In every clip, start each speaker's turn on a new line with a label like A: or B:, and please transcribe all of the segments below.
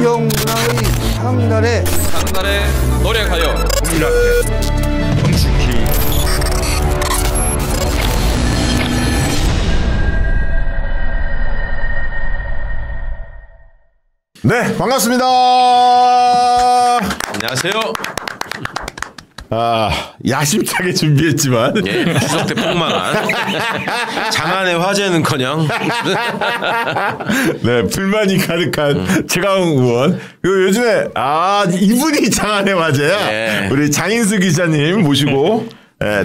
A: 영문화의 상달에
B: 노력하여
C: 국민한테 정숙히
D: 네, 반갑습니다.
B: 안녕하세요.
D: 야심차게 준비했지만
B: 예, 추석 때 폭망한 장안의 화제는커녕
D: 네, 불만이 가득한 최강욱 의원. 그리고 요즘에 이분이 장안의 화제야.
B: 예.
D: 우리 장인수 기자님 모시고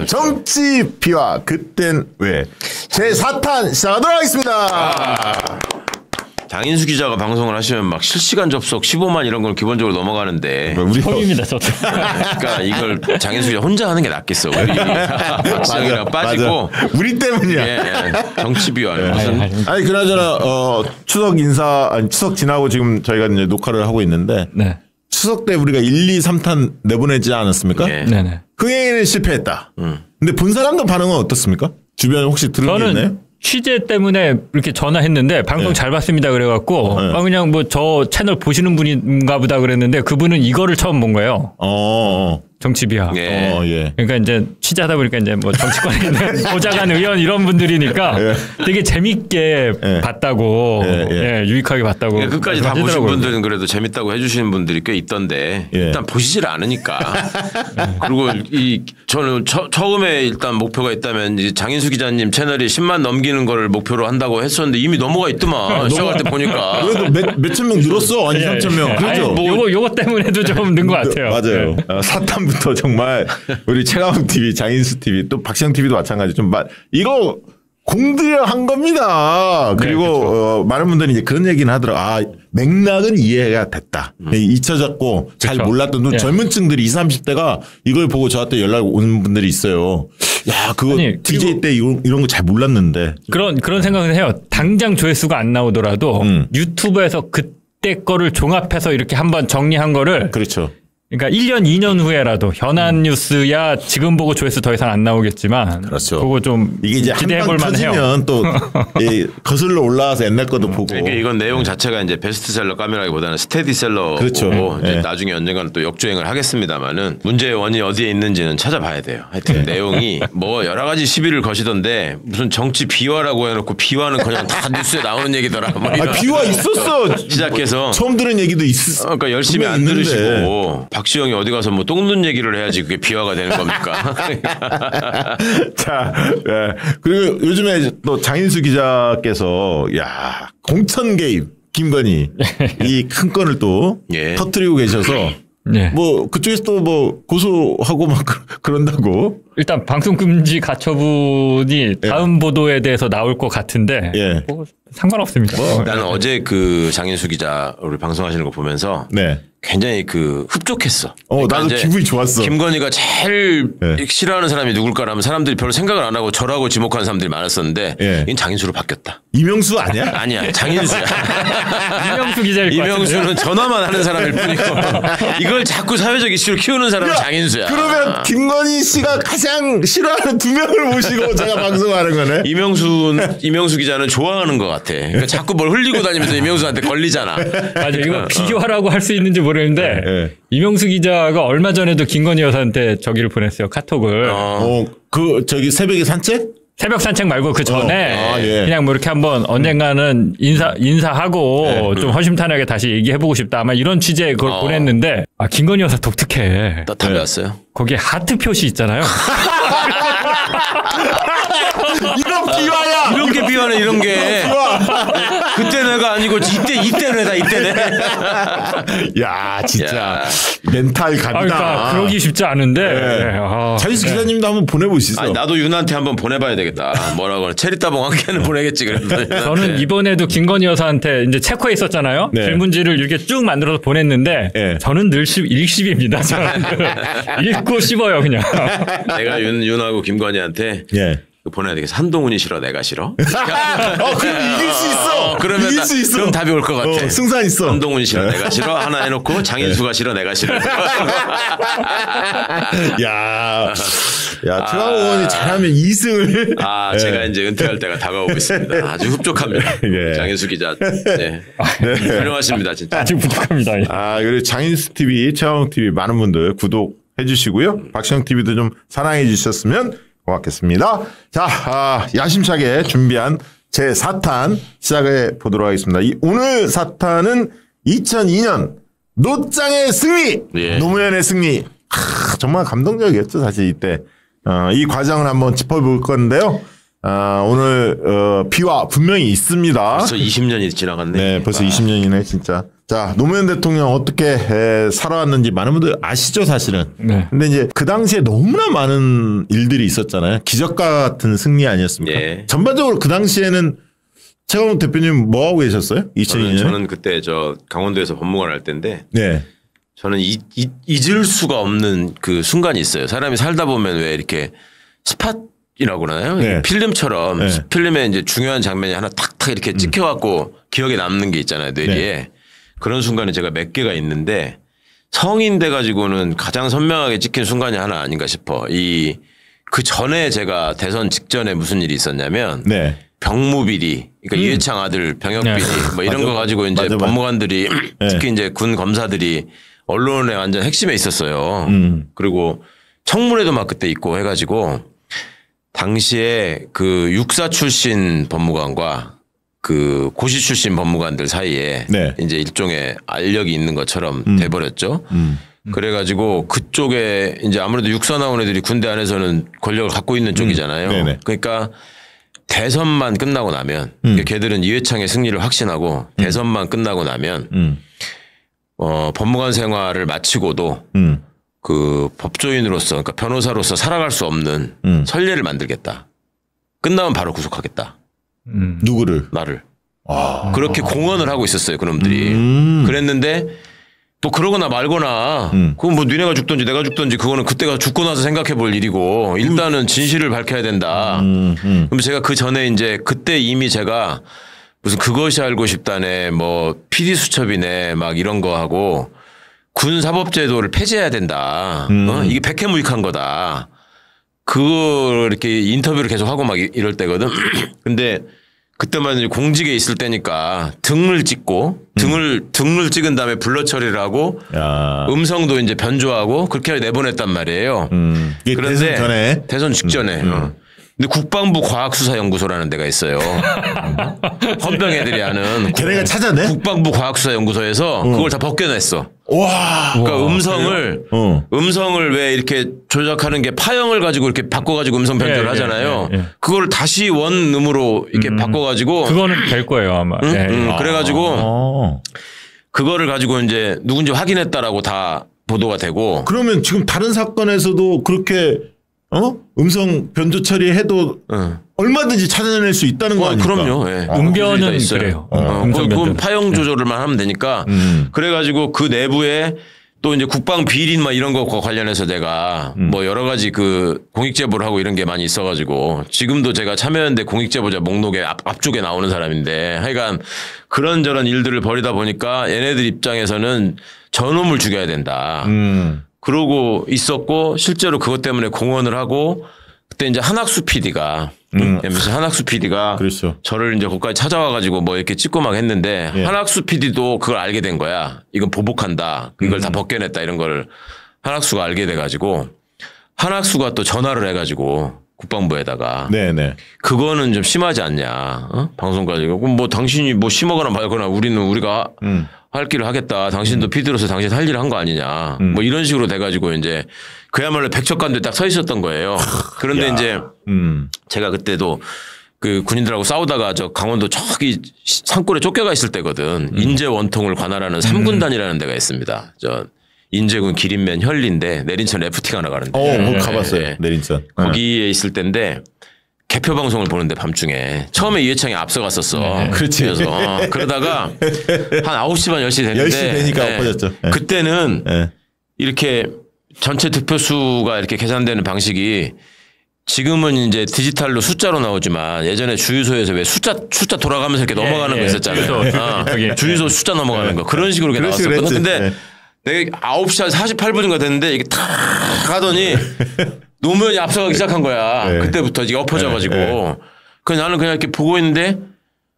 D: 정치 비화 그땐 왜 제4탄 시작하도록 하겠습니다.
B: 장인수 기자가 방송을 하시면 막 실시간 접속 15만 이런 걸 기본적으로 넘어가는데
D: 우리
E: 처음입니다, 저도.
B: 그러니까 이걸 장인수 기자 혼자 하는 게 낫겠어. 우리 박지영이랑 빠지고
D: 맞아. 우리 때문이야.
B: 예, 정치 비화 무슨
D: 아니 그나저나 추석 추석 지나고 지금 저희가 이제 녹화를 하고 있는데
E: 네.
D: 추석 때 우리가 1, 2, 3탄 내보내지 않았습니까?
B: 예.
E: 네네.
D: 흥행에는 실패했다. 근데 본 사람들 반응은 어떻습니까? 주변에 혹시 들은 게 있나요?
E: 저는 취재 때문에 이렇게 전화했는데 방송 잘 봤습니다 그래갖고 그냥 뭐 저 채널 보시는 분인가 보다 그랬는데 그분은 이거를 처음 본 거예요. 정치 비하.
B: 예.
D: 예.
E: 그러니까 이제 취재하다 보니까 이제 뭐 정치권에 있는 보좌관 의원 이런 분들이니까 되게 재밌게 봤다고, 유익하게 봤다고.
B: 그러니까 끝까지 다 보신
E: 하시더라고요.
B: 분들은 그래도 재밌다고 해주시는 분들이 꽤 있던데 일단 보시질 않으니까. 그리고 저는 처음에 일단 목표가 있다면 이제 장인수 기자님 채널이 10만 넘기는 걸 목표로 한다고 했었는데 이미 넘어가 있더만 시작할 때 보니까.
D: 그래도 몇천 명 늘었어. 아니 3천 명. 그렇죠.
E: 요거 때문에도 좀 는 것 같아요.
D: 맞아요.
E: 네.
D: 사탄부터 정말 우리 최강욱 TV, 장인수 TV, 또 박시영 TV도 마찬가지. 이거 공들여 한 겁니다. 그리고 많은 분들이 이제 그런 얘기는 하더라고. 맥락은 이해가 됐다. 잊혀졌고 잘 몰랐던 젊은 층들이 20, 30대가 이걸 보고 저한테 연락 오는 분들이 있어요. 야, 그거 DJ 때 이런 거 잘 몰랐는데.
E: 그런 생각은 해요. 당장 조회수가 안 나오더라도 유튜브에서 그때 거를 종합해서 이렇게 한번 정리한 거를
D: 그렇죠.
E: 그러니까 1년, 2년 후에라도 현안 뉴스야 지금 보고 조회수 더 이상 안 나오겠지만
D: 그렇죠.
E: 그거 좀
D: 이게 이제
E: 기대해
D: 한방
E: 볼 만해요.
D: 터지면 또 거슬러 올라와서 옛날 것도 보고.
B: 그러니까 이건 내용 자체가 이제 베스트셀러 감이라기보다는 스테디셀러고
D: 그렇죠.
B: 이제 나중에 언젠가는 또 역주행을 하겠습니다만은 문제의 원인이 어디에 있는지는 찾아봐야 돼요. 하여튼 내용이 뭐 여러 가지 시비를 거시던데 무슨 정치 비화라고 해놓고 비화는 그냥 다 뉴스에 나오는 얘기더라. 뭐
D: 비화 있었어.
B: 시작해서
D: 처음 들은 얘기도 있어.
B: 그러니까 열심히 안 들으시고 박시영이 어디 가서 뭐 똥눈 얘기를 해야지 그게 비화가 되는 겁니까?
D: 자, 그리고 요즘에 또 장인수 기자께서 공천 개입 김건희 이 큰 건을 또 터뜨리고 계셔서 뭐 그쪽에서 또 뭐 고소하고 막 그런다고.
E: 일단 방송금지 가처분이 다음 보도에 대해서 나올 것 같은데 뭐 상관없습니다.
B: 나는 어제 그 장인수 기자 우리 방송하시는 거 보면서 굉장히 흡족했어. 그러니까
D: 나도 기분이 좋았어.
B: 김건희가 제일 싫어하는 사람이 누굴까라면 사람들이 별로 생각을 안 하고 저라고 지목하는 사람들이 많았었는데 이건 장인수로 바뀌었다.
D: 이명수 아니야?
B: 아니야, 장인수야.
E: 이명수 기자일 것
B: 이명수는 전화만 하는 사람일 뿐이고 이걸 자꾸 사회적 이슈로 키우는 사람은 장인수야.
D: 그러면 김건희 씨가 가장 싫어하는 두 명을 모시고 제가 방송하는 거네.
B: 이명수 기자는 좋아하는 것 같아. 그러니까 자꾸 뭘 흘리고 다니면서 이명수한테 걸리잖아.
E: 맞아, 이거 비교하라고 할 수 있는지 모르는데 이명수 기자가 얼마 전에도 김건희 여사한테 저기를 보냈어요. 카톡을.
D: 새벽에 산책?
E: 새벽 산책 말고 그 전에 그냥 뭐 이렇게 한번 언젠가는 인사하고 좀 허심탄회하게 다시 얘기해보고 싶다. 아마 이런 취지에 그걸 보냈는데 김건희 여사 독특해.
B: 답이 왔어요?
E: 거기에 하트 표시 있잖아요.
D: 이런 비화야.
B: 이런 게 비화네, 이런 게. 그때 내가 아니고 이때 내다 이때 내.
D: 야, 진짜 멘탈 갑이다.
E: 그러니까 그러기 쉽지 않은데.
D: 장인수 기자님도 한번 보내보시죠.
B: 나도 윤한테 한번 보내봐야 되겠다. 뭐라고 체리따봉 한 개는 보내겠지. 그래서
E: 저는 이번에도 김건희 여사한테 이제 체코에 있었잖아요. 질문지를 이렇게 쭉 만들어서 보냈는데 저는 늘 일십입니다. 읽고 씹어요 그냥.
B: 내가 윤하고 김건희한테 보내야 되겠어. 한동훈이 싫어, 내가 싫어.
D: 그럼 이길 수 있어.
B: 그러면
D: 이길 수 있어.
B: 그럼 답이 올 것 같아.
D: 승산 있어.
B: 한동훈이 싫어, 내가 싫어. 하나 해놓고 장인수가 싫어, 내가 싫어.
D: 야, 최강욱 의원이 잘하면 2승을.
B: 제가 이제 은퇴할 때가 다가오고 있습니다. 아주 흡족합니다.
D: 예.
B: 장인수 기자. 네. 훌륭하십니다, 진짜.
E: 아주 부족합니다.
D: 그리고 장인수 TV, 최강욱 TV 많은 분들 구독해 주시고요. 박시영 TV도 좀 사랑해 주셨으면 고맙겠습니다. 자, 야심차게 준비한 제 4탄 시작해 보도록 하겠습니다. 오늘 4탄은 2002년 노짱의 승리,
B: 예.
D: 노무현의 승리. 정말 감동적이었죠, 사실 이때. 이 과정을 한번 짚어볼 건데요. 오늘 비와 분명히 있습니다.
B: 벌써 20년이 지나갔네.
D: 네, 벌써 20년이네 진짜. 자, 노무현 대통령 어떻게 살아왔는지 많은 분들 아시죠, 사실은.
E: 네.
D: 근데 이제 그 당시에 너무나 많은 일들이 있었잖아요. 기적과 같은 승리 아니었습니까?
B: 예.
D: 전반적으로 그 당시에는 최강욱 대표님 뭐 하고 계셨어요? 2002년에?
B: 저는 그때 강원도에서 법무관 할 때인데
D: 네.
B: 저는 잊을 수가 없는 그 순간이 있어요. 사람이 살다 보면 왜 이렇게 스팟이라고 그러나요?
D: 네.
B: 필름처럼
D: 네.
B: 필름에 이제 중요한 장면이 하나 탁탁 이렇게 찍혀갖고 기억에 남는 게 있잖아요. 뇌리에.
D: 네.
B: 그런 순간이 제가 몇 개가 있는데 성인 돼가지고는 가장 선명하게 찍힌 순간이 하나 아닌가 싶어. 그 전에 제가 대선 직전에 무슨 일이 있었냐면
D: 네.
B: 병무비리, 그러니까 이회창 아들 병역비리
E: 네.
B: 뭐 이런
D: 맞아,
B: 거 가지고 이제
D: 맞아.
B: 법무관들이
D: 네.
B: 특히 이제 군 검사들이 언론에 완전 핵심에 있었어요. 그리고 청문회도 막 그때 있고 해가지고 당시에 그 육사 출신 법무관과 그 고시 출신 법무관들 사이에
D: 네.
B: 이제 일종의 알력이 있는 것처럼 돼버렸죠. 그래가지고 그쪽에 이제 아무래도 육사 나온 애들이 군대 안에서는 권력을 갖고 있는 쪽이잖아요.
D: 네네.
B: 그러니까 대선만 끝나고 나면 그러니까 걔들은 이회창의 승리를 확신하고 대선만 끝나고 나면 법무관 생활을 마치고도 그 법조인으로서 그러니까 변호사로서 살아갈 수 없는 선례를 만들겠다. 끝나면 바로 구속하겠다.
D: 누구를?
B: 나를. 그렇게 공언을 하고 있었어요. 그놈들이. 그랬는데 또 그러거나 말거나 그건 뭐 니네가 죽든지 내가 죽든지 그거는 그때가 죽고 나서 생각해 볼 일이고 일단은 진실을 밝혀야 된다. 그럼 제가 그 전에 이제 그때 이미 제가 무슨 그것이 알고 싶다네 뭐 PD 수첩이네 막 이런 거 하고 군사법제도를 폐지해야 된다. 이게 백해무익한 거다. 그걸 이렇게 인터뷰를 계속 하고 막 이럴 때거든. 근데 그때만 이제 공직에 있을 때니까 등을 찍고 등을 찍은 다음에 블러 처리를 하고
D: 야.
B: 음성도 이제 변조하고 그렇게 내보냈단 말이에요.
D: 이게
B: 그런데
D: 대선 전에?
B: 대선 직전에. 근데 국방부 과학수사연구소라는 데가 있어요. 헌병 애들이 하는
D: 걔네가 찾아내?
B: 국방부 과학수사연구소에서 그걸 다 벗겨냈어.
D: 와.
B: 그러니까 음성을 왜 이렇게 조작하는 게 파형을 가지고 이렇게 바꿔가지고 음성 변조를 하잖아요. 그거를 다시 원음으로 이렇게 바꿔가지고
E: 그거는 될 거예요 아마.
B: 그래가지고 그거를 가지고 이제 누군지 확인했다라고 다 보도가 되고.
D: 그러면 지금 다른 사건에서도 그렇게 음성 변조 처리해도 얼마든지 찾아낼 수 있다는 거 아닙니까?
B: 그럼요. 예.
E: 응변은 그래요.
B: 그건 파형 조절만 하면 되니까. 그래가지고 그 내부에 또 이제 국방 비리 막 이런 거 관련해서 내가 뭐 여러 가지 그 공익 제보를 하고 이런 게 많이 있어가지고 지금도 제가 참여연대 공익 제보자 목록에 앞쪽에 나오는 사람인데 하여간 그런저런 일들을 벌이다 보니까 얘네들 입장에서는 저놈을 죽여야 된다. 그러고 있었고 실제로 그것 때문에 공언을 하고 그때 이제 한학수 PD가 한학수 PD가
D: 그렇죠.
B: 저를 이제 거기까지 찾아와가지고 뭐 이렇게 찍고 막 했는데 한학수 PD도 그걸 알게 된 거야. 이건 보복한다. 이걸 다 벗겨냈다 이런 걸 한학수가 알게 돼가지고 한학수가 또 전화를 해가지고 국방부에다가
D: 네네.
B: 그거는 좀 심하지 않냐. 방송 가지고 그럼 뭐 당신이 뭐 심하거나 말거나 우리가 할 길을 하겠다. 당신도 PD로서 당신 할 일을 한 거 아니냐. 뭐 이런 식으로 돼가지고 이제 그야말로 백척간도에 딱 서 있었던 거예요. 그런데 이제 제가 그때도 그 군인들하고 싸우다가 저 강원도 저기 산골에 쫓겨가 있을 때거든. 인제 원통을 관할하는 3군단이라는 데가 있습니다. 저 인제군 기린면 현리인데 내린천 래프팅 하나 가는데.
D: 가봤어요. 내린천.
B: 거기에 있을 때인데 개표 방송을 보는데 밤중에 처음에 이회창이 앞서갔었어.
D: 그렇지.
B: 그래서 그러다가 한 9시 반 10시 됐는데
D: 10시 되니까 엎어졌죠.
B: 그때는 이렇게 전체 득표수가 이렇게 계산되는 방식이 지금은 이제 디지털로 숫자로 나오지만 예전에 주유소에서 왜 숫자 돌아가면서 이렇게 넘어가는 거 있었잖아요. 주유소 숫자 넘어가는 거 그런 식으로 나왔었거든. 근데 내가 9시 한 48분인가 됐는데 이게 탁 가더니 노무현이 앞서가기 시작한 거야. 그때부터 이게 엎어져가지고. 그래서 나는 그냥 이렇게 보고 있는데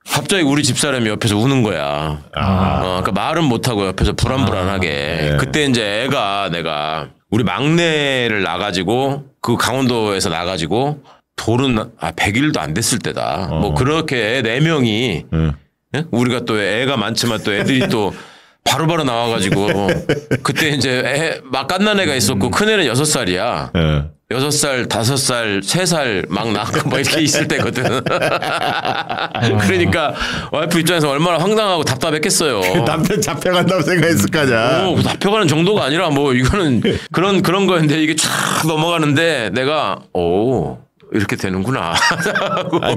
B: 갑자기 우리 집사람이 옆에서 우는 거야. 그러니까 말은 못하고 옆에서 불안불안하게. 그때 이제 애가 내가 우리 막내를 낳아가지고 그 강원도에서 낳아가지고 돌은 100일도 안 됐을 때다. 뭐 그렇게 4명이 우리가 또 애가 많지만 또 애들이 또 바로바로 나와가지고 그때 이제 막 갓난 애가 있었고 큰애는 6살이야. 6살, 5살, 3살 막 낳고 막 이렇게 있을 때거든. 그러니까 와이프 입장에서 얼마나 황당하고 답답했겠어요.
D: 남편 잡혀간다고 생각했을 거 아니야.
B: 잡혀가는 정도가 아니라 뭐 이거는 그런 거였는데 이게 쫙 넘어가는데 내가 이렇게 되는구나.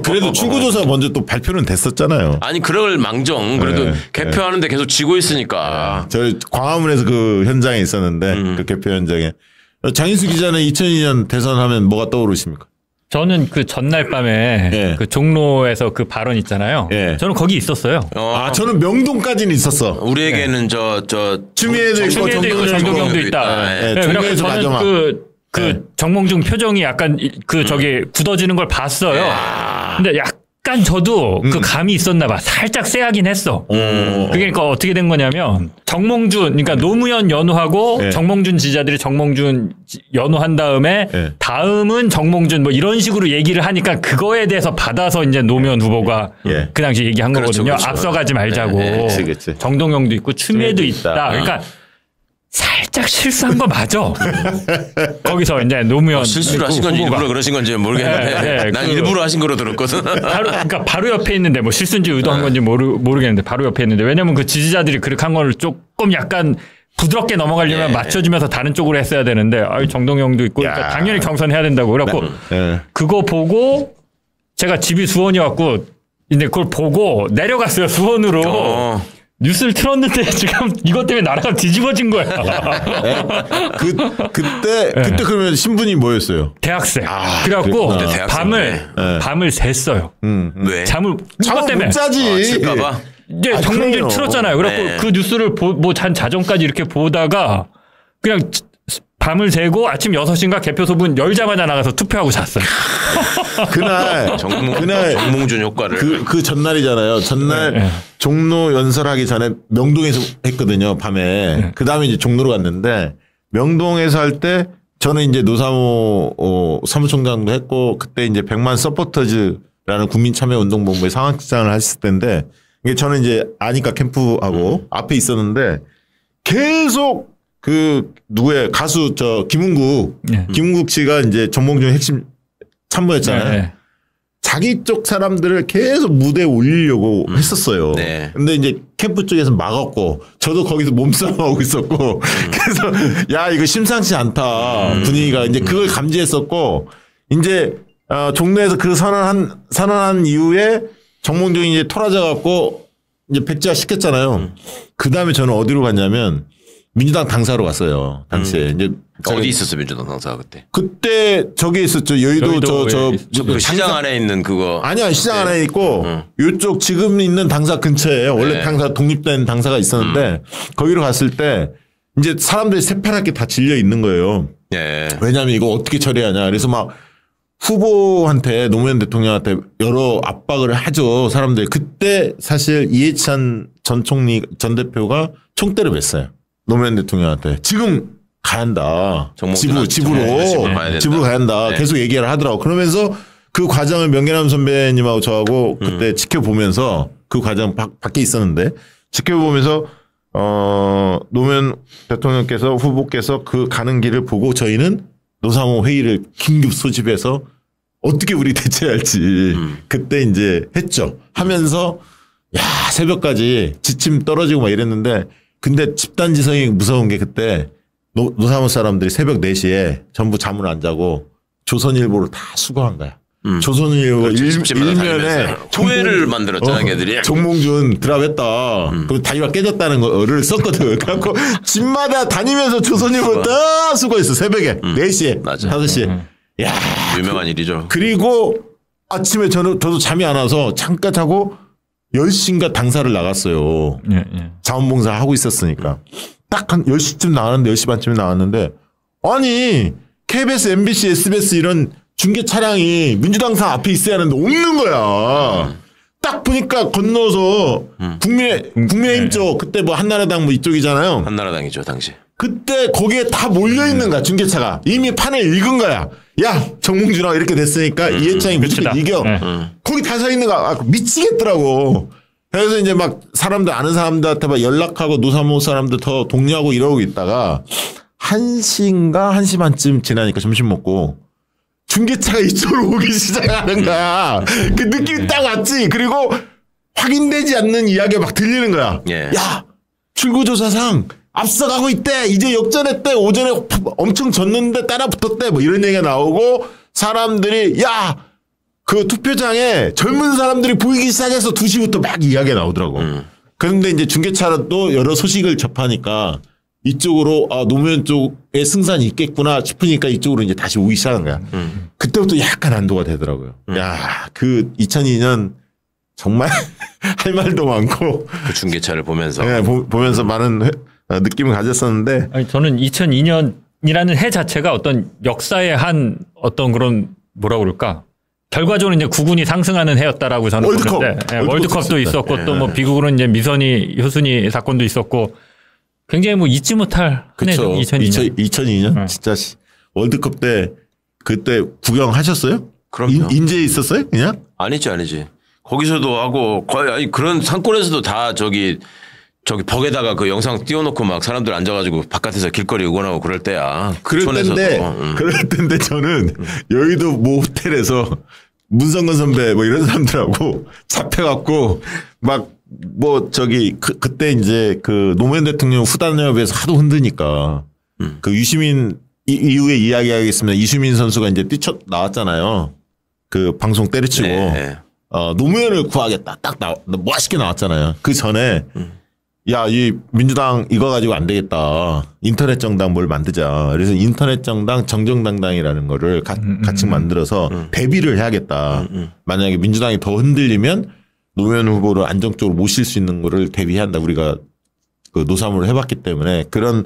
D: 그래도 출구조사 먼저 또 발표는 됐었잖아요.
B: 아니 그럴 망정 그래도 개표하는데 계속 지고 있으니까.
D: 저 광화문에서 그 현장에 있었는데 그 개표 현장에. 장인수 기자는 2002년 대선 하면 뭐가 떠오르십니까?
E: 저는 그 전날 밤에 그 종로에서 그 발언 있잖아요. 저는 거기 있었어요.
D: 저는 명동까지는 있었어.
B: 우리에게는
D: 추미애도 있고
E: 정동영도 있다. 그래서 저는 그 정몽준 표정이 약간 굳어지는 걸 봤어요. 근데 약간 저도 그 감이 있었나 봐. 살짝 쎄하긴 했어. 그러니까 어떻게 된 거냐면 정몽준, 그러니까 노무현 연호하고 정몽준 지지자들이 정몽준 연호한 다음에 다음은 정몽준 뭐 이런 식으로 얘기를 하니까 그거에 대해서 받아서 이제 노무현 후보가 그 당시 얘기한 거거든요.
B: 그렇죠.
E: 앞서가지 말자고. 정동영도 있고 추미애도 있다. 그러니까 살짝 실수한 거 맞아. 거기서 이제 노무현
B: 실수를 하신 건지 일부러 그러신 건지 모르겠는데 난 일부러 하신 거로 들었거든.
E: 그러니까 바로 옆에 있는데 뭐 실수인지 의도한 건지 모르겠는데 바로 옆에 있는데 왜냐면 그 지지자들이 그렇게 한 걸 조금 약간 부드럽게 넘어가려면 맞춰주면서 다른 쪽으로 했어야 되는데 정동영도 있고 그러니까 당연히 경선해야 된다고 그래갖고 그거 보고 제가 집이 수원이었고 근데 그걸 보고 내려갔어요 수원으로. 뉴스를 틀었는데 지금 이것 때문에 나라가 뒤집어진 거야.
D: 그때 그러면 신분이 뭐였어요?
E: 대학생. 그래갖고 밤을 샜어요.
B: 왜?
E: 잠을 못
D: 자지.
B: 칠까봐.
E: 이제 정몽준 틀었잖아요. 그래갖고 그 뉴스를 자정까지 이렇게 보다가 그냥 밤을 새고 아침 6시인가 개표 소문 열자마자 나가서 투표하고 잤어요.
D: 그날
B: 정몽준 효과를.
D: 그 전날이잖아요. 전날 종로 연설하기 전에 명동에서 했거든요. 밤에. 그 다음에 이제 종로로 갔는데 명동에서 할 때 저는 이제 노사모 사무총장도 했고 그때 이제 100만 서포터즈라는 국민참여운동본부의 상황극장을 했을 때인데 이게 저는 이제 아니까 캠프하고 앞에 있었는데 계속 누구의 가수 김은국 씨가 이제 정몽준 핵심 참모였잖아요. 자기 쪽 사람들을 계속 무대에 올리려고 했었어요. 근데 이제 캠프 쪽에서 막았고 저도 거기서 몸싸움하고 있었고 그래서 야 이거 심상치 않다 분위기가 이제 그걸 감지했었고 이제 종로에서 그 선언한 이후에 정몽준이 이제 토라져 갖고 이제 백지화 시켰잖아요. 그 다음에 저는 어디로 갔냐면 민주당 당사로 갔어요. 당시에 이제
B: 어디 있었어 민주당 당사가 그때?
D: 그때 저기 있었죠. 여의도
B: 그 시장 안에 있는 그거.
D: 아니야 시장 안에 있고 이쪽 지금 있는 당사 근처에요. 원래 당사 독립된 당사가 있었는데 거기로 갔을 때 이제 사람들이 새파랗게 다 질려 있는 거예요. 왜냐하면 이거 어떻게 처리하냐. 그래서 막 후보한테 노무현 대통령한테 여러 압박을 하죠. 사람들이 그때 사실 이해찬 전 대표가 총대를 맸어요. 노무현 대통령한테 지금 가야 한다. 집으로 가야 한다. 계속 얘기를 하더라고. 그러면서 그 과정을 명계남 선배님하고 저하고 그때 지켜보면서 그 과정 밖에 있었는데 지켜보면서 노무현 대통령께서 후보께서 그 가는 길을 보고 저희는 노사모 회의를 긴급 소집해서 어떻게 우리 대처할지 그때 이제 했죠. 하면서 야 새벽까지 지침 떨어지고 막 이랬는데 근데 집단지성이 무서운 게 그때 노사모 사람들이 새벽 4시에 전부 잠을 안 자고 조선일보를 다 수거한 거야. 조선일보 일면에
B: 초회를 만들었잖아, 걔들이.
D: 정몽준 드랍했다. 그리고 다리가 깨졌다는 거를 썼거든. 그래갖고 집마다 다니면서 조선일보 다 수거했어. 새벽에 4시에, 5시에. 야,
B: 유명한 일이죠.
D: 그리고 아침에 저도 잠이 안 와서 잠깐 자고 10시인가 당사를 나갔어요. 자원봉사 하고 있었으니까. 딱 한 10시쯤 나왔는데 10시 반쯤에 나왔는데 아니 KBS, MBC, SBS 이런 중계 차량이 민주당사 앞에 있어야 하는데 없는 거야. 딱 보니까 건너서 국민의힘 쪽 그때 뭐 한나라당 뭐 이쪽이잖아요.
B: 한나라당이죠 당시.
D: 그때 거기에 다 몰려 있는 거야 중계차가. 이미 판을 읽은 거야. 야 정몽준하고 이렇게 됐으니까 이해창이 무조건 이겨. 거기 다 서 있는 거야. 미치겠더라고. 그래서 이제 막 사람들 아는 사람들한테 막 연락하고 노사모 사람들 더 독려하고 이러고 있다가 1시인가 1시 반쯤 지나니까 점심 먹고 중계차가 이쪽으로 오기 시작하는 거야. 그 느낌이 딱 왔지. 그리고 확인되지 않는 이야기가 막 들리는 거야.
B: 예.
D: 야 출구조사상 앞서가고 있대. 이제 역전했대. 오전에 엄청 졌는데 따라 붙었대. 뭐 이런 얘기가 나오고 사람들이 야 그 투표장에 젊은 사람들이 보이기 시작해서 2시부터 막 이야기가 나오더라고. 그런데 이제 중계차도 여러 소식을 접하니까 이쪽으로 노무현 쪽에 승산이 있겠구나 싶으니까 이쪽으로 이제 다시 오기 시작한 거야. 그때부터 약간 안도가 되더라고요. 야, 그 2002년 정말 할 말도 많고
B: 그 중계차를 보면서
D: 네, 보면서 많은 느낌을 가졌었는데
E: 아니, 저는 2002년이라는 해 자체가 어떤 역사의 한 어떤 그런 뭐라 그럴까 결과적으로 이제 국군이 상승하는 해였다라고 저는 보는데 월드컵도 있었고 또 뭐 비극으로는 이제 미선이 효순이 사건도 있었고 굉장히 뭐 잊지 못할 한 해죠.
D: 2002년 진짜 월드컵 때 그때 구경하셨어요?
B: 그럼요.
D: 인제에 있었어요? 그냥?
B: 아니지. 거기서도 하고 거의 아니 그런 상권에서도 다 저기 벽에다가 그 영상 띄워놓고 막 사람들 앉아가지고 바깥에서 길거리 응원하고 그럴 때야.
D: 그럴 때인데 저는 여의도 모 호텔에서 문성건 선배 뭐 이런 사람들하고 잡혀갖고 막 뭐 저기 그때 이제 그 노무현 대통령 후단협에서 하도 흔드니까 그 유시민 이후에 이야기하겠습니다. 이수민 선수가 이제 뛰쳐 나왔잖아요. 그 방송 때려치고 노무현을 구하겠다. 딱 멋있게 나왔잖아요. 그 전에 야, 이 민주당 이거 가지고 안 되겠다. 인터넷 정당 뭘 만들자. 그래서 인터넷 정당 정정당당이라는 거를 같이 만들어서 대비를 해야겠다. 만약에 민주당이 더 흔들리면 노무현 후보를 안정적으로 모실 수 있는 거를 대비한다. 우리가 그 노사모를 해봤기 때문에 그런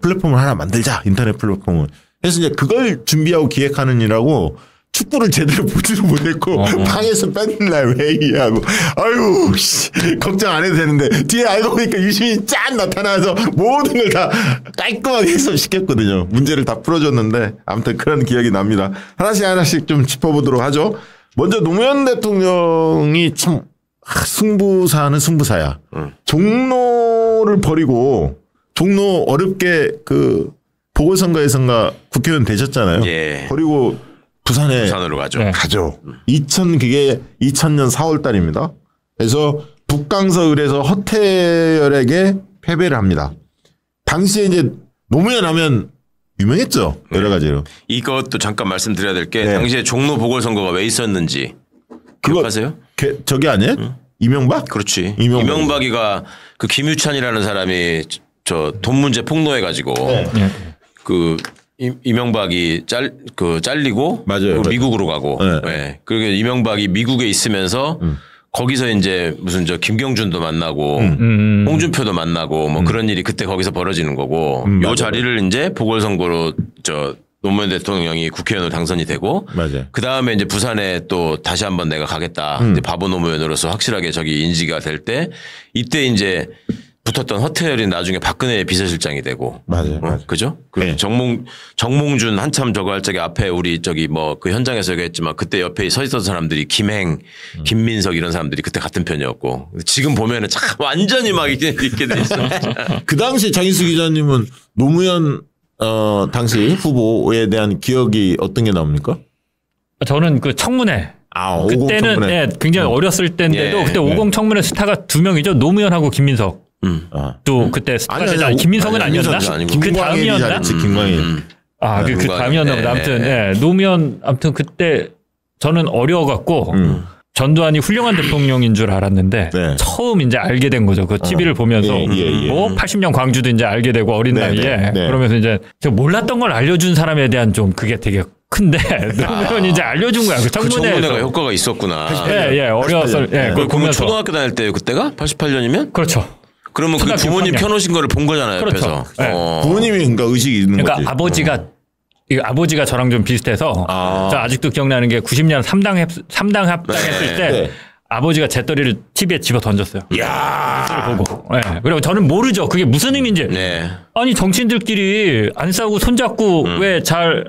D: 플랫폼을 하나 만들자. 인터넷 플랫폼을. 그래서 이제 그걸 준비하고 기획하는 일하고 축구를 제대로 보지도 못했고 방에서 뺏는 날 회의하고 아유 씨, 걱정 안 해도 되는데 뒤에 알고 보니까 유시민이 짠 나타나서 모든 걸 다 깔끔하게 해소시켰거든요. 문제를 다 풀어줬는데 아무튼 그런 기억이 납니다. 하나씩 좀 짚어보도록 하죠. 먼저 노무현 대통령이 참 승부사는 승부사야. 종로를 버리고 종로 어렵게 그 보궐선거에선가 국회의원 되셨잖아요.
B: 예.
D: 버리고 부산으로
B: 가죠.
E: 네.
D: 가죠. 2000년 4월 달입니다. 그래서 북강서을에서 허태열에게 패배를 합니다. 당시에 이제 노무현 하면 유명했죠. 여러 가지로.
B: 이것도 잠깐 말씀드려야 될 게 당시에 종로 보궐선거가 왜 있었는지 기억하세요?
D: 저기 아니에요? 이명박?
B: 그렇지. 이명박이가 그 김유찬이라는 사람이 저 돈 문제 폭로해가지고 그 이명박이 잘리고
D: 맞아요.
B: 미국으로 가고 그리고 이명박이 미국에 있으면서 거기서 이제 무슨 저 김경준도 만나고 홍준표도 만나고 뭐 그런 일이 그때 거기서 벌어지는 거고 요 자리를 이제 보궐선거로 저 노무현 대통령이 국회의원으로 당선이 되고 그 다음에 이제 부산에 또 다시 한번 내가 가겠다 이제 바보 노무현으로서 확실하게 저기 인지가 될 때 이때 이제 붙었던 허태열이 나중에 박근혜의 비서실장이 되고.
D: 맞아요.
B: 그죠? 그 정몽준 한참 저거 할 적에 앞에 우리 저기 뭐 그 현장에서 얘기했지만 그때 옆에 서 있었던 사람들이 김행, 김민석 이런 사람들이 그때 같은 편이었고 지금 보면은 참 완전히 막 있게 돼 있어.
D: 그 당시 장인수 기자님은 노무현 당시 후보에 대한 기억이 어떤 게 나옵니까?
E: 저는 그 청문회. 그때는
D: 청문회.
E: 굉장히 어렸을 때인데도 그때 50 청문회 스타가 2명이죠. 노무현하고 김민석. 또 그때 스타가 김민석은 아니었나? 그 다음이었나?
D: 김광일.
E: 그 다음이었나 보다. 아무튼 노무현 아무튼 그때 저는 어려워갖고 전두환이 훌륭한 대통령인 줄 알았는데 처음 이제 알게 된 거죠. 그 TV를 보면서 뭐 80년 광주도 이제 알게 되고 어린 나이에 그러면서 이제 제가 몰랐던 걸 알려준 사람에 대한 좀 그게 되게 근데 노무현이 이제 알려준 거야. 그 청문회에서.
B: 청문회가 효과가 있었구나.
E: 예, 어려웠어. 예,
B: 그걸 보면 초등학교 다닐 때요, 그때가? 88년이면?
E: 그렇죠.
B: 그러면 그 부모님
E: 6학년.
B: 펴놓으신 거를 본 거잖아요,
E: 그렇죠.
B: 옆에서.
E: 네.
D: 부모님이 그러니까 의식이 있는
E: 그러니까
D: 거지.
E: 아버지가 저랑 좀 비슷해서 저 아직도 기억나는 게 90년 3당 합당했을 때
D: 네.
E: 아버지가 재떨이를 TV에 집어 던졌어요.
D: 야
E: 보고. 네. 그리고 저는 모르죠. 그게 무슨 의미인지.
B: 네.
E: 아니 정치인들끼리 안 싸우고 손잡고 왜 잘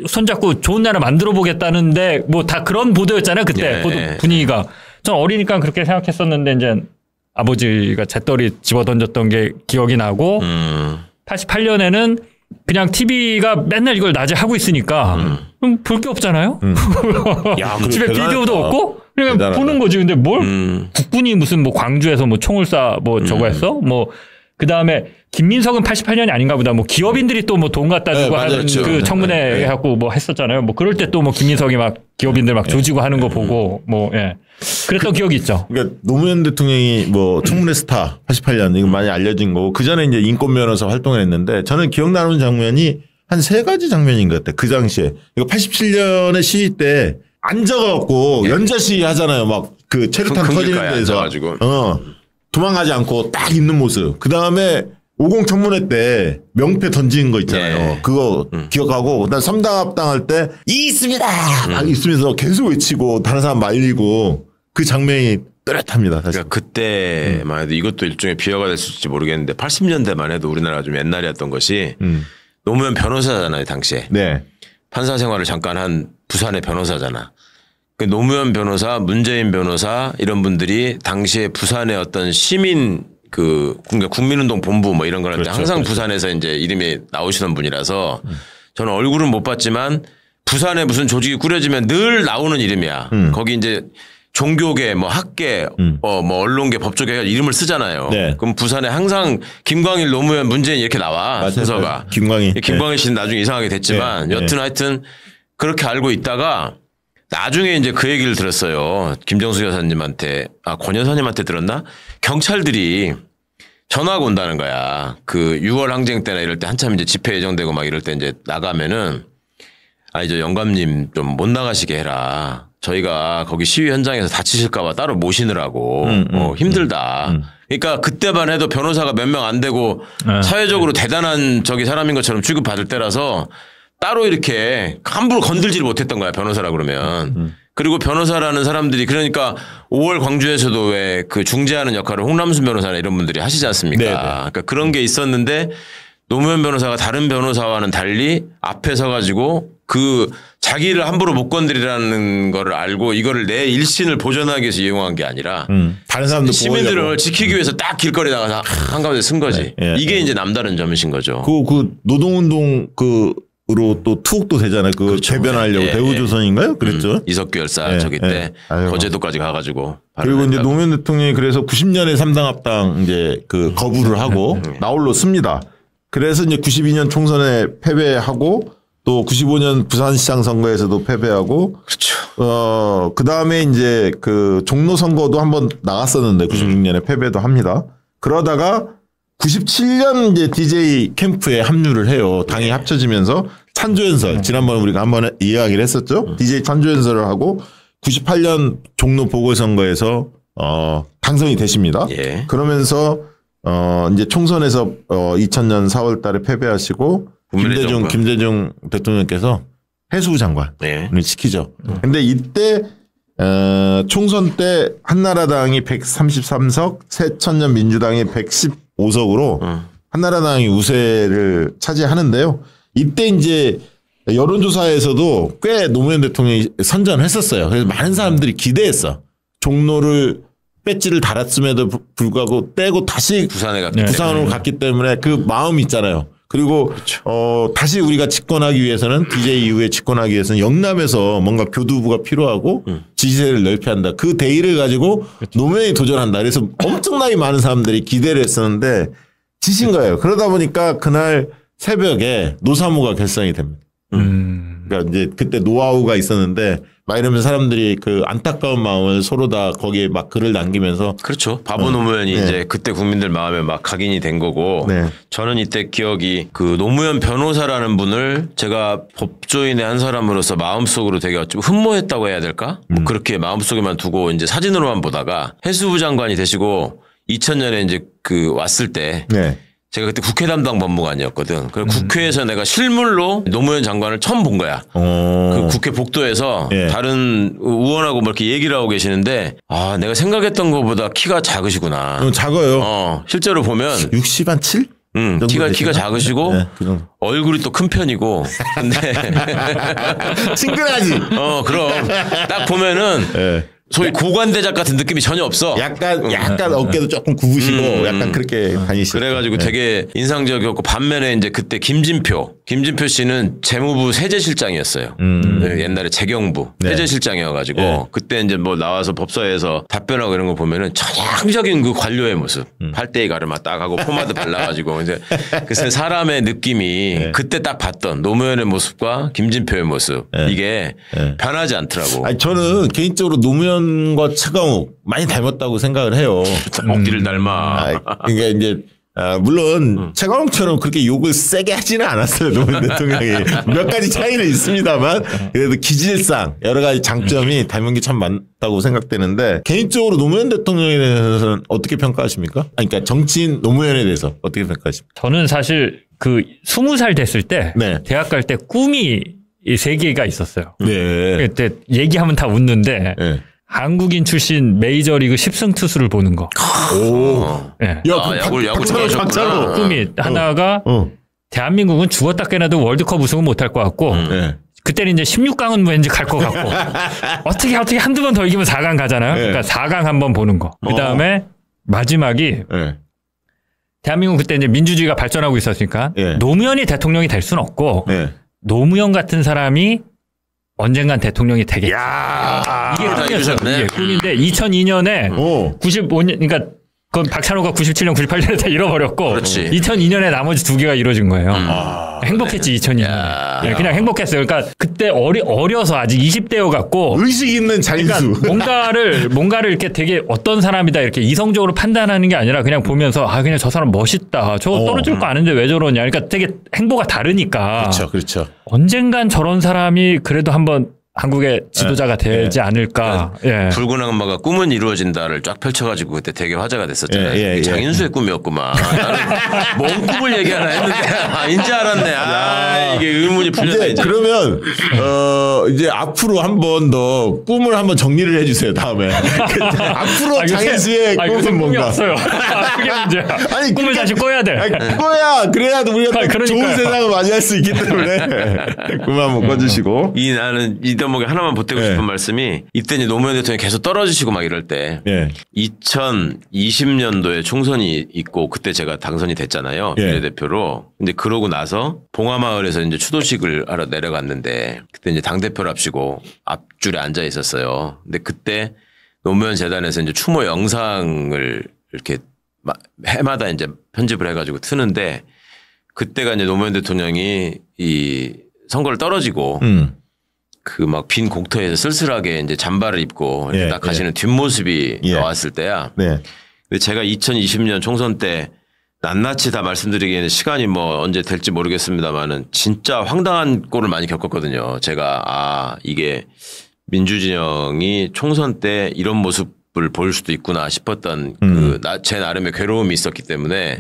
E: 손잡고 좋은 나라 만들어 보겠다는데 뭐 다 그런 보도였잖아요. 그때
B: 네.
E: 분위기가. 전 어리니까 그렇게 생각했었는데 이제 아버지가 재떨이 집어 던졌던 게 기억이 나고 88년에는 그냥 TV가 맨날 이걸 낮에 하고 있으니까 그럼 볼 게 없잖아요.
D: 야,
E: 집에
D: 대단하다.
E: 비디오도 없고 그냥
D: 대단하다.
E: 보는 거지. 근데 뭘 국군이 무슨 뭐 광주에서 뭐 총을 쏴 뭐 저거 했어? 뭐 그다음에 김민석은 88년이 아닌가 보다. 뭐 기업인들이 또 뭐 돈 갖다 주고
D: 네,
E: 하는
D: 맞았죠.
E: 그 청문회
D: 네.
E: 해갖고 뭐 했었잖아요. 뭐 그럴 때 또 뭐 김민석이 막 기업인들 막 조지고 하는 거 보고 뭐 예. 그랬던 기억이 있죠.
D: 그러니까 노무현 대통령이 뭐 청문회 스타 88년 이거 많이 알려진 거고 그 전에 이제 인권 변호사 활동을 했는데 저는 기억나는 장면이 한 3가지 장면인 것 같아요. 그 당시에 이거 87년에 시위 때 앉아갖고 연좌 시위 하잖아요. 막 그 체류탄 터지는 데서 도망가지 않고 딱 있는 모습. 그 다음에 50 청문회 때 명패 던지는 거 있잖아요.
B: 네.
D: 그거 기억하고 그다음 3당 합당할 때 있습니다. 막 있으면서 계속 외치고 다른 사람 말리고 그 장면이 뚜렷합니다. 사실.
B: 그러니까 그때만 해도 이것도 일종의 비화가 됐을지 모르겠는데 80년대만 해도 우리나라가 좀 옛날이었던 것이 노무현 변호사잖아요. 당시에.
D: 네.
B: 판사 생활을 잠깐 한 부산의 변호사잖아. 그 노무현 변호사, 문재인 변호사 이런 분들이 당시에 부산의 어떤 시민 그러니까 국민운동 본부 뭐 이런 걸 할 때 항상 부산에서 이제 이름이 나오시던 분이라서 저는 얼굴은 못 봤지만 부산에 무슨 조직이 꾸려지면 늘 나오는 이름이야. 거기 이제 종교계, 뭐 학계, 뭐 언론계, 법조계 이름을 쓰잖아요.
D: 네.
B: 그럼 부산에 항상 김광일, 노무현, 문재인 이렇게 나와.
D: 맞아요.
B: 순서가. 김광일 씨는 나중에 이상하게 됐지만
D: 네.
B: 여튼 하여튼 그렇게 알고 있다가 나중에 이제 그 얘기를 들었어요. 김정수 여사님한테, 권 여사님한테 들었나? 경찰들이 전화가 온다는 거야. 그 6월 항쟁 때나 이럴 때 한참 이제 집회 예정되고 막 이럴 때 이제 나가면은 저 영감님 좀 못 나가시게 해라. 저희가 거기 시위 현장에서 다치실까봐 따로 모시느라고 힘들다. 그러니까 그때만 해도 변호사가 몇 명 안 되고 사회적으로 대단한 사람인 것처럼 취급받을 때라서 따로 이렇게 함부로 건들지를 못했던 거야. 변호사라 그러면. 그리고 변호사라는 사람들이 그러니까 5월 광주에서도 왜 그 중재하는 역할을 홍남순 변호사나 이런 분들이 하시지 않습니까?
D: 네네.
B: 그러니까 그런 게 있었는데 노무현 변호사가 다른 변호사와는 달리 앞에 서가지고 그 자기를 함부로 못 건드리라는 거를 알고 이거를 내 일신을 보존하기 위해서 이용한 게 아니라
D: 다른 사람들
B: 시민들을
D: 보호하려고.
B: 지키기 위해서 딱 길거리 나가서 한가운데 쓴 거지.
D: 네.
B: 이게 이제 남다른 점이신 거죠.
D: 그 노동운동 으로 또 투옥도 되잖아요.
B: 그렇죠.
D: 재변하려고
B: 예,
D: 대우조선인가요? 그랬죠.
B: 이석규 열사
D: 예,
B: 저기 때
D: 아이고.
B: 거제도까지 가가지고
D: 그리고 이제
B: 발언했다고.
D: 노무현 대통령이 그래서 90년에 3당 합당 이제 그 거부를 하고 나홀로 씁니다. 그래서 이제 92년 총선에 패배하고 또 95년 부산시장 선거에서도 패배하고
B: 그렇죠.
D: 그 다음에 이제 그 종로 선거도 한번 나갔었는데 96년에 패배도 합니다. 그러다가 97년 이제 DJ 캠프에 합류를 해요. 당이 합쳐지면서 찬조연설 지난번에 우리가 한번 이야기를 했었죠. DJ 찬조연설을 하고 98년 종로 보궐선거에서 당선이 되십니다.
B: 예.
D: 그러면서 이제 총선에서 2000년 4월달에 패배하시고 김대중 대통령께서 해수부 장관을
B: 예.
D: 시키죠. 근데 이때 총선 때 한나라당이 133석, 새천년 민주당이 115석으로 한나라당이 우세를 차지하는데요. 이때 이제 여론조사에서도 꽤 노무현 대통령이 선전했었어요. 그래서 많은 사람들이 기대했어. 종로를 배지를 달았음에도 불구하고 떼고 다시 부산으로 갔기 때문에 그 마음이 있잖아요. 그리고
B: 그렇죠.
D: 다시 우리가 집권하기 위해서는 DJ 이후에 집권하기 위해서는 영남에서 뭔가 교두부가 필요하고 지지세를 넓혀야 한다. 그 대의를 가지고 노무현이 도전한다. 그래서 엄청나게 많은 사람들이 기대를 했었는데 지신 거예요. 그러다 보니까 그날 새벽에 노사모가 결성이 됩니다. 그러니까 이제 그때 노하우가 있었는데 막 이러면서 사람들이 그 안타까운 마음을 서로 다 거기에 막 글을 남기면서
B: 그렇죠. 바보 노무현이
D: 네.
B: 이제 그때 국민들 마음에 막 각인이 된 거고
D: 네.
B: 저는 이때 기억이 그 노무현 변호사라는 분을 제가 법조인의 한 사람으로서 마음속으로 되게 좀 흠모했다고 해야 될까? 뭐 그렇게 마음속에만 두고 이제 사진으로만 보다가 해수부 장관이 되시고 2000년에 이제 그 왔을 때
D: 네.
B: 제가 그때 국회 담당 법무관이었거든. 그래서 국회에서 내가 실물로 노무현 장관을 처음 본 거야. 그 국회 복도에서
D: 예.
B: 다른 의원하고 뭐 이렇게 얘기를 하고 계시는데 아 내가 생각했던 것보다 키가 작으시구나.
D: 작아요.
B: 실제로 보면
D: 60 한 7?
B: 키가 작으시고
D: 네, 그 정도.
B: 얼굴이 또 큰 편이고 근데
D: 친근하지.
B: 그럼 딱 보면은
D: 네.
B: 소위 고관대작 같은 느낌이 전혀 없어.
D: 약간 어깨도 조금 굽으시고 약간 그렇게 다니시고.
B: 그래가지고 되게 인상적이었고 반면에 이제 그때 김진표 씨는 재무부 세제실장이었어요. 네, 옛날에 재경부
D: 네.
B: 세제실장이어가지고
D: 네.
B: 그때 이제 뭐 나와서 법사에서 답변하고 이런 거 보면은 전형적인 그 관료의 모습. 팔대이 가르마 딱 하고 포마드 발라가지고 이제 그래서 사람의 느낌이 그때 딱 봤던 노무현의 모습과 김진표의 모습 이게 변하지 않더라고.
D: 아니 저는 개인적으로 노무현과 최강욱 많이 닮았다고 생각을 해요.
B: 어깨를 닮아.
D: 그러니까 이제 물론 최강욱처럼 그렇게 욕을 세게 하지는 않았어요. 노무현 대통령이 몇 가지 차이는 있습니다만 그래도 기질상 여러 가지 장점이 닮은 게 참 많다고 생각되는데 개인적으로 노무현 대통령에 대해서는 어떻게 평가하십니까? 아니, 그러니까 정치인 노무현에 대해서 어떻게 평가하십니까?
E: 저는 사실 그 20살 됐을 때
D: 네.
E: 대학 갈 때 꿈이 3개가 있었어요.
D: 네.
E: 그때 얘기하면 다 웃는데
D: 네.
E: 한국인 출신 메이저리그 10승 투수를 보는 거.
D: 오.
E: 네.
B: 야구
D: 박찬호.
E: 꿈이 하나가 대한민국은 죽었다 깨나도 월드컵 우승은 못할 것 같고
D: 네.
E: 그때는 이제 16강은 왠지 갈 것 같고 어떻게 한두 번 더 이기면 4강 가잖아요.
D: 네.
E: 그러니까 4강 한번 보는 거. 그다음에 마지막이
D: 네.
E: 대한민국 그때 이제 민주주의가 발전하고 있었으니까
D: 네.
E: 노무현이 대통령이 될 수는 없고
D: 네.
E: 노무현 같은 사람이 언젠간 대통령이 되겠지. 이게
B: 다
E: 꿈이었어요.
B: 이루셨네.
E: 이게 꿈인데 2002년에
D: 오.
E: 95년 그러니까 그건 박찬호가 97년, 98년에 다 잃어버렸고
B: 그렇지.
E: 2002년에 나머지 2개가 이루어진 거예요. 행복했지 2002년에. 네, 그냥 행복했어요. 그러니까 그때 어려서 아직 20대여 갖고
D: 의식 있는 자인수.
E: 그러니까 뭔가를 이렇게 되게 어떤 사람이다 이렇게 이성적으로 판단하는 게 아니라 그냥 보면서 그냥 저 사람 멋있다. 저거 떨어질 거 아는데 왜 저러냐. 그러니까 되게 행보가 다르니까.
D: 그렇죠.
E: 언젠간 저런 사람이 그래도 한번 한국의 지도자가 되지 않을까. 예.
B: 붉은 악마가 꿈은 이루어진다를 쫙 펼쳐가지고 그때 되게 화제가 됐었잖아요. 이게 장인수의 꿈이었구만. 나는 뭔 꿈을 얘기하나 했는데 인지 알았네. 이게 의문이 풀렸네.
D: 이제 그러면 이제 앞으로 한 번 더 꿈을 한번 정리를 해주세요. 다음에 앞으로 장인수의 꿈은 뭔가?
E: 없어요. 그게 문제야.
D: 아니
E: 꿈을 다시 꿔야 돼.
D: 그거야. 그래야 우리가 또 좋은
E: 그러니까요.
D: 세상을 맞이할 수 있기 때문에 꿈 한번 꿔주시고.
B: 나는 이 대목에 하나만 보태고 싶은 말씀이 이때 이제 노무현 대통령이 계속 떨어지시고 막 이럴 때 2020년도에 총선이 있고 그때 제가 당선이 됐잖아요. 비례대표로. 근데 그러고 나서 봉화마을에서 이제 추도식을 하러 내려갔는데 그때 이제 당대표를 합시고 앞줄에 앉아 있었어요. 근데 그때 노무현 재단에서 이제 추모 영상을 이렇게 해마다 이제 편집을 해가지고 트는데 그때가 이제 노무현 대통령이 이 선거를 떨어지고 그 막 빈 공터에서 쓸쓸하게 이제 잠바를 입고 딱 가시는 뒷모습이 나왔을 때야. 근데 제가 2020년 총선 때 낱낱이 다 말씀드리기에는 시간이 뭐 언제 될지 모르겠습니다만은 진짜 황당한 꼴을 많이 겪었거든요. 제가 이게 민주진영이 총선 때 이런 모습을 볼 수도 있구나 싶었던 제 나름의 괴로움이 있었기 때문에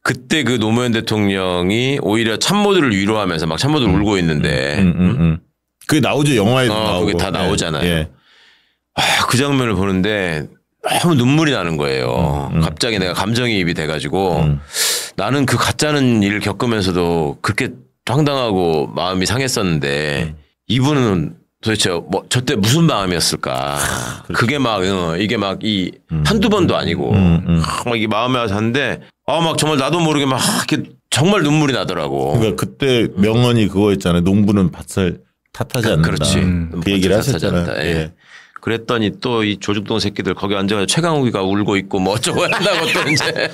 B: 그때 그 노무현 대통령이 오히려 참모들을 위로하면서 막 참모들 울고 있는데
D: 그게 나오죠. 영화에도 나오고.
B: 그게 다 나오잖아요. 그 장면을 보는데 너무 눈물이 나는 거예요. 갑자기 내가 감정이입이 돼가지고 나는 그 가짜는 일을 겪으면서도 그렇게 황당하고 마음이 상했었는데 이분은 도대체 뭐 저때 무슨 마음이었을까. 그게 막 이게 막 한두 번도 아니고 막 이게 마음에 와서 하는데 막 정말 나도 모르게 막 이렇게 정말 눈물이 나더라고.
D: 그러니까 그때 명언이 그거였잖아요. 농부는 밭을 탓하지 않는다.
B: 그렇지.
D: 그 얘기를 하셨잖아요.
B: 그랬더니 또 이 조중동 새끼들 거기 앉아서 최강욱이가 울고 있고 뭐 어쩌고 한다고 또 이제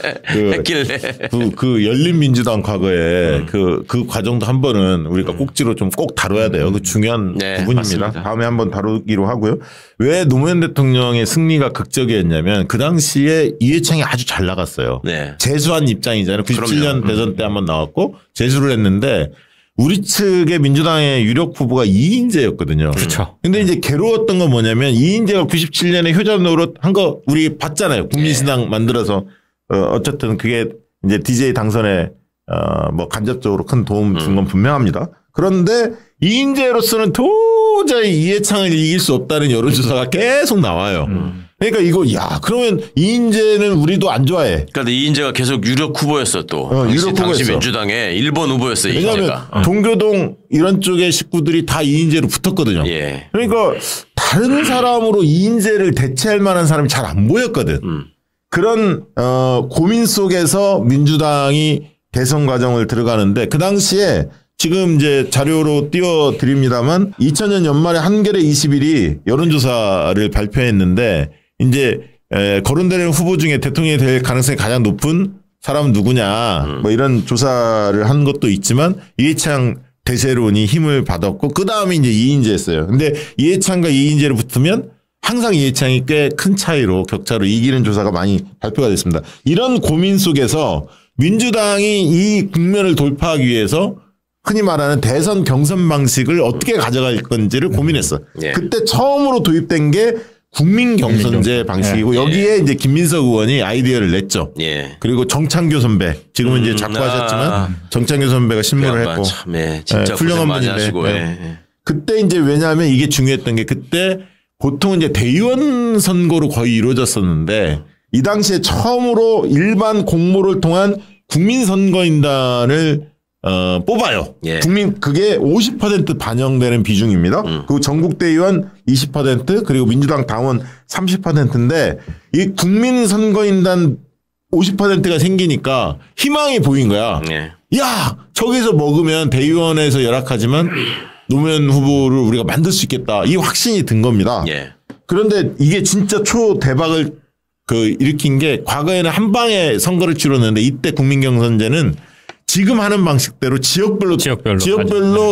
B: 했길래.
D: 그 열린민주당 과거에 그 과정도 한 번은 우리가 꼭지로 좀 꼭 다뤄야 돼요. 그 중요한 부분입니다.
B: 맞습니다.
D: 다음에 한번 다루기로 하고요. 왜 노무현 대통령의 승리가 극적이었냐면 그 당시에 이해창이 아주 잘 나갔어요.
B: 네.
D: 재수한 입장이잖아요. 97년
B: 그럼요.
D: 대선 때 한번 나왔고 재수를 했는데 우리 측의 민주당의 유력 후보가 이인재였거든요.
E: 그렇죠.
D: 근데 이제 괴로웠던 건 뭐냐면 이인재가 97년에 효자 노릇 한 거 우리 봤잖아요. 국민신당 만들어서 어쨌든 그게 이제 DJ 당선에 뭐 간접적으로 큰 도움 준 건 분명합니다. 그런데 이인재로서는 도저히 이해창을 이길 수 없다는 여론조사가 계속 나와요. 그러니까 이거 그러면 이인재는 우리도 안 좋아해.
B: 그러니까 이인재가 계속 유력 후보였어 또.
D: 유력
B: 당시
D: 후보였어.
B: 민주당의 1번 후보였어
D: 왜냐하면
B: 이인재가.
D: 동교동 이런 쪽의 식구들이 다 이인재로 붙었거든요.
B: 예.
D: 그러니까 다른 사람으로 이인재를 대체할 만한 사람이 잘 안 보였거든. 그런 고민 속에서 민주당이 대선 과정을 들어가는데 그 당시에 지금 이제 자료로 띄워드립니다만 2000년 연말에 한겨레 21이 여론조사를 발표했는데 이제 거론되는 후보 중에 대통령이 될 가능성이 가장 높은 사람은 누구냐 뭐 이런 조사를 한 것도 있지만 이해창 대세론이 힘을 받았고 그 다음에 이제 이인재였어요. 근데 이해창과 이인재를 붙으면 항상 이해창이 꽤 큰 차이로 격차로 이기는 조사가 많이 발표가 됐습니다. 이런 고민 속에서 민주당이 이 국면을 돌파하기 위해서 흔히 말하는 대선 경선 방식을 어떻게 가져갈 건지를 고민했어.
B: 예.
D: 그때 처음으로 도입된 게 국민 경선제 방식이고 여기에 이제 김민석 의원이 아이디어를 냈죠.
B: 예.
D: 그리고 정창교 선배 지금은 이제 작고하셨지만 정창교 선배가 신문을 했고
B: 참, 진짜
D: 훌륭한
B: 고생 많이
D: 분인데
B: 하시고.
D: 그때 이제 왜냐하면 이게 중요했던 게 그때 보통 이제 대의원 선거로 거의 이루어졌었는데 이 당시에 처음으로 일반 공모를 통한 국민선거인단을 뽑아요.
B: 예.
D: 그게 50% 반영되는 비중입니다. 그리고 전국대의원 20% 그리고 민주당 당원 30%인데 이 국민선거인단 50%가 생기니까 희망이 보인 거야.
B: 예.
D: 야, 저기서 먹으면 대의원에서 열악하지만 노무현 후보를 우리가 만들 수 있겠다. 이 확신이 든 겁니다.
B: 예.
D: 그런데 이게 진짜 초대박을 일으킨 게 과거에는 한 방에 선거를 치렀는데 이때 국민경선제는 지금 하는 방식대로 지역별로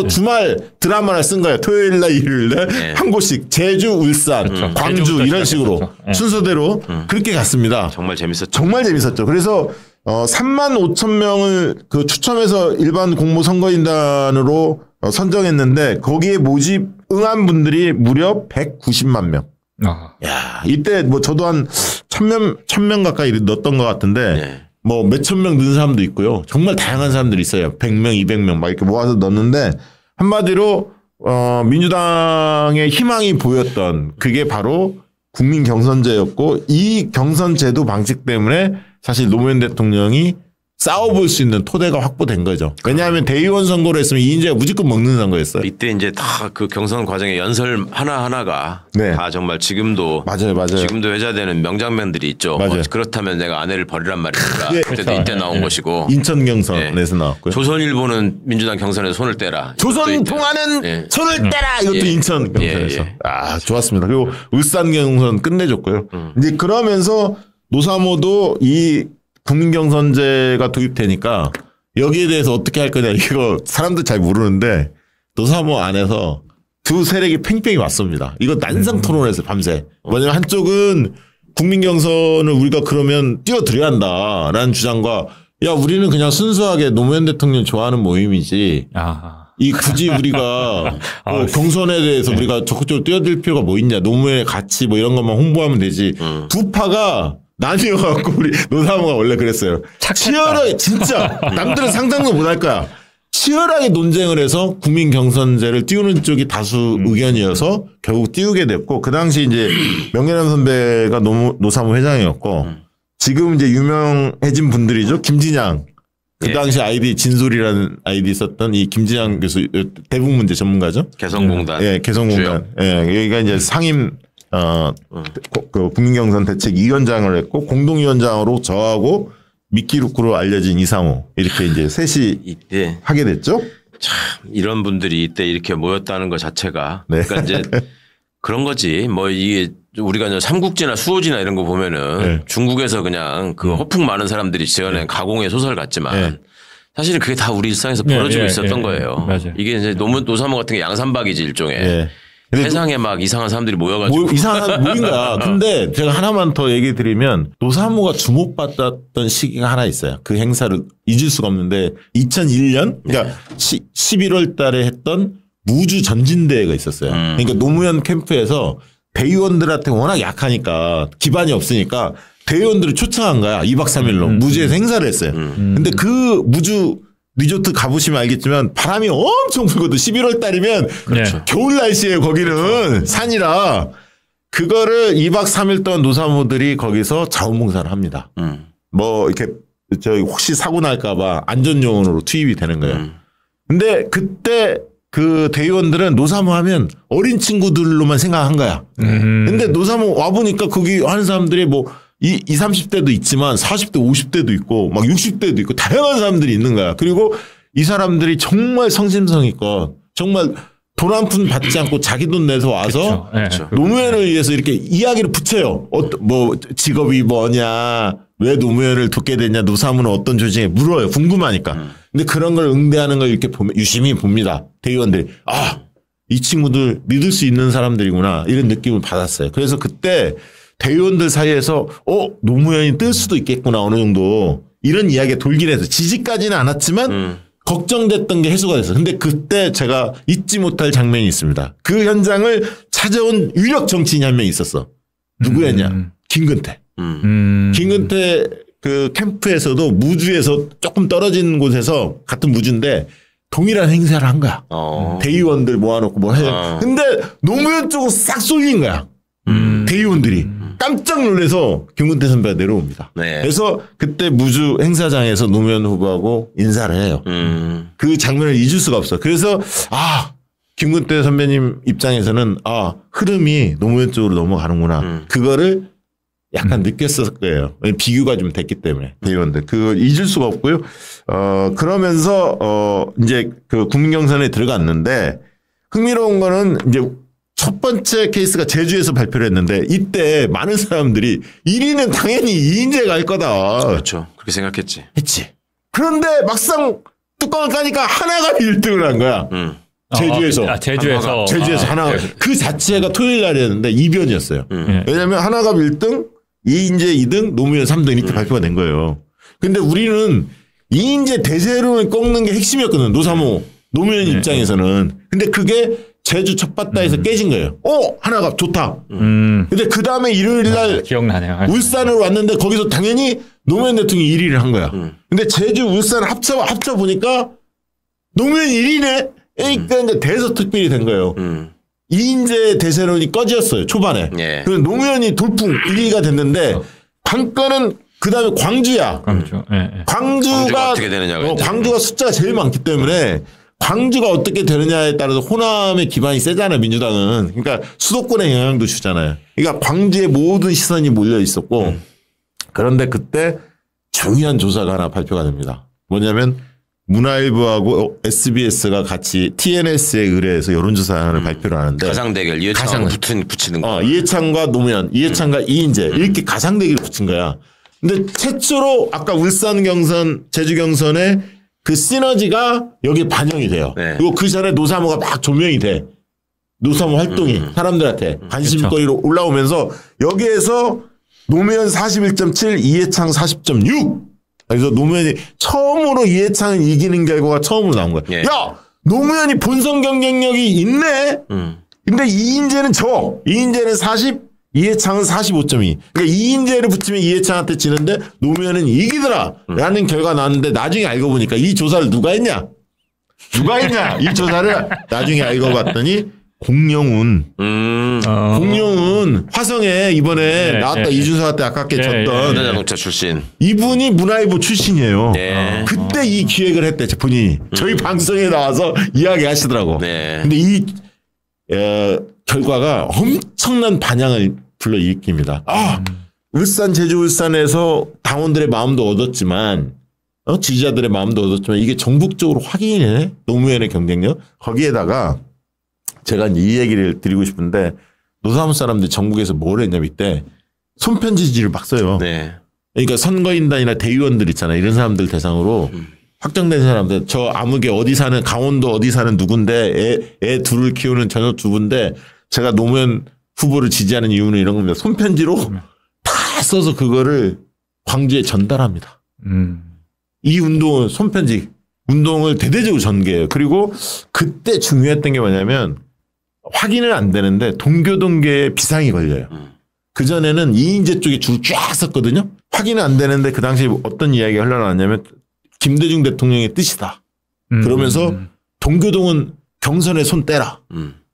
D: 주말 드라마를 쓴 거예요. 토요일 날 일요일 날 한 곳씩 제주, 울산, 광주 이런 식으로 순서대로 그렇게 갔습니다.
B: 정말 재밌었죠.
D: 정말 재밌었죠. 그래서 3만 5천 명을 추첨해서 일반 공모 선거인단으로 선정했는데 거기에 모집 응한 분들이 무려 190만 명. 야, 이때 뭐 저도 한 1000명 가까이 넣었던 것 같은데 뭐 몇천 명 넣은 사람도 있고요. 정말 다양한 사람들이 있어요. 100명, 200명 막 이렇게 모아서 넣었는데 한마디로 민주당의 희망이 보였던 그게 바로 국민 경선제였고 이 경선제도 방식 때문에 사실 노무현 대통령이 싸워볼 수 있는 토대가 확보된 거죠. 왜냐하면 대의원 선거를 했으면 이인재가 무조건 먹는 선거였어요.
B: 이때 이제 다 그 경선 과정의 연설 하나하나가 다 정말 지금도
D: 맞아요.
B: 지금도 회자되는 명장면들이 있죠.
D: 맞아요.
B: 그렇다면 내가 아내를 버리란 말입니다. 그때도 이때 나온 것이고
D: 인천 경선에서 나왔고요.
B: 조선일보는 민주당 경선에 손을 떼라.
D: 조선 통하는 손을 떼라. 이것도 인천 경선에서. 좋았습니다. 그리고 울산 경선 끝내줬고요. 이제 그러면서 노사모도 이 국민경선제가 도입되니까 여기에 대해서 어떻게 할 거냐 이거 사람들 잘 모르는데 노사모 안에서 두 세력이 팽팽히 왔습니다. 이거 난상 토론했어요 밤새. 왜냐면 한쪽은 국민경선을 우리가 그러면 띄워드려야 한다라는 주장과 야 우리는 그냥 순수하게 노무현 대통령 좋아하는 모임이지 이 굳이 우리가 뭐 경선에 대해서 우리가 적극적으로 뛰어들 필요가 뭐 있냐 노무현의 가치 뭐 이런 것만 홍보하면 되지. 두 파가 나뉘어갖고 우리 노사모가 원래 그랬어요. 치열하게 진짜 남들은 상상도 못할 거야. 치열하게 논쟁을 해서 국민 경선제를 띄우는 쪽이 다수 의견이어서 결국 띄우게 됐고 그 당시 이제 명예남 선배가 노사모 회장이었고 지금 이제 유명해진 분들이죠. 김진양 그 당시 아이디 진솔이라는 아이디 있었던 이 김진양 교수 대북 문제 전문가죠.
B: 개성공단.
D: 개성공단. 여기가 이제 상임 그 국민경선 대책 위원장을 했고 공동위원장으로 저하고 미끼루크로 알려진 이상호 이렇게 이제 셋이
B: 이때
D: 하게 됐죠.
B: 참 이런 분들이 이때 이렇게 모였다는 것 자체가 그러니까 이제 그런 거지. 뭐 이게 우리가 삼국지나 수호지나 이런 거 보면은
D: 네.
B: 중국에서 그냥 그 허풍 많은 사람들이 지어낸 가공의 소설 같지만 사실은 그게 다 우리 일상에서 벌어지고 있었던 거예요.
E: 맞아요.
B: 이게 이제 노사모 같은 게 양산박이지 일종의. 세상에 막 이상한 사람들이 모여가지고.
D: 이상한 모인 거야. 근데 제가 하나만 더 얘기 드리면 노사모가 주목받았던 시기가 하나 있어요. 그 행사를 잊을 수가 없는데 2001년 그러니까 11월 달에 했던 무주 전진대회가 있었어요. 그러니까 노무현 캠프에서 대의원들한테 워낙 약하니까 기반이 없으니까 대의원들을 초청한 거야. 2박 3일로 무주에서 행사를 했어요. 근데 그 무주 리조트 가보시면 알겠지만 바람이 엄청 불거든. 11월 달이면
E: 그렇죠.
D: 겨울 날씨에요. 거기는 그렇죠. 산이라 그거를 2박 3일 동안 노사모들이 거기서 자원봉사를 합니다. 뭐 이렇게 혹시 사고 날까봐 안전요원으로 투입이 되는 거예요. 근데 그때 그 대의원들은 노사모 하면 어린 친구들로만 생각한 거야. 근데 노사모 와보니까 거기 하는 사람들이 뭐 20, 30대도 있지만 40대, 50대도 있고 막 60대도 있고 다양한 사람들이 있는 거야. 그리고 이 사람들이 정말 성심성의껏 정말 돈 한 푼 받지 않고 자기 돈 내서 와서
E: 그렇죠.
D: 노무현을 위해서 이렇게 이야기를 붙여요. 뭐 직업이 뭐냐, 왜 노무현을 돕게 됐냐, 노사모는 어떤 조직에 물어요. 궁금하니까. 근데 그런 걸 응대하는 걸 이렇게 보면 유심히 봅니다. 대의원들이. 아, 이 친구들 믿을 수 있는 사람들이구나. 이런 느낌을 받았어요. 그래서 그때 대의원들 사이에서 노무현이 뜰 수도 있겠구나 어느 정도 이런 이야기가 돌긴 해서 지지까지는 않았지만 걱정됐던 게 해소가 됐어요. 근데 그때 제가 잊지 못할 장면이 있습니다. 그 현장을 찾아온 유력 정치인이 한 명 있었어. 누구였냐? 김근태. 김근태 그 캠프에서도 무주에서 조금 떨어진 곳에서 같은 무주인데 동일한 행사를 한 거야. 대의원들 모아놓고 뭐 해요. 근데 노무현 쪽으로 싹 쏠린 거야. 대의원들이. 깜짝 놀라서 김근태 선배가 내려옵니다.
B: 네.
D: 그래서 그때 무주 행사장에서 노무현 후보하고 인사를 해요. 그 장면을 잊을 수가 없어. 그래서 김근태 선배님 입장에서는 흐름이 노무현 쪽으로 넘어가는구나. 그거를 약간 느꼈을 거예요. 비교가 좀 됐기 때문에 대의원들 그거 잊을 수가 없고요. 그러면서 이제 그 국민경선에 들어갔는데 흥미로운 거는 이제 첫 번째 케이스가 제주에서 발표를 했는데 이때 많은 사람들이 1위는 당연히 이인재가 할 거다.
B: 그렇죠. 그렇게 생각했지.
D: 했지. 그런데 막상 뚜껑을 까니까 하나가 1등을 한 거야. 제주에서. 제주에서 하나가. 그 자체가 토요일 날이었는데 이변이었어요. 왜냐하면 하나가 1등, 이인재 2등, 노무현 3등 이렇게 발표가 된 거예요. 근데 우리는 이인재 대세론을 꺾는 게 핵심이었거든. 노사모, 노무현 입장에서는. 근데 그게 제주 첫 바다에서 깨진 거예요. 하나가 좋다. 근데 그 다음에 일요일 날
E: 기억나네요.
D: 울산으로 왔는데 거기서 당연히 노무현 대통령이 1위를 한 거야. 근데 제주, 울산 합쳐 보니까 노무현 1위네? 그러니까 이제 대서특필이 된 거예요. 이인재 대세론이 꺼졌어요. 초반에.
B: 예.
D: 그래서 노무현이 돌풍 1위가 됐는데 관건은 그 다음에 광주야. 광주가
B: 어떻게 되느냐가
D: 광주가 숫자가 제일 많기 때문에 광주가 어떻게 되느냐에 따라서 호남의 기반이 세잖아요. 민주당은. 그러니까 수도권에 영향도 주잖아요. 그러니까 광주에 모든 시선이 몰려 있었고 그런데 그때 중요한 조사가 하나 발표가 됩니다. 뭐냐면 문화일보하고 SBS가 같이 TNS에 의뢰해서 여론조사를 발표를 하는데
B: 가상대결 이해창 붙이는 거.
D: 이해창과 노무현, 이해창과 이인재 이렇게 가상대결을 붙인 거야. 근데 최초로 아까 울산 경선, 제주 경선에 그 시너지가 여기에 반영이 돼요.
B: 네.
D: 그리고 그 전에 노사모가 막 조명이 돼. 노사모 활동이 사람들한테 관심거리로 올라오면서 여기에서 노무현 41.7, 이해창 40.6. 그래서 노무현이 처음으로 이해창을 이기는 결과가 처음으로 나온 거야.
B: 예.
D: 야! 노무현이 본선 경쟁력이 있네? 근데 이인재는 이인재는 40, 이해창은 45.2. 그러니까 이인재를 붙이면 이해창한테 지는데 노무현은 이기더라. 라는 결과가 나왔는데 나중에 알고 보니까 이 조사를 누가 했냐? 이 조사를 나중에 알고 봤더니 공영훈. 공영훈 화성에 이번에 나왔다 이준석 때 아깝게 졌던
B: 자동차 출신.
D: 이분이 문화일보 출신이에요.
B: 네.
D: 그때 이 기획을 했대 본인이. 저희 방송에 나와서 이야기하시더라고.
B: 네.
D: 근데 이 결과가 엄청난 반향을 불러일으킵니다. 울산, 제주, 울산에서 당원들의 마음도 얻었지만 지지자들의 마음도 얻었지만 이게 전국적으로 확인해. 노무현의 경쟁력. 거기에다가 제가 이 얘기를 드리고 싶은데 노사모 사람들이 전국에서 뭘 했냐면 이때 손편지지를 막 써요.
B: 네.
D: 그러니까 선거인단이나 대의원들 있잖아요. 이런 사람들 대상으로 확정된 사람들 저 아무개 어디 사는 강원도 어디 사는 누군데 애 둘을 키우는 저녁 주부인데 제가 노무현 후보를 지지하는 이유는 이런 겁니다. 손편지로 다 써서 그거를 광주에 전달합니다. 이 운동은 손편지 운동을 대대적으로 전개해요. 그리고 그때 중요했던 게 뭐냐면 확인은 안 되는데 동교동계에 비상이 걸려요. 그전에는 이인재 쪽에 줄 쫙 썼거든요. 확인은 안 되는데 그 당시에 어떤 이야기가 흘러나왔냐면 김대중 대통령의 뜻이다. 그러면서 동교동은 경선에 손 떼라.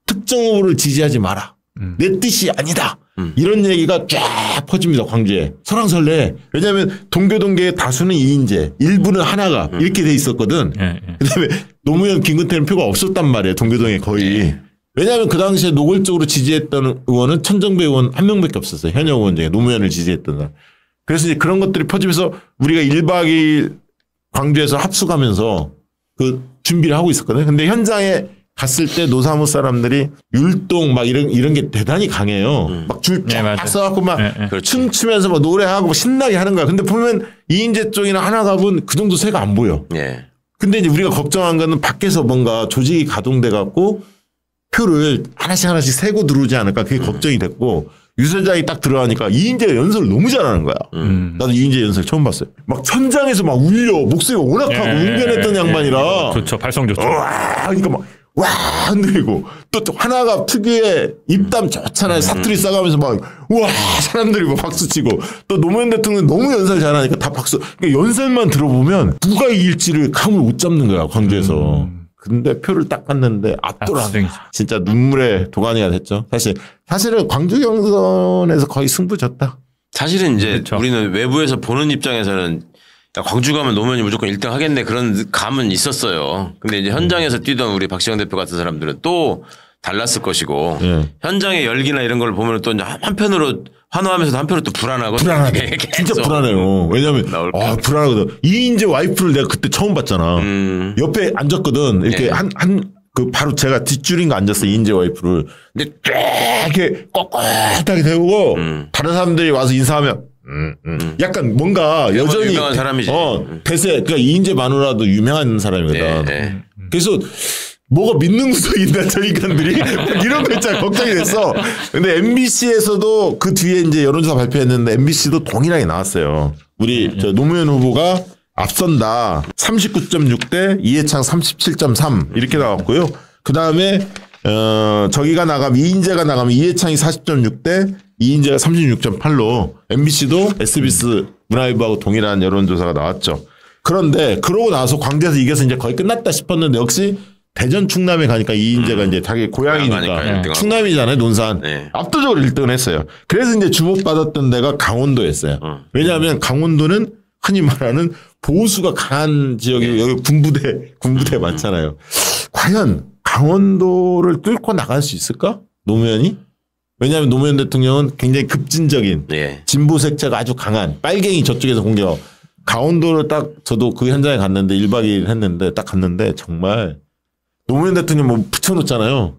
D: 특정 후보를 지지하지 마라. 내 뜻이 아니다. 이런 얘기가 쫙 퍼집니다. 광주에. 설왕설래. 왜냐하면 동교동계의 다수는 이인재, 일부는 하나가 이렇게 돼 있었거든. 그다음에 노무현, 김근태는 표가 없었단 말이에요. 동교동에 거의. 왜냐하면 그 당시에 노골적으로 지지했던 의원은 천정배 의원 한 명밖에 없었어요. 현역 의원 중에 노무현을 지지했던 사람. 그래서 이제 그런 것들이 퍼지면서 우리가 1박 2일 광주에서 합숙하면서 그 준비를 하고 있었거든요. 근데 현장에 갔을 때 노사모 사람들이 율동 막 이런 게 대단히 강해요. 막 줄 쫙 써갖고 막 춤추면서 막 노래하고 막 신나게 하는 거야. 근데 보면 이인재 쪽이나 하나갑은 그 정도 새가 안 보여. 근데 이제 우리가 걱정한 거는 밖에서 뭔가 조직이 가동돼 갖고 표를 하나씩 세고 들어오지 않을까 그게 걱정이 됐고 유세장이 딱 들어가니까 이인재가 연설을 너무 잘하는 거야. 나도 이인재 연설 처음 봤어요. 막 천장에서 막 울려 목소리가 워낙 하고 운전했던 양반이라.
E: 좋죠. 발성 좋죠.
D: 그러니까 막 와 흔들리고 또 하나가 특유의 입담 좋잖아요. 사투리 써가면서 막 와 사람들이 막 박수치고 또 노무현 대통령 너무 연설 잘하니까 다 박수. 그러니까 연설만 들어보면 누가 이길지를 감을 못 잡는 거야 광주에서. 근데 표를 딱 봤는데 압도라. 진짜 눈물의 도가니가 됐죠. 사실은 광주 경선에서 거의 승부졌다.
B: 사실은 이제 그렇죠. 우리는 외부에서 보는 입장에서는 야, 광주 가면 노무현이 무조건 1등 하겠네 그런 감은 있었어요. 근데 이제 현장에서 뛰던 우리 박시영 대표 같은 사람들은 또 달랐을 것이고 현장의 열기나 이런 걸 보면 또 한편으로 환호하면서도 한편으로 또 불안하거든요.
D: 불안하대. 진짜 불안해요. 왜냐하면 불안하거든. 이인재 와이프를 내가 그때 처음 봤잖아. 옆에 앉았거든. 이렇게 그 바로 제가 뒷줄인가 앉았어 이인재 와이프를. 근데 이렇게 꼿꼿하게 세우고 다른 사람들이 와서 인사하면 약간 뭔가 여전히
B: 유명한 사람이지.
D: 대세 그러니까 이인재 마누라도 유명한 사람이거든. 그래서 뭐가 믿는 구석이 있나 저 인간들이 이런 거 있잖아 걱정이 됐어. 근데 MBC에서도 그 뒤에 이제 여론조사 발표했는데 MBC도 동일하게 나왔어요. 우리 저 노무현 후보가 앞선다. 39.6대 이해창 37.3 이렇게 나왔고요. 그 다음에 저기가 나가면 이인재가 나가면 이해창이 40.6대 이인재가 36.8로 MBC도 SBS 문화일보하고 동일한 여론조사가 나왔죠. 그런데 그러고 나서 광주에서 이겨서 이제 거의 끝났다 싶었는데 역시 대전 충남에 가니까 이인재가 이제 자기 고향이니까 충남이잖아요 논산. 압도적으로 1등을 했어요. 그래서 이제 주목받았던 데가 강원도였어요. 왜냐하면 강원도는 흔히 말하는 보수가 강한 지역이고 여기 군부대 많잖아요. 과연 강원도를 뚫고 나갈 수 있을까? 노무현이? 왜냐하면 노무현 대통령은 굉장히 급진적인 진보 색채가 아주 강한 빨갱이 저쪽에서 공격. 강원도를 딱 저도 그 현장에 갔는데 1박 2일 했는데 딱 갔는데 정말 노무현 대통령 뭐 붙여놓잖아요.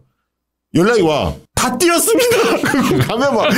D: 연락이 와. 다 뛰었습니다. 가면 막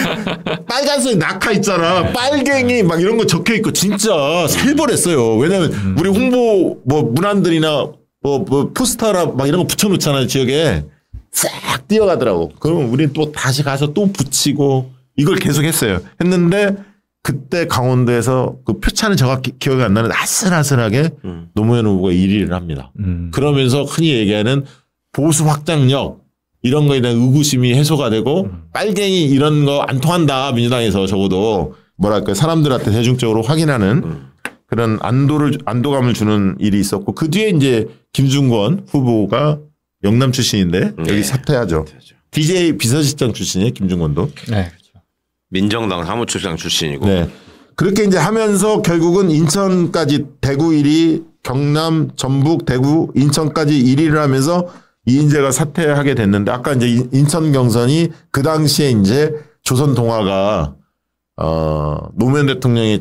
D: 빨간색 낙하 있잖아. 빨갱이 막 이런 거 적혀 있고 진짜 살벌했어요. 왜냐하면 우리 홍보 뭐 문안들이나 뭐 포스터나 막 이런 거 붙여놓잖아요. 지역에 싹 뛰어가더라고. 그러면 우리는 또 다시 가서 또 붙이고 이걸 계속 했어요. 했는데 그때 강원도에서 그 표차는 정확히 기억이 안 나는데 아슬아슬하게 노무현 후보가 1위를 합니다. 그러면서 흔히 얘기하는 보수 확장력 이런 거에 대한 의구심이 해소가 되고 빨갱이 이런 거 안 통한다 민주당에서 적어도 뭐랄까 사람들한테 대중적으로 확인하는 그런 안도감을 주는 일이 있었고 그 뒤에 이제 김중권 후보가 영남 출신인데 여기 사퇴하죠. DJ 비서실장 출신이에요 김중권도. 네.
B: 민정당 사무처장 출신이고.
D: 네. 그렇게 이제 하면서 결국은 인천까지 대구 1위, 경남, 전북, 대구, 인천까지 1위를 하면서 이인재가 사퇴하게 됐는데 아까 이제 인천 경선이 그 당시에 이제 조선 동아가 노무현 대통령의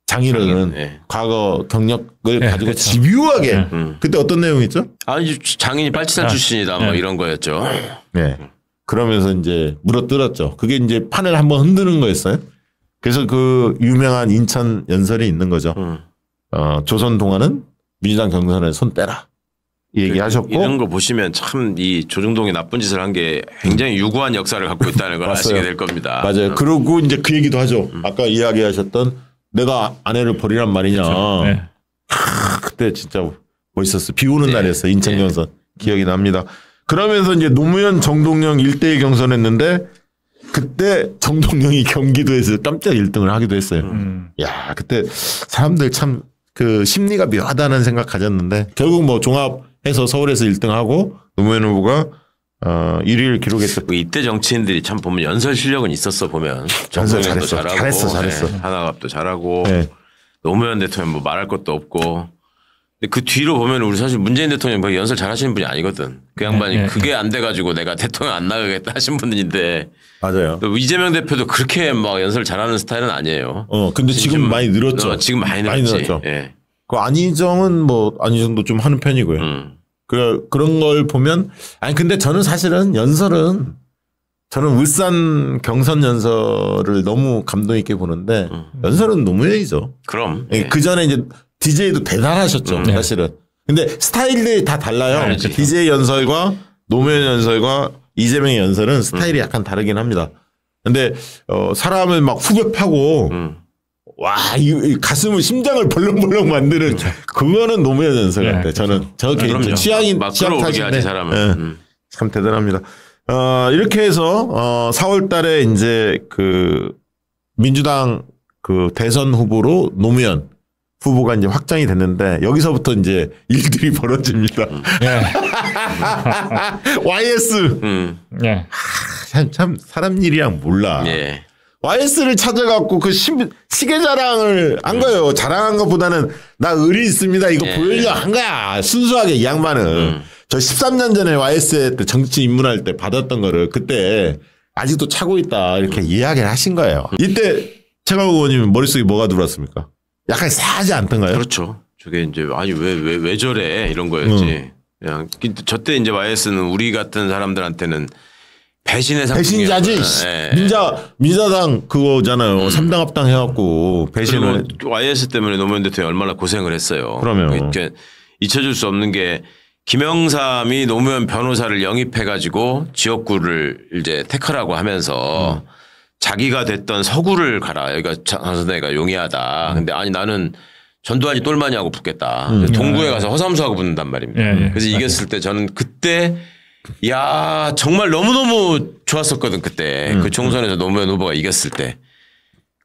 D: 장인어른 과거 경력을 가지고 집요하게 그때 어떤 내용이 있죠?
B: 아니 장인이 빨치산 출신이다 뭐 이런 거였죠.
D: 네. 그러면서 이제 물어뜯었죠. 그게 이제 판을 한번 흔드는 거였어요. 그래서 그 유명한 인천 연설이 있는 거죠. 조선 동안은 민주당 경선에 손 떼라. 이 얘기하셨고
B: 이런 거 보시면 참 이 조중동이 나쁜 짓을 한 게 굉장히 유구한 역사를 갖고 있다는 걸 아시게 될 겁니다.
D: 맞아요. 그러고 이제 그 얘기도 하죠. 아까 이야기하셨던 내가 아내를 버리란 말이냐.
E: 그렇죠. 네.
D: 그때 진짜 멋있었어. 비 오는 날이었어. 인천 경선. 기억이 납니다. 그러면서 이제 노무현 정동영 1대1 경선했는데 그때 정동영이 경기도에서 깜짝 1등을 하기도 했어요. 야, 그때 사람들 참 그 심리가 묘하다는 생각 가졌는데 결국 뭐 종합해서 서울에서 1등하고 노무현 후보가 1위를 기록했죠.
B: 이때 정치인들이 참 보면 연설 실력은 있었어 보면.
D: 연설
B: 정동영도
D: 잘했어. 잘했어.
B: 네, 하나갑도 잘하고
D: 네.
B: 노무현 대통령 뭐 말할 것도 없고. 근데 그 뒤로 보면 우리 사실 문재인 대통령 뭐 연설 잘하시는 분이 아니거든. 그 양반이 그게 안 돼가지고 내가 대통령 안 나가겠다 하신 분인데.
D: 맞아요.
B: 이재명 대표도 그렇게 막 연설 잘하는 스타일은 아니에요.
D: 근데 지금 많이 늘었죠.
B: 지금 많이
D: 늘었죠.
B: 예.
D: 그 안희정은 뭐 안희정도 좀 하는 편이고요. 그런 걸 보면 아니 근데 저는 사실은 연설은 저는 울산 경선 연설을 너무 감동 있게 보는데 연설은 노무현이죠.
B: 그럼
D: 그 전에 이제 DJ도 대단하셨죠. 사실은. 근데 스타일들이 다 달라요. DJ 연설과 노무현 연설과 이재명의 연설은 스타일이 약간 다르긴 합니다. 근데 사람을 막 후벼 파고 와, 이 가슴을 심장을 벌렁벌렁 만드는 그거는 노무현 연설 같아요. 저는 저 개인적 취향인 취향 탓인데
B: 사람은
D: 참 대단합니다. 이렇게 해서 4월 달에 이제 그 민주당 그 대선 후보로 노무현 후보가 이제 확정이 됐는데 여기서부터 이제 일들이 벌어집니다. YS. 참 사람 일이랑 몰라.
B: 예.
D: YS를 찾아갖고 그 시계 자랑을 한 거예요. 자랑한 것보다는 나 의리 있습니다. 이거 보여주려 한 거야. 순수하게 이 양반은. 저 13년 전에 YS에 정치 입문할 때 받았던 거를 그때 아직도 차고 있다. 이렇게 이야기를 하신 거예요. 이때 최강욱 의원님 머릿속에 뭐가 들어왔습니까? 약간 싸하지 않던가요?
B: 그렇죠. 저게 이제 아니 왜 저래 이런 거였지. 그냥 저때 이제 YS는 우리 같은 사람들한테는 배신의
D: 배신자지.
B: 네.
D: 민자당 그거잖아요. 3당 합당 해갖고 배신을.
B: YS 때문에 노무현 대통령이 얼마나 고생을 했어요.
D: 그러면
B: 잊혀줄 수 없는 게 김영삼이 노무현 변호사를 영입해가지고 지역구를 이제 태클하고 하면서 자기가 됐던 서구를 가라. 여기가 장선대가 용이하다. 근데 아니 나는 전두환이 똘마니 하고 붙겠다. 동구에 가서 허삼수하고 붙는단 말입니다. 그래서 이겼을 때 저는 그때 야 정말 너무너무 좋았었거든 그때. 그 총선에서 노무현 후보가 이겼을 때.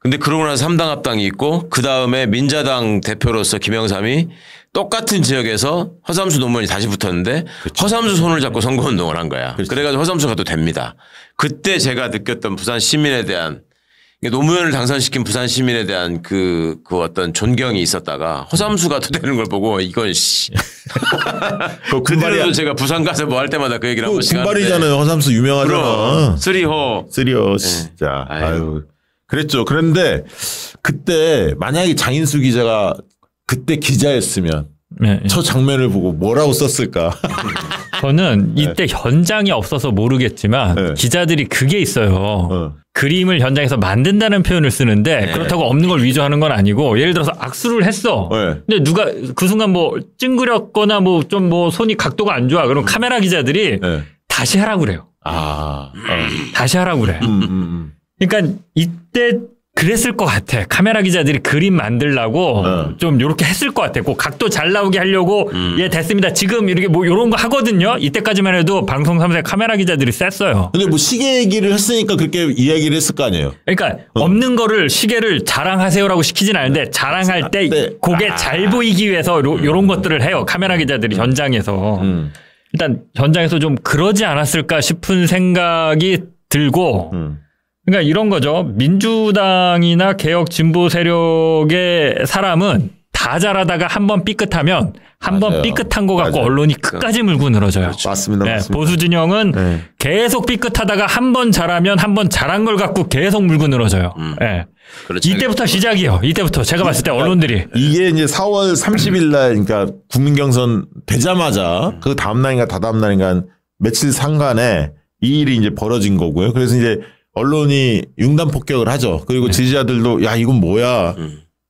B: 근데 그러고 나서 3당 합당이 있고 그다음에 민자당 대표로서 김영삼이 똑같은 지역에서 허삼수 노무현이 다시 붙었는데 허삼수 손을 잡고 선거운동을 한 거야. 그래가지고 허삼수가 또 됩니다. 그때 제가 느꼈던 부산 시민에 대한 노무현을 당선시킨 부산 시민에 대한 그 어떤 존경이 있었다가 허삼수가 또 되는 걸 보고 이건 씨. 그때도 제가 부산 가서 뭐 할 때마다 그 얘기를 한 번씩 하는데.
D: 군발이잖아요. 허삼수 유명하잖아.
B: 쓰리호
D: 진짜. 아유. 그랬죠. 그런데 그때 만약에 장인수 기자가 그때 기자였으면 저 장면을 보고 뭐라고 썼을까?
E: 저는 이때 현장이 없어서 모르겠지만 기자들이 그게 있어요. 그림을 현장에서 만든다는 표현을 쓰는데 그렇다고 없는 걸 위조하는 건 아니고 예를 들어서 악수를 했어. 근데 누가 그 순간 뭐 찡그렸거나 뭐 좀 뭐 손이 각도가 안 좋아. 그럼 카메라 기자들이 다시 하라고 그래요. 다시 하라고 그래. 그러니까 이때 그랬을 것 같아. 카메라 기자들이 그림 만들라고 좀 이렇게 했을 것 같아. 그 각도 잘 나오게 하려고 예 됐습니다. 지금 이렇게 뭐 이런 거 하거든요. 이때까지만 해도 방송 3사 카메라 기자들이 셌어요.
D: 근데 뭐 시계 얘기를 했으니까 그렇게 이야기를 했을 거 아니에요.
E: 그러니까 없는 거를 시계를 자랑하세요라고 시키진 않는데 자랑할 때 그게 잘 보이기 위해서 이런 것들을 해요. 카메라 기자들이 현장에서. 일단 현장에서 좀 그러지 않았을까 싶은 생각이 들고 그러니까 이런 거죠. 민주당이나 개혁 진보 세력의 사람은 다 잘하다가 한번 삐끗하면 한번 삐끗한 거 갖고 언론이 끝까지 물고 늘어져요.
D: 그렇죠. 맞습니다. 맞습니다.
E: 보수 진영은 계속 삐끗하다가 한번 잘하면 한번 잘한 걸 갖고 계속 물고 늘어져요. 이때부터 시작이에요. 이때부터 제가 봤을 때 언론들이.
D: 이게 이제 4월 30일 날 그러니까 국민경선 되자마자 그 다음 날인가 다다음 날인가 며칠 상간에 이 일이 이제 벌어진 거고요. 그래서 이제 언론이 융단 폭격을 하죠. 그리고 지지자들도 야 이건 뭐야.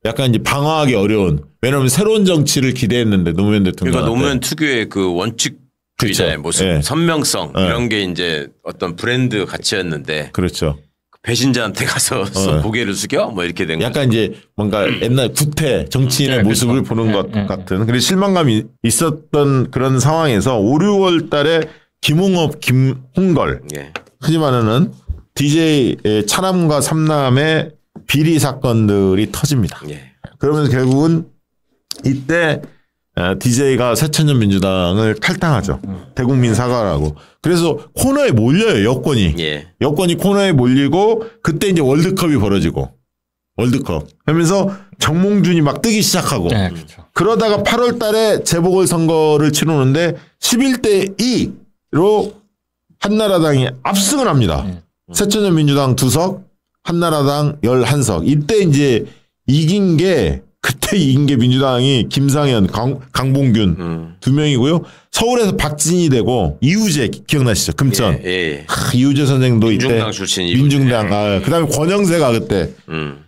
D: 약간 이제 방어하기 어려운. 왜냐하면 새로운 정치를 기대했는데 노무현 대통령.
B: 그러니까 노무현 특유의 그 원칙주의자의 모습,
D: 예.
B: 선명성 이런 게 이제 어떤 브랜드 가치였는데.
D: 그렇죠.
B: 배신자한테 가서 고개를 숙여 뭐 이렇게 된 거죠.
D: 약간 이제 뭔가 옛날 구태 정치인의
E: 네,
D: 모습을
E: 그렇죠.
D: 보는 것 같은. 그리고 실망감이 있었던 그런 상황에서 5, 6월 달에 김홍업, 김홍걸
B: 예.
D: 흔히 말하는 DJ의 차남과 삼남의 비리 사건들이 터집니다.
B: 예.
D: 그러면서 결국은 이때 DJ가 새천년 민주당을 탈당하죠. 대국민 사과라고. 그래서 코너에 몰려요, 여권이.
B: 예.
D: 여권이 코너에 몰리고 그때 이제 월드컵이 벌어지고 월드컵 하면서 정몽준이 막 뜨기 시작하고
E: 네, 그렇죠.
D: 그러다가 8월 달에 재보궐선거를 치르는데 11대 2로 한나라당이 압승을 합니다. 새천년 민주당 2석, 한나라당 11석. 이때 이제 그때 이긴 게 민주당이 김상현, 강봉균 두 명이고요. 서울에서 박진희 되고 이우재 기억나시죠? 금천.
B: 예. 예.
D: 이우재 선생도
B: 민중당
D: 이때
B: 출신
D: 민중당. 그다음에 권영세가 그때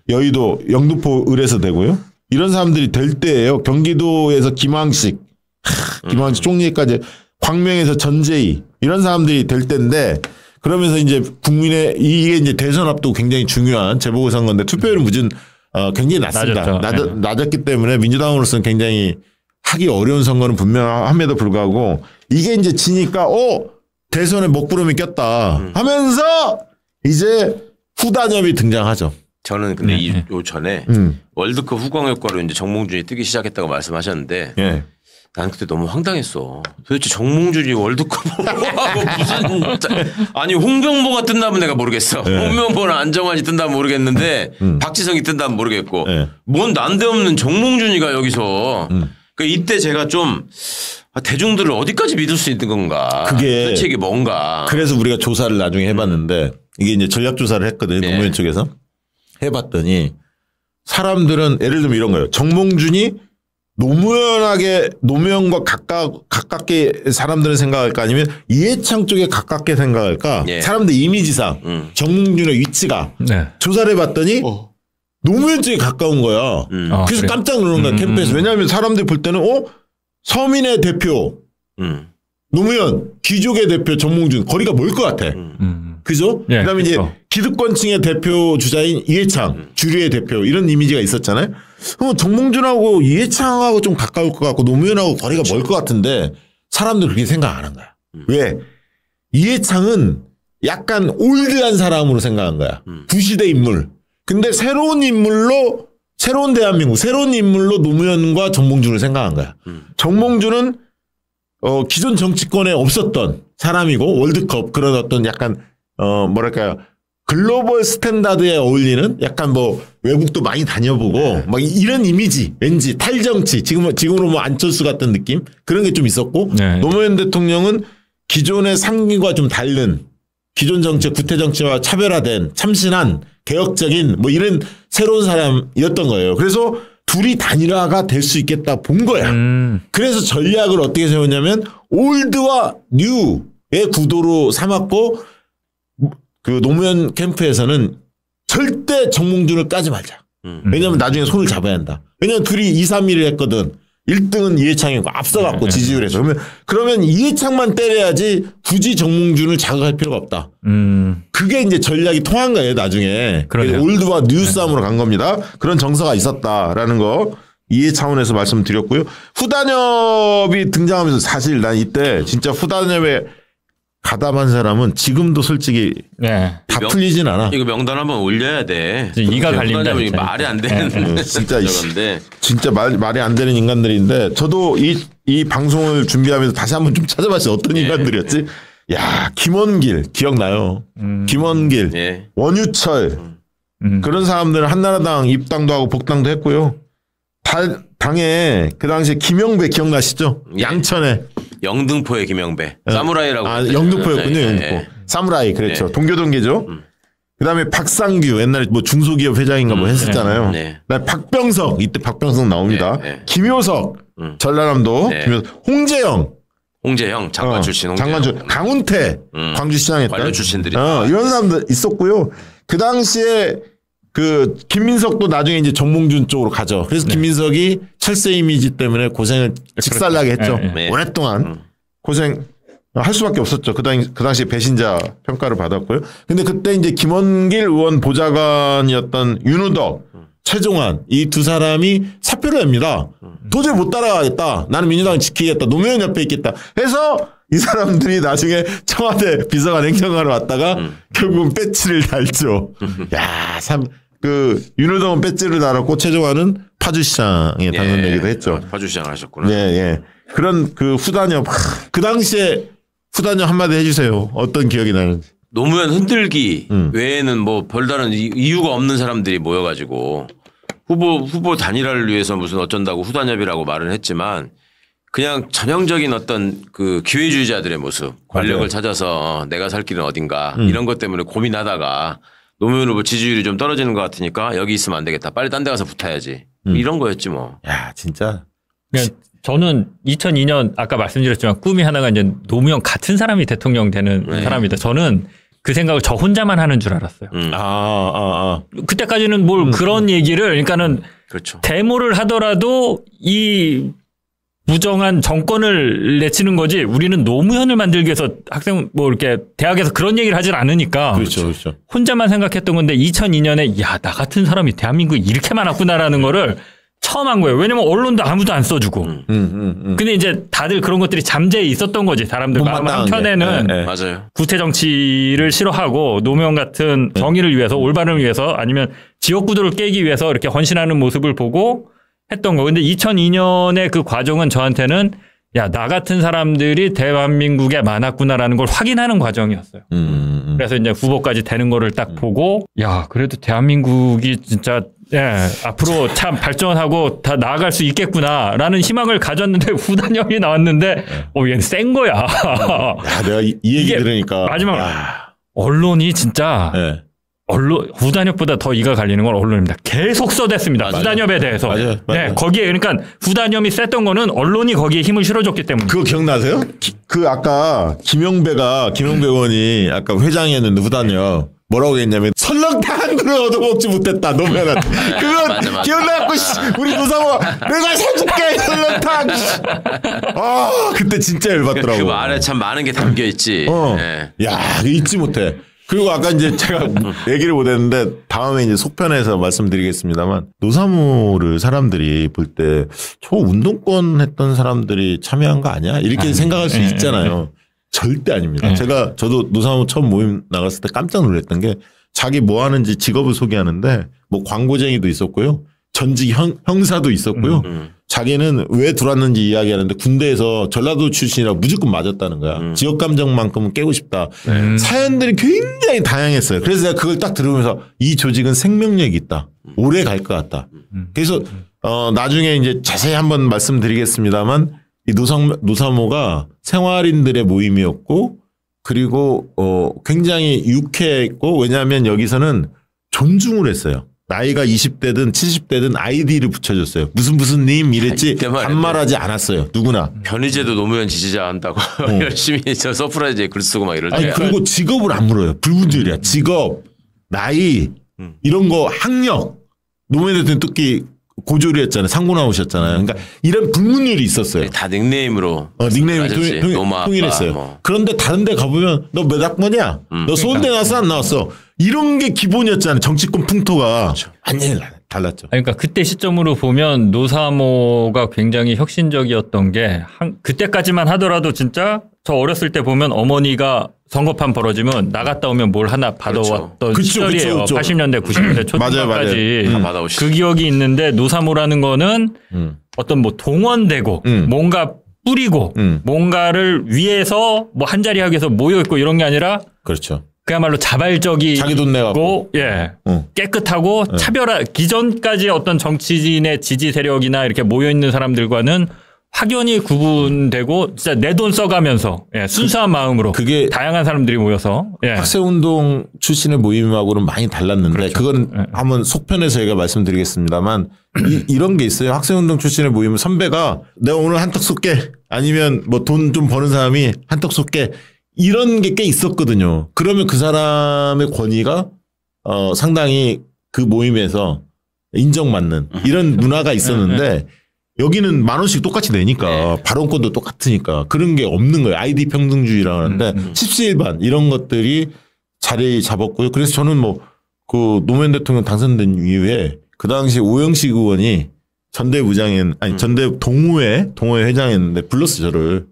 D: 여의도 영등포 을에서 되고요. 이런 사람들이 될 때예요. 경기도에서 김황식 총리까지 광명에서 전재희 이런 사람들이 될 때인데 그러면서 이제 국민의 이게 이제 대선 앞두고 굉장히 중요한 재보궐선거인데 투표율은 무슨 굉장히 낮습니다. 낮았기 때문에 민주당으로서는 굉장히 하기 어려운 선거는 분명함에도 불구하고 이게 이제 지니까 대선에 먹구름이 꼈다 하면서 이제 후단협이 등장하죠.
B: 저는 근데 요 전에 월드컵 후광 효과로 이제 정몽준이 뜨기 시작했다고 말씀하셨는데
D: 예.
B: 난 그때 너무 황당했어. 도대체 정몽준이 월드컵하고 무슨 아니 홍명보가 뜬다면 내가 모르겠어. 홍명보나 안정환이 뜬다면 모르겠는데 박지성이 뜬다면 모르겠고 뭔 난데없는 정몽준이가 여기서 그러니까 이때 제가 좀 대중들을 어디까지 믿을 수 있는 건가.
D: 그게
B: 도대체 이게 뭔가.
D: 그래서 우리가 조사를 나중에 해봤는데 이게 이제 전략 조사를 했거든요. 노무현 쪽에서 해봤더니 사람들은 예를 들면 이런 거예요. 정몽준이 노무현과 가깝게 사람들은 생각할까 아니면 이해창 쪽에 가깝게 생각할까 사람들 이미지상 정몽준의 위치가 조사를 해봤더니 노무현 쪽에 가까운 거야. 그래서 그래. 깜짝 놀란 거야 캠프에서. 왜냐하면 사람들이 볼 때는 서민의 대표 노무현, 귀족의 대표 정몽준 거리가 멀 것 같아. 그죠?
E: 네,
D: 그다음에
E: 그렇죠.
D: 이제 기득권층의 대표 주자인 이해창, 주류의 대표 이런 이미지가 있었잖아요. 그럼 정몽준하고 이해창하고 좀 가까울 것 같고 노무현하고 거리가 멀 것 같은데 사람들 그렇게 생각 안 한 거야. 왜? 이해창은 약간 올드한 사람으로 생각한 거야. 구시대 인물. 근데 새로운 인물로 새로운 대한민국, 새로운 인물로 노무현과 정몽준을 생각한 거야. 정몽준은 기존 정치권에 없었던 사람이고 월드컵 그런 어떤 약간 뭐랄까요. 글로벌 스탠다드에 어울리는 약간 뭐 외국도 많이 다녀보고 막 이런 이미지 왠지 탈정치 지금으로 뭐 안철수 같은 느낌 그런 게 좀 있었고 노무현 대통령은 기존의 상기과 좀 다른 기존 정치 구태 정치와 차별화된 참신한 개혁적인 뭐 이런 새로운 사람이었던 거예요. 그래서 둘이 단일화가 될 수 있겠다 본 거야. 그래서 전략을 어떻게 세웠냐면 올드와 뉴의 구도로 삼았고 그 노무현 캠프에서는 절대 정몽준을 까지 말자. 왜냐하면 나중에 손을 잡아야 한다. 왜냐하면 둘이 2, 3위를 했거든. 1등은 이해창이고 앞서갖고 지지율에서. 그러면 이해창만 때려야지 굳이 정몽준을 자극할 필요가 없다. 그게 이제 전략이 통한 거예요 나중에. 올드와 뉴 싸움으로 간 겁니다. 그런 정서가 있었다라는 거 이해 차원에서 말씀드렸고요. 후단협이 등장하면서 사실 난 이때 진짜 후단협에 가담한 사람은 지금도 솔직히 다 풀리진 않아.
B: 이거 명단 한번 올려야 돼.
E: 이가 갈린다.
B: 말이 안 되는
D: 진짜 말이 안 되는 인간들인데 저도 이 방송을 준비하면서 다시 한번 좀 찾아봤어요. 어떤 인간들이었지? 야 김원길 기억나요? 김원길, 원유철 그런 사람들은 한나라당 입당도 하고 복당도 했고요. 당에 그 당시에 김영배 기억나시죠? 양천에.
B: 영등포의 김영배. 사무라이라고.
D: 영등포였군요. 영등포. 사무라이 그렇죠. 동교동계죠. 그다음에 박상규 옛날에 뭐 중소기업 회장인가 뭐 했었잖아요. 그다음에 박병석 이때 박병석 나옵니다. 김효석 전라남도 김효석. 홍재영
B: 홍재형 장관 출신 홍재형.
D: 강훈태 광주시장 했던
B: 관료 출신들이
D: 이런 사람들 있었고요. 그 당시에 그 김민석도 나중에 이제 정몽준 쪽으로 가죠. 그래서 김민석이 철새 이미지 때문에 고생을 직살나게 했죠. 오랫동안 고생 할 수밖에 없었죠. 그 당시 배신자 평가를 받았고요. 근데 그때 이제 김원길 의원 보좌관이었던 윤우덕, 최종환 이 두 사람이 사표를 냅니다. 도저히 못 따라가겠다. 나는 민주당을 지키겠다. 노무현 옆에 있겠다. 해서 이 사람들이 나중에 청와대 비서관 행정관으로 왔다가 결국은 배지를 달죠. 야, 윤우덕은 배지를 달았고 최종환은 파주시장에 당선되기도 했죠.
B: 파주시장 하셨구나.
D: 예. 그런 그 후단협, 그 당시에 후단협 한마디 해주세요. 어떤 기억이 나는지.
B: 노무현 흔들기 외에는 뭐 별다른 이유가 없는 사람들이 모여가지고 후보 단일화를 위해서 무슨 어쩐다고 후단협이라고 말은 했지만 그냥 전형적인 어떤 그 기회주의자들의 모습, 권력을
D: 맞아요.
B: 찾아서 내가 살 길은 어딘가 이런 것 때문에 고민하다가 노무현 후보 지지율이 좀 떨어지는 것 같으니까 여기 있으면 안 되겠다. 빨리 딴 데 가서 붙어야지. 이런 거였지 뭐.
D: 야, 진짜.
E: 그냥 저는 2002년 아까 말씀드렸지만 꿈이 하나가 이제 노무현 같은 사람이 대통령 되는 사람이다. 저는 그 생각을 저 혼자만 하는 줄 알았어요. 그때까지는 뭘 그런 얘기를 그러니까는
B: 그렇죠.
E: 데모를 하더라도 이 부정한 정권을 내치는 거지 우리는 노무현을 만들기 위해서 학생 뭐 이렇게 대학에서 그런 얘기를 하질 않으니까
D: 그렇죠.
E: 혼자만 생각했던 건데 2002년에 야, 나 같은 사람이 대한민국에 이렇게 많았구나라는 거를 처음 한 거예요. 왜냐면 언론도 아무도 안 써주고. 근데 이제 다들 그런 것들이 잠재해 있었던 거지. 사람들 마음 한켠에는
B: 맞아요.
E: 구태 정치를 싫어하고 노무현 같은 정의를 위해서 올바름을 위해서 아니면 지역구도를 깨기 위해서 이렇게 헌신하는 모습을 보고 했던 거. 근데 2002년의 그 과정은 저한테는 야, 나 같은 사람들이 대한민국에 많았구나라는 걸 확인하는 과정이었어요. 그래서 이제 후보까지 되는 거를 딱 보고 야, 그래도 대한민국이 진짜 앞으로 참 발전하고 다 나아갈 수 있겠구나라는 희망을 가졌는데 후단협이 나왔는데 얘는 센 거야.
D: 야, 내가 이 얘기 들으니까
E: 마지막 언론이 진짜 후단협보다 더 이가 갈리는 건 언론입니다. 계속 써댔습니다. 후단협에 대해서.
D: 맞아요.
E: 네, 거기에 그러니까 후단협이 셌던 거는 언론이 거기에 힘을 실어줬기 때문에.
D: 그거 기억나세요? 그 아까 김영배 의원이 아까 회장이었는데 후단협 뭐라고 했냐면 설렁탕 한 그릇 얻어먹지 못했다 노무현한테. 그거
B: 맞아.
D: 기억나고 우리 노사모 내가 사줄게 설렁탕. 그때 진짜 열받더라고.
B: 그 말에 참 많은 게 담겨 있지.
D: 야, 잊지 못해. 그리고 아까 이제 제가 얘기를 못했는데 다음에 이제 속편에서 말씀드리겠습니다만 노사모를 사람들이 볼 때 초운동권 했던 사람들이 참여한 거 아니야? 이렇게 생각할 수 있잖아요. 절대 아닙니다. 저도 노사모 처음 모임 나갔을 때 깜짝 놀랐던 게 자기 뭐 하는지 직업을 소개하는데 뭐 광고쟁이도 있었고요. 전직 형사도 있었고요. 자기는 왜 들어왔는지 이야기하는데 군대에서 전라도 출신이라 무조건 맞았다는 거야. 지역 감정만큼은 깨고 싶다. 사연들이 굉장히 다양했어요. 그래서 내가 그걸 딱 들으면서 이 조직은 생명력이 있다. 오래 갈 것 같다. 그래서 나중에 이제 자세히 한번 말씀드리겠습니다만 이 노사모가 생활인들의 모임이었고 그리고 굉장히 유쾌했고 왜냐하면 여기서는 존중을 했어요. 나이가 20대든 70대든 아이디를 붙여줬어요. 무슨 님 이랬지 반말하지 않았어요. 누구나.
B: 변희재도 노무현 지지자 한다고 열심히 서프라이즈에 글 쓰고 막 이럴 때.
D: 그리고 직업을 안 물어요. 불문율이야. 직업, 나이 이런 거 학력. 노무현 대통령 특히 고졸이었잖아요. 상고 나오셨잖아요. 그러니까 이런 불문율이 있었어요.
B: 다 닉네임으로.
D: 닉네임이 통일했어요. 뭐. 그런데 다른 데 가보면 너 몇 학번이야? 너 서울대 나왔어 안 나왔어? 이런 게 기본이었잖아요. 정치권 풍토가. 그렇죠. 완전히 달랐죠.
E: 그러니까 그때 시점으로 보면 노사모가 굉장히 혁신적이었던 게 그때까지만 하더라도 진짜 저 어렸을 때 보면 어머니가 선거판 벌어지면 나갔다 오면 뭘 하나 받아왔던 시절이에요. 80년대 90년대 초중반까지 그 기억이 있는데 노사모라는 거는 어떤 뭐 동원되고 뭔가 뿌리고 뭔가를 위해서 뭐 한 자리 하기 위해서 모여 있고 이런 게 아니라
D: 그렇죠.
E: 그야말로 자발적이고
D: 자기 돈 내고
E: 깨끗하고 차별화 기존까지 어떤 정치인의 지지 세력이나 이렇게 모여 있는 사람들과는 확연히 구분되고 진짜 내 돈 써가면서 예, 순수한 마음으로
D: 그게
E: 다양한 사람들이 모여서 예.
D: 학생운동 출신의 모임하고는 많이 달랐는데
E: 그렇죠.
D: 그건
E: 예.
D: 한번 속편에서 저희가 말씀드리겠습니다만 이런 게 있어요. 학생운동 출신의 모임은 선배가 내가 오늘 한턱 쏠게 아니면 뭐 돈 좀 버는 사람이 한턱 쏠게 이런 게 꽤 있었거든요. 그러면 그 사람의 권위가 상당히 그 모임에서 인정받는 이런 문화가 있었는데 여기는 10,000원씩 똑같이 내니까 발언권도 똑같으니까 그런 게 없는 거예요. 아이디 평등주의라고 하는데 십시일반 이런 것들이 자리 잡았고요. 그래서 저는 뭐 그 노무현 대통령 당선된 이후에 그 당시 오영식 의원이 전대부장인 아니 전대 동호회 회장이었는데 불렀어 저를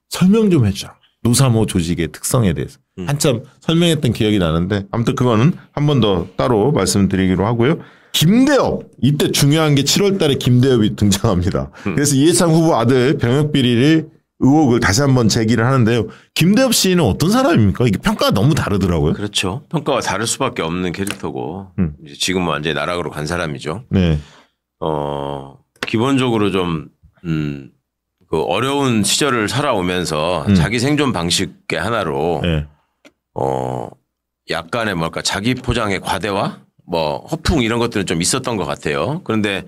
D: 설명 좀 해주자. 노사모 조직의 특성에 대해서 한참 설명했던 기억이 나는데 아무튼 그거는 한 번 더 따로 말씀드리기로 하고요. 김대엽 이때 중요한 게 7월 달에 김대엽이 등장합니다. 그래서 이해창 후보 아들 병역비리 의혹을 다시 한번 제기를 하는데요. 김대엽 씨는 어떤 사람입니까? 이게 평가가 너무 다르더라고요.
B: 그렇죠. 평가가 다를 수밖에 없는 캐릭터고 이제 지금은 완전히 나락으로 간 사람이죠.
D: 네.
B: 기본적으로 좀 그 어려운 시절을 살아오면서 자기 생존 방식의 하나로
D: 네.
B: 약간의 뭘까 자기 포장의 과대화 뭐 허풍 이런 것들은 좀 있었던 것 같아요. 그런데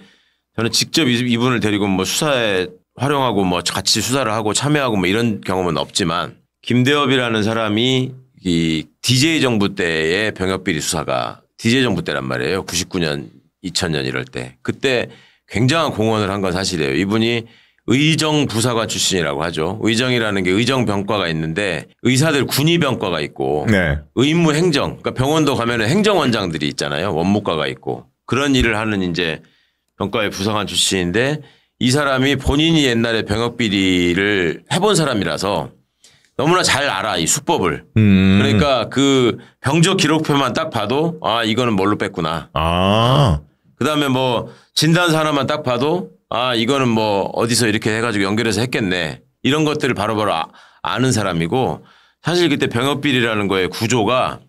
B: 저는 직접 이분을 데리고 뭐 수사에 활용하고 뭐 같이 수사를 하고 참여하고 뭐 이런 경험은 없지만 김대엽이라는 사람이 이 DJ 정부 때의 병역비리 수사가 DJ 정부 때란 말이에요. 99년, 2000년 이럴 때. 그때 굉장한 공헌을 한 건 사실이에요. 이분이 의정 부사관 출신이라고 하죠. 의정이라는 게 의정병과가 있는데 의사들 군의병과가 있고
D: 네.
B: 의무행정 그러니까 병원도 가면은 행정원장들이 있잖아요. 원무과가 있고 그런 일을 하는 이제 병과의 부사관 출신인데 이 사람이 본인이 옛날에 병역비리를 해본 사람이라서 너무나 잘 알아 이 수법을. 그러니까 그 병적 기록표만 딱 봐도 아 이거는 뭘로 뺐구나. 그다음에 뭐 진단서 하나만 딱 봐도 아 이거는 뭐 어디서 이렇게 해가지고 연결해서 했겠네. 이런 것들을 바로바로 아는 사람이고 사실 그때 병역비리라는 거의 구조가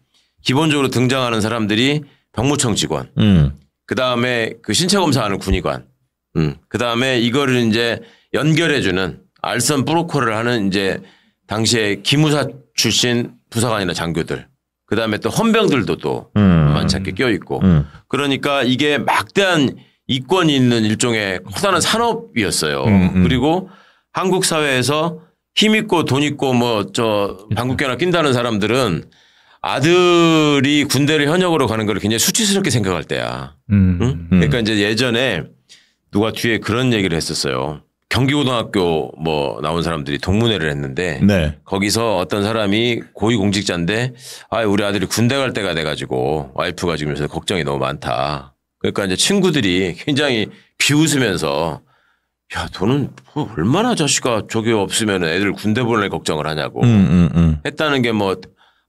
B: 기본적으로 등장하는 사람들이 병무청 직원. 그다음에 그 신체 검사하는 군의관. 그다음에 이거를 이제 연결해주는 알선 브로커를 하는 이제 당시에 기무사 출신 부사관이나 장교들. 그다음에 또 헌병들도 또 많지 않게 껴있고. 그러니까 이게 막대한 이권이 있는 일종의 커다란 산업이었어요. 그리고 한국 사회에서 힘 있고 돈 있고 뭐 저 방국계나 낀다는 사람들은 아들이 군대를 현역으로 가는 걸 굉장히 수치스럽게 생각할 때야. 응? 그러니까 이제 예전에 누가 뒤에 그런 얘기를 했었어요. 경기고등학교 뭐 나온 사람들이 동문회를 했는데
D: 네.
B: 거기서 어떤 사람이 고위공직자인데 아 우리 아들이 군대 갈 때가 돼가지고 와이프가 지금 요새 걱정이 너무 많다. 그러니까 이제 친구들이 굉장히 비웃으면서 야 너는 뭐 얼마나 자식아 저게 없으면 애들 군대 보낼 걱정을 하냐고 했다는 게 뭐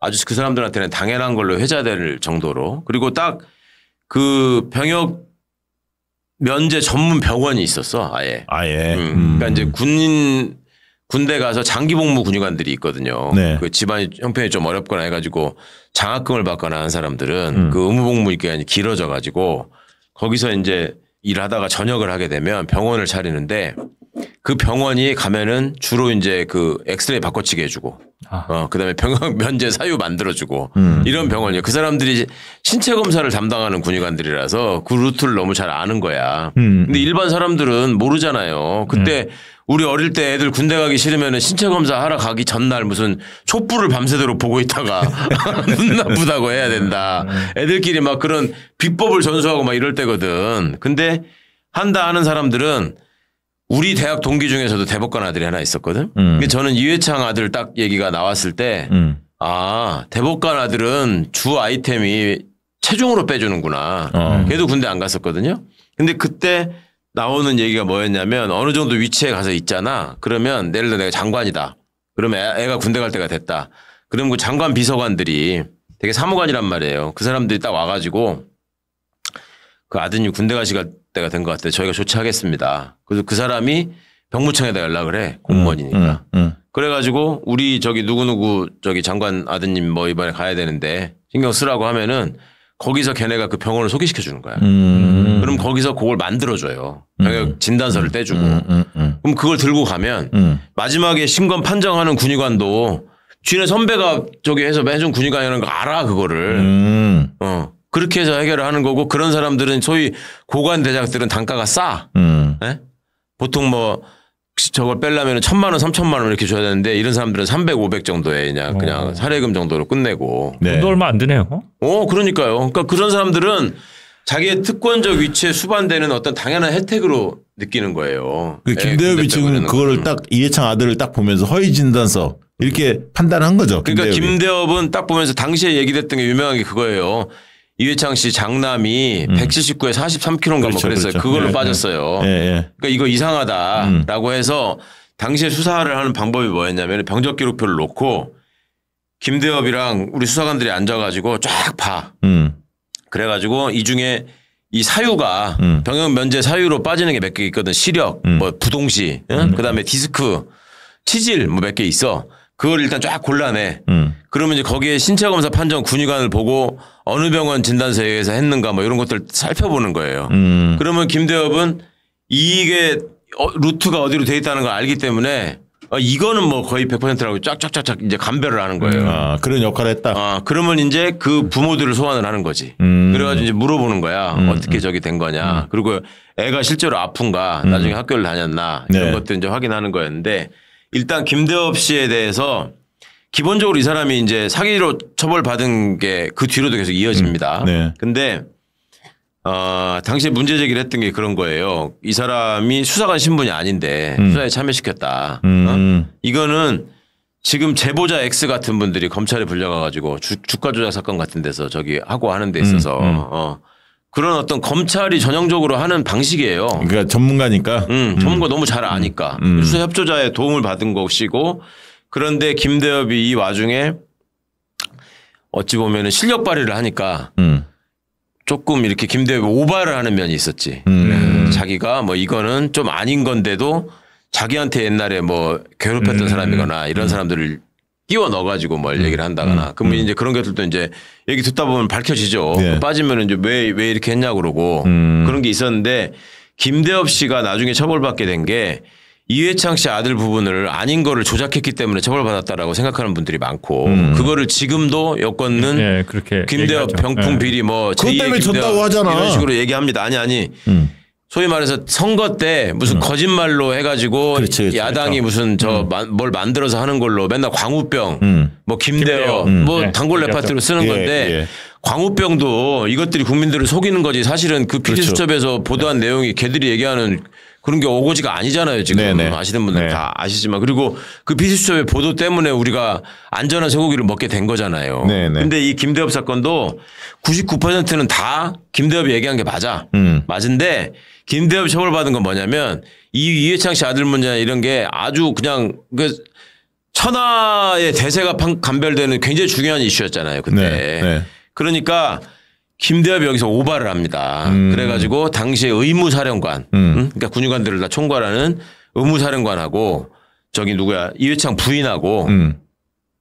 B: 아주 그 사람들한테는 당연한 걸로 회자될 정도로 그리고 딱 그 병역 면제 전문 병원이 있었어 아예. 그러니까 이제 군대 가서 장기복무 군의관들이 있거든요.
D: 네.
B: 그 집안이 형편이 좀 어렵거나 해가지고 장학금을 받거나 한 사람들은 그 의무복무 기간이 길어져 가지고 거기서 이제 일하다가 전역을 하게 되면 병원을 차리는데 그 병원이 가면은 주로 이제 그 엑스레이 바꿔치기 해주고 그다음에 병역 면제 사유 만들어주고 이런 병원이에요. 그 사람들이 신체 검사를 담당하는 군의관들이라서 그 루트를 너무 잘 아는 거야. 근데 일반 사람들은 모르잖아요. 그때 우리 어릴 때 애들 군대 가기 싫으면 신체 검사 하러 가기 전날 무슨 촛불을 밤새도록 보고 있다가 눈 나쁘다고 해야 된다. 애들끼리 막 그런 비법을 전수하고 막 이럴 때거든. 근데 한다 하는 사람들은 우리 대학 동기 중에서도 대법관 아들이 하나 있었거든. 근데 저는 이회창 아들 딱 얘기가 나왔을 때 아, 대법관 아들은 주 아이템이 체중으로 빼주는구나. 걔도 군대 안 갔었거든요. 근데 그때 나오는 얘기가 뭐였냐면 어느 정도 위치에 가서 있잖아. 그러면 예를 들어 내가 장관이다. 그러면 애가 군대 갈 때가 됐다. 그러면 그 장관 비서관들이 되게 사무관이란 말이에요. 그 사람들이 딱 와가지고 그 아드님 군대 가실 때가 된 것 같아요. 저희가 조치하겠습니다. 그래서 그 사람이 병무청에다 연락을 해. 공무원이니까. 그래가지고 우리 저기 누구누구 저기 장관 아드님 뭐 이번에 가야 되는데 신경 쓰라고 하면은 거기서 걔네가 그 병원을 소개시켜 주는 거야. 그럼 거기서 그걸 만들어줘요. 병역 진단서를 떼주고. 그럼 그걸 들고 가면 마지막에 심검 판정하는 군의관도 쥐네 선배가 저기 해서 해준 군의관이라는 거 알아 그거를. 그렇게 해서 해결을 하는 거고 그런 사람들은 소위 고관 대장들은 단가가 싸. 네? 보통 뭐 저걸 빼려면 1,000만 원, 3,000만 원 이렇게 줘야 되는데 이런 사람들은 300, 500 정도에 그냥 사례금 정도로 끝내고.
E: 네. 돈도 얼마 안 드네요.
B: 그러니까요. 그러니까 그런 사람들은 자기의 특권적 위치에 수반되는 어떤 당연한 혜택으로 느끼는 거예요.
D: 김대엽이 지금 그거를 딱 이해창 아들을 딱 보면서 허위 진단서 이렇게 판단한 거죠.
B: 그러니까 김대엽은 딱 보면서 당시에 얘기됐던 게 유명한 게 그거예요. 이회창 씨 장남이 179에 43kg인가
D: 그렇죠,
B: 뭐 그랬어요.
D: 그렇죠.
B: 그걸로 빠졌어요. 그러니까 이거 이상하다라고 해서 당시에 수사를 하는 방법이 뭐였냐면 병적 기록표를 놓고 김대엽이랑 우리 수사관들이 앉아가지고 쫙 봐. 그래가지고 이 중에 이 사유가 병역 면제 사유로 빠지는 게 몇 개 있거든. 시력, 뭐 부동시, 그다음에 디스크, 치질 뭐 몇 개 있어. 그걸 일단 쫙 골라내. 그러면 이제 거기에 신체 검사 판정 군의관을 보고 어느 병원 진단서에 의해서 했는가 뭐 이런 것들 살펴보는 거예요. 그러면 김대엽은 이게 루트가 어디로 돼 있다는 걸 알기 때문에 이거는 뭐 거의 100%라고 쫙쫙쫙쫙 이제 감별을 하는 거예요.
D: 아, 그런 역할을 했다.
B: 그러면 이제 그 부모들을 소환을 하는 거지. 그래가지고 이제 물어보는 거야. 어떻게 저기 된 거냐. 그리고 애가 실제로 아픈가, 나중에 학교를 다녔나 이런 것들 이제 확인하는 거였는데 일단 김대엽 씨에 대해서 기본적으로 이 사람이 이제 사기로 처벌받은 게 그 뒤로도 계속 이어집니다. 근데 당시에 문제 제기를 했던 게 그런 거예요. 이 사람이 수사관 신분이 아닌데 수사에 참여시켰다. 이거는 지금 제보자 X 같은 분들이 검찰에 불려가가지고 주가 조작 사건 같은 데서 저기 하고 하는 데 있어서 그런 어떤 검찰이 전형적으로 하는 방식이에요.
D: 그러니까 전문가니까.
B: 전문가 너무 잘 아니까. 수사 협조자의 도움을 받은 것이고 그런데 김대엽이 이 와중에 어찌 보면은 실력 발휘를 하니까 조금 이렇게 김대엽이 오바를 하는 면이 있었지. 자기가 뭐 이거는 좀 아닌 건데도 자기한테 옛날에 뭐 괴롭혔던 사람이거나 이런 사람들을 끼워 넣어가지고 뭘 얘기를 한다거나 그러면 이제 그런 것들도 이제 얘기 듣다 보면 밝혀지죠. 빠지면 이제 왜 이렇게 했냐고 그러고 그런 게 있었는데 김대엽 씨가 나중에 처벌받게 된 게 이회창 씨 아들 부분을 아닌 거를 조작했기 때문에 처벌받았다라고 생각하는 분들이 많고 그거를 지금도 여권은
E: 그렇게
B: 김대엽 병풍 비리 뭐
D: 그것 때문에 졌다고 하잖아.
B: 이런 식으로 얘기합니다. 아니. 소위 말해서 선거 때 무슨 거짓말로 해가지고 그렇지, 야당이 무슨 뭘 만들어서 하는 걸로 맨날 광우병 뭐 김대엽 뭐 단골 레파토리로 쓰는 건데 광우병도 이것들이 국민들을 속이는 거지 사실은 그 피디수첩에서 보도한 내용이 걔들이 얘기하는 그런 게 오고지가 아니잖아요. 지금 아시는 분들 다 아시지만 그리고 그 피디수첩의 보도 때문에 우리가 안전한 쇠고기를 먹게 된 거잖아요. 근데 이 김대엽 사건도 99%는 다 김대엽이 얘기한 게 맞아. 맞은데 김대엽이 처벌받은 건 뭐냐면 이회창 씨 아들 문제나 이런 게 아주 그냥 그 천하의 대세가 감별되는 굉장히 중요한 이슈였잖아요. 그때. 그러니까 김대엽이 여기서 오바를 합니다. 그래가지고 당시에 의무사령관, 그러니까 군의관들을 다 총괄하는 의무사령관하고 저기 누구야 이회창 부인하고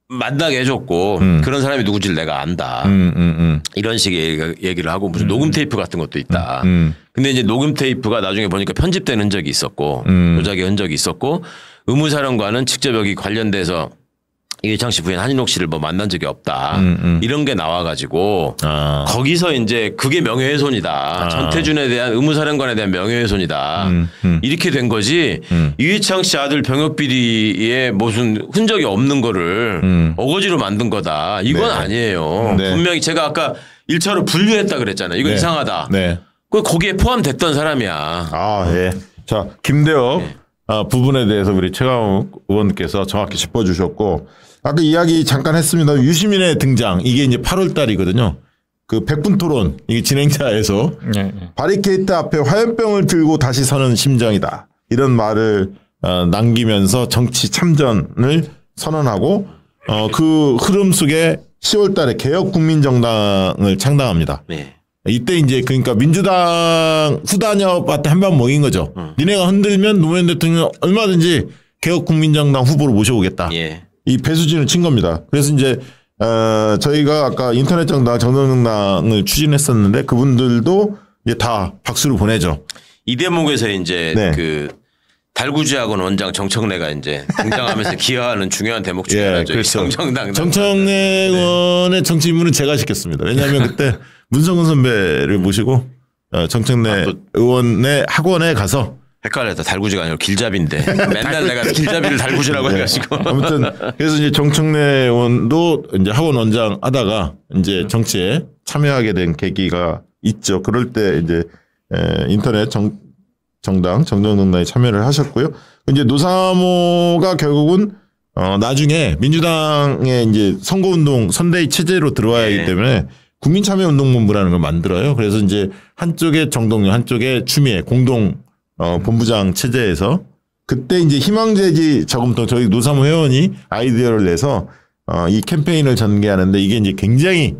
B: 만나게 해줬고 그런 사람이 누군지를 내가 안다. 이런 식의 얘기를 하고 무슨 녹음 테이프 같은 것도 있다. 근데 이제 녹음 테이프가 나중에 보니까 편집된 흔적이 있었고 조작의 흔적이 있었고 의무사령관은 직접 여기 관련돼서 이회창 씨 부인 한인옥 씨를 뭐 만난 적이 없다. 이런 게 나와가지고 거기서 이제 그게 명예훼손이다. 전태준에 대한 의무사령관에 대한 명예훼손이다. 이렇게 된 거지. 이회창 씨 아들 병역 비리에 무슨 흔적이 없는 거를 어거지로 만든 거다. 이건 아니에요. 분명히 제가 아까 1차로 분류했다 그랬잖아요. 이건 이상하다. 거기에 포함됐던 사람이야.
D: 자, 김대엽 부분에 대해서 우리 최강욱 의원께서 정확히 짚어주셨고 아까 이야기 잠깐 했습니다. 유시민의 등장 이게 이제 8월 달이거든요. 그 100분 토론 이게 진행자에서 바리케이트 앞에 화염병을 들고 다시 서는 심정이다 이런 말을 남기면서 정치 참전을 선언하고 그 흐름 속에 10월 달에 개혁국민정당을 창당합니다. 이때 이제 그러니까 민주당 후단협한테 한 번 먹인 거죠. 니네가 흔들면 노무현 대통령 얼마든지 개혁국민정당 후보로 모셔오겠다. 이 배수진을 친 겁니다. 그래서 이제 저희가 아까 인터넷 정당 정당을 추진했었는데 그분들도 이제 다 박수를 보내죠.
B: 이 대목에서 이제
D: 네.
B: 그 달구지학원 원장 정청래가 이제 등장하면서 기여하는 중요한 대목 중에 하나죠.
D: 그렇죠.
B: 정청래
D: 의원의 정치 입문은 제가 시켰습니다. 왜냐하면 그때 문성근 선배를 모시고 정청래 의원의 학원에 가서
B: 헷갈렸다. 달구지가 아니고 길잡이인데 맨날 내가 길잡이를 달구지라고 해가지고
D: 아무튼 그래서 이제 정청래 의원도 이제 학원 원장 하다가 이제 정치에 참여하게 된 계기가 있죠. 그럴 때 이제 인터넷 정당 정정당에 참여를 하셨고요. 이제 노사모가 결국은 나중에 민주당의 이제 선거운동 선대위 체제로 들어와야 하기 때문에 국민참여운동본부라는 걸 만들어요. 그래서 이제 한쪽에 정동영, 한쪽에 추미애 공동 본부장 체제에서 그때 이제 희망제지 저금통 저희 노사모 회원이 아이디어를 내서 이 캠페인을 전개하는데 이게 이제 굉장히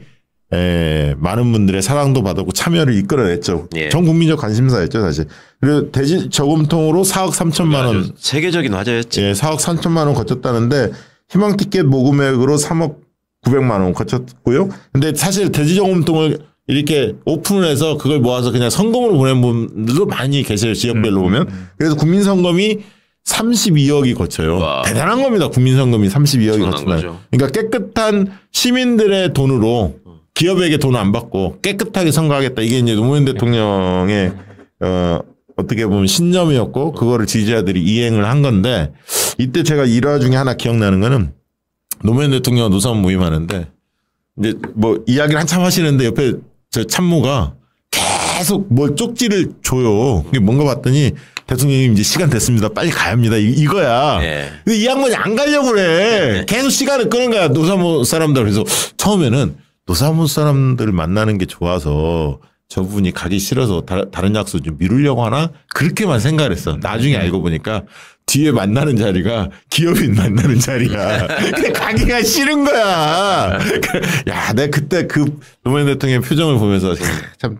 D: 많은 분들의 사랑도 받았고 참여를 이끌어냈죠.
B: 예.
D: 전 국민적 관심사였죠, 사실. 그리고 대지 저금통으로 4억 3천만 원.
B: 세계적인 화제였지.
D: 예, 4억 3천만 원 거쳤다는데 희망 티켓 모금액으로 3억 900만 원 거쳤고요. 근데 사실 대지 저금통을 이렇게 오픈을 해서 그걸 모아서 그냥 선금으로 보낸 분들도 많이 계세요. 지역별로 보면. 그래서 국민선금이 32억이 거쳐요.
B: 와.
D: 대단한 겁니다. 국민선금이 32억이 거친다. 그러니까 깨끗한 시민들의 돈으로 기업에게 돈 안 받고 깨끗하게 선거하겠다. 이게 이제 노무현 대통령의 어떻게 보면 신념이었고 그거를 지지자들이 이행을 한 건데 이때 제가 일화 중에 하나 기억나는 거는 노무현 대통령 노사모 모임하는데 이제 뭐 이야기를 한참 하시는데 옆에 저 참모가 계속 뭘 쪽지를 줘요. 뭔가 봤더니 대통령님 이제 시간 됐습니다. 빨리 가야 합니다. 이거야.
B: 네.
D: 근데 이 양반이 안 가려고 그래. 계속 시간을 끄는 거야. 노사모 사람들. 그래서 처음에는 노사모 사람들을 만나는 게 좋아서 저분이 가기 싫어서 다른 약속 좀 미루려고 하나? 그렇게만 생각을 했어. 나중에 알고 보니까 뒤에 만나는 자리가 기업인 만나는 자리야. 근데 가기가 싫은 거야. 야, 내가 그때 그 노무현 대통령의 표정을 보면서 참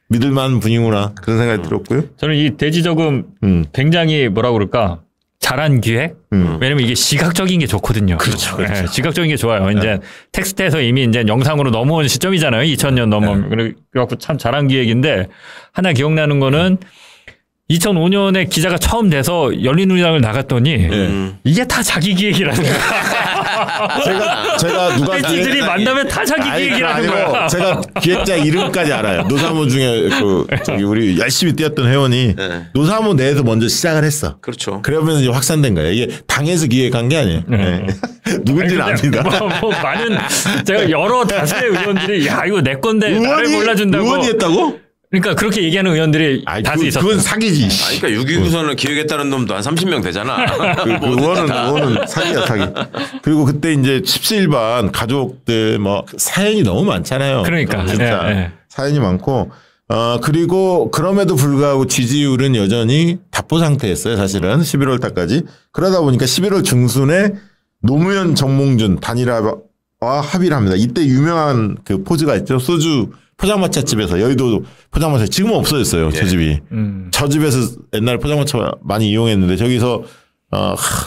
D: 믿을만한 분이구나 그런 생각이 들었고요.
E: 저는 이 대지저금 굉장히 뭐라 그럴까 잘한 기획. 왜냐면 이게 시각적인 게 좋거든요.
D: 그렇죠.
E: 네, 시각적인 게 좋아요. 이제 텍스트에서 이미 이제 영상으로 넘어온 시점이잖아요. 2000년 넘어. 그래갖고 참 잘한 기획인데 하나 기억나는 거는 2005년에 기자가 처음 돼서 열린우리당을 나갔더니 이게 다 자기 기획이라는 거야.
D: 제가 누가
E: 팬들이 만나면 다 자기 기획이라는 거야.
D: 제가 기획자 이름까지 알아요. 노사모 중에 저기 우리 열심히 뛰었던 회원이 노사모 내에서 먼저 시작을 했어.
B: 그렇죠.
D: 그러면서 이제 확산된 거예요. 이게 당에서 기획한 게 아니에요. 네. 누군지는 압니다.
E: 뭐 많은 제가 여러 다수의 의원들이 야 이거 내 건데 나를 몰라준다고.
D: 의원이 했다고?
E: 그러니까 그렇게 얘기하는 의원들이 다수 있었어.
D: 그건 사기지.
B: 그러니까 6.29선을 기획했다는 놈도 한 30명 되잖아.
D: 그 의원은 사기야, 사기. 그리고 그때 이제 17반 가족들 뭐 사연이 너무 많잖아요.
E: 그러니까.
D: 진짜 사연이 많고 그리고 그럼에도 불구하고 지지율은 여전히 답보 상태였어요. 사실은 11월 달까지. 그러다 보니까 11월 중순에 노무현 정몽준 단일화와 합의를 합니다. 이때 유명한 그 포즈가 있죠. 소주 포장마차 집에서 여의도 포장마차 지금은 없어졌어요. 저 집이. 저 집에서 옛날에 포장마차 많이 이용했는데 저기서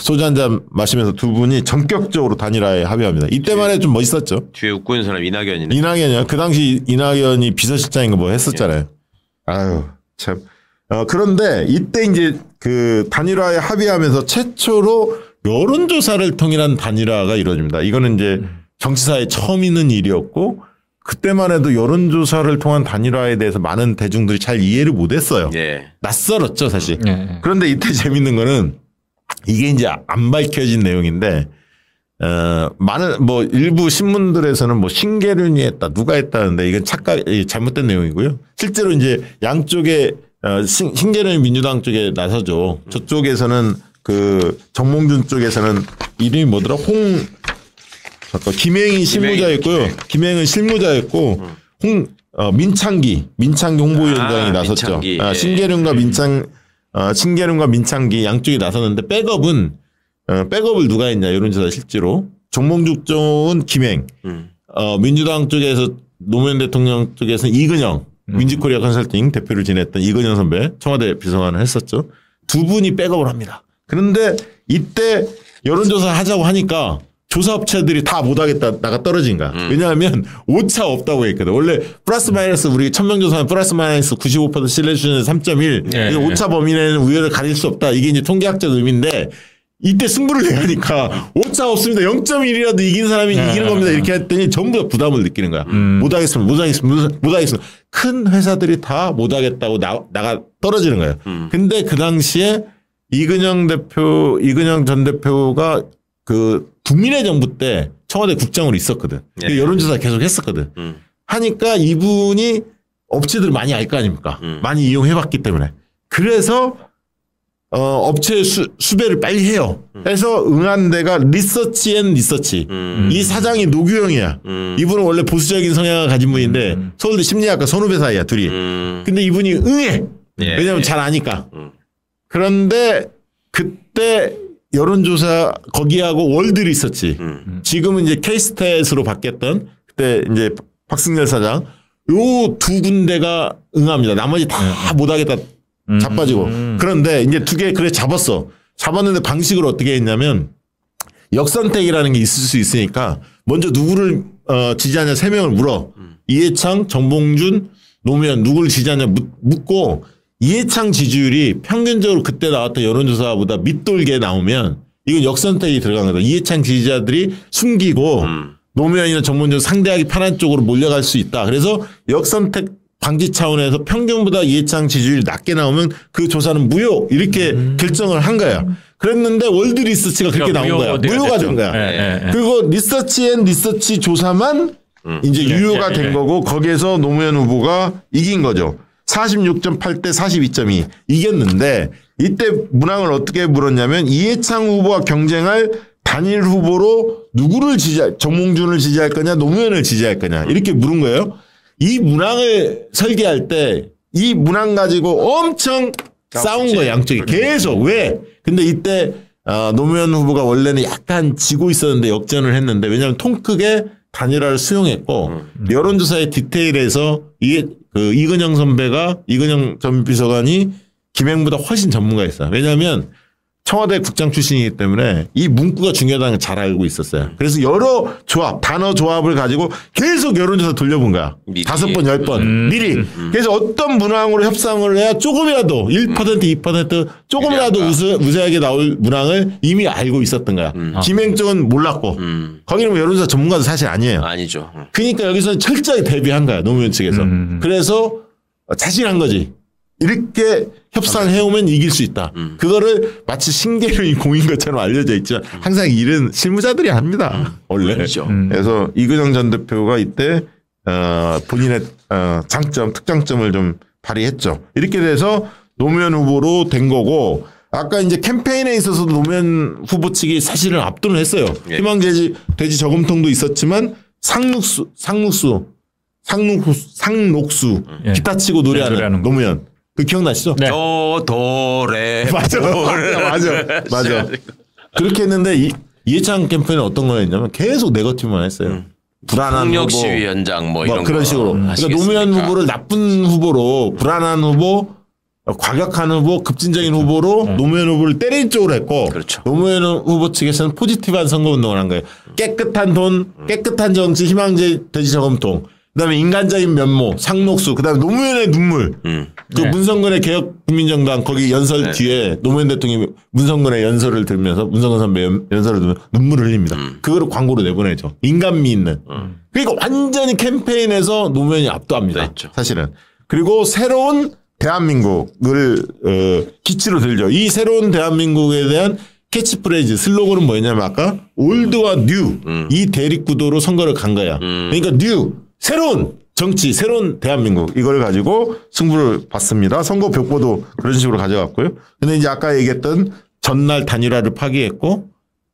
D: 소주 한 잔 마시면서 두 분이 전격적으로 단일화에 합의합니다. 이때만 해도 좀 멋있었죠.
B: 뒤에 웃고 있는 사람 이낙연이네.
D: 이낙연이요. 그 당시 이낙연이 비서실장인가 뭐 했었잖아요. 아유 참. 그런데 이때 이제 그 단일화에 합의하면서 최초로 여론조사를 통일한 단일화가 이루어집니다. 이거는 이제 정치사에 처음 있는 일이었고 그때만 해도 여론조사를 통한 단일화에 대해서 많은 대중들이 잘 이해를 못했어요.
B: 예.
D: 낯설었죠 사실. 그런데 이때 재밌는 거는 이게 이제 안 밝혀진 내용인데 많은 뭐 일부 신문들에서는 뭐 신계륜이 했다 누가 했다는데 이건 잘못된 내용이고요. 실제로 이제 양쪽에 신계륜이 민주당 쪽에 나서죠. 저쪽에서는 그 정몽준 쪽에서는 이름이 뭐더라 김행이 실무자였고요. 김행은 실무자였고 민창기 홍보위원장이 나섰죠.
B: 민창기.
D: 신계륜과 민창기 양쪽이 나섰는데 백업을 누가 했냐 여론조사 실제로 정몽준 쪽은 김행, 민주당 쪽에서 노무현 대통령 쪽에서는 이근영, 윈지코리아 컨설팅 대표를 지냈던 이근영 선배 청와대 비서관을 했었죠. 두 분이 백업을 합니다. 그런데 이때 여론조사 하자고 하니까 조사업체들이 다 못하겠다 나가 떨어진 거야. 왜냐하면 오차 없다고 했거든. 원래 플러스 마이너스 우리 1000명 조사하면 플러스 마이너스 95% 신뢰 수준은 3.1.
E: 네.
D: 오차 범위 내는 우열을 가릴 수 없다. 이게 이제 통계학적 의미인데 이때 승부를 내니까 오차 없습니다. 0.1이라도 이긴 사람이 이기는 겁니다. 이렇게 했더니 전부 다 부담을 느끼는 거야. 못하겠습니다. 큰 회사들이 다 못하겠다고 나가 떨어지는 거예요. 근데 그 당시에 이근영 전 대표가 그 국민의 정부 때 청와대 국장으로 있었거든.
B: 예.
D: 여론조사 계속 했었거든. 하니까 이분이 업체들 많이 알 거 아닙니까? 많이 이용해봤기 때문에. 그래서 업체 수배를 빨리 해요. 그래서 응한 데가 리서치 앤 리서치. 이 사장이 노규영이야. 이분은 원래 보수적인 성향을 가진 분인데 서울대 심리학과 선후배 사이야 둘이. 근데 이분이 응해.
B: 예.
D: 왜냐면 잘 아니까. 그런데 그때 여론조사 거기하고 월드 리서치. 지금은 이제 K스탯으로 바뀌었던 그때 이제 박승열 사장. 요 두 군데가 응합니다. 나머지 다 못하겠다. 자빠지고. 그런데 이제 두 개 그래 잡았어. 잡았는데 방식을 어떻게 했냐면 역선택이라는 게 있을 수 있으니까 먼저 누구를 지지하냐 3명을 물어. 이해창, 정봉준, 노무현 누구를 지지하냐 묻고 이해창 지지율이 평균적으로 그때 나왔던 여론조사보다 밑돌게 나오면 이건 역선택이 들어간 거다. 이해창 지지자들이 숨기고 노무현이나 정봉준 상대하기 편한 쪽으로 몰려갈 수 있다. 그래서 역선택 방지 차원에서 평균보다 이해창 지지율이 낮게 나오면 그 조사는 무효 이렇게 결정을 한 거야. 그랬는데 월드 리서치가 그렇게 나온 거야. 무효가 된 거야.
E: 네.
D: 그리고 리서치 앤 리서치 조사만 이제 유효가 된 거고 거기에서 노무현 후보가 이긴 거죠. 46.8대 42.2 이겼는데 이때 문항을 어떻게 물었냐면 이해창 후보와 경쟁할 단일 후보로 누구를 정몽준을 지지할 거냐 노무현을 지지할 거냐 이렇게 물은 거예요. 이 문항을 설계할 때 이 문항 가지고 엄청 싸운 거예요. 양쪽이 계속. 왜? 근데 이때 노무현 후보가 원래는 약간 지고 있었는데 역전을 했는데 왜냐하면 통 크게 단일화를 수용했고 여론조사의 디테일에서 이근영 선배가 이근영 전 비서관이 김행보다 훨씬 전문가였어요. 왜냐하면 청와대 국장 출신이기 때문에 이 문구가 중요하다는 걸 잘 알고 있었어요. 그래서 여러 조합, 단어 조합을 가지고 계속 여론조사 돌려본 거야.
B: 미리.
D: 5번, 10번 미리. 그래서 어떤 문항으로 협상을 해야 조금이라도 1%, 2% 조금이라도 우세하게 나올 문항을 이미 알고 있었던 거야. 김행 쪽은 몰랐고 거기는 뭐 여론조사 전문가도 사실 아니에요.
B: 아니죠.
D: 그러니까 여기서 철저히 대비한 거야. 노무현 측에서. 그래서 자신한 거지. 이렇게 협상을 해오면 이길 수 있다. 그거를 마치 신계류인 공인 것처럼 알려져 있지만 항상 일은 실무자들이 합니다. 원래.
B: 그렇죠.
D: 그래서 이근영 전 대표가 이때 본인의 장점, 특장점을 좀 발휘했죠. 이렇게 돼서 노무현 후보로 된 거고 아까 이제 캠페인에 있어서도 노무현 후보 측이 사실은 압도를 했어요.
B: 예.
D: 희망돼지 저금통도 있었지만 상록수
E: 예.
D: 기타 치고 노래하는 노무현. 그 기억나시죠?
E: 네.
B: 도래.
D: 맞아. 그렇게 했는데 이해창 캠페인은 어떤 거였냐면 계속 네거티브만 했어요. 불안한
B: 폭력
D: 후보.
B: 시위 현장 뭐 이런
D: 그런
B: 거
D: 식으로. 그러니까
B: 하시겠습니까?
D: 노무현 후보를 나쁜 후보로 불안한 후보, 과격한 후보, 급진적인 후보로 노무현 후보를 때린 쪽으로 했고
B: 그렇죠.
D: 노무현 후보 측에서는 포지티브한 선거운동을 한 거예요. 깨끗한 돈, 깨끗한 정치, 희망돼지 저금통. 그다음에 인간적인 면모, 상록수, 그다음에 노무현의 눈물. 그 문성근의 개혁국민정당 거기 연설 뒤에 노무현 대통령이 문성근의 연설을 들으면서 문성근 선배 연설을 들으면 눈물을 흘립니다. 그거를 광고로 내보내죠. 인간미 있는. 그러니까 완전히 캠페인에서 노무현이 압도합니다.
B: 그렇죠.
D: 사실은. 그리고 새로운 대한민국을 기치로 들죠. 이 새로운 대한민국에 대한 캐치프레이즈 슬로건은 뭐였냐면 아까 올드와 뉴 이 대립구도로 선거를 간 거야. 그러니까 뉴 새로운 정치, 새로운 대한민국 이걸 가지고 승부를 봤습니다. 선거 벽보도 그런 식으로 가져갔고요. 근데 이제 아까 얘기했던 전날 단일화를 파기했고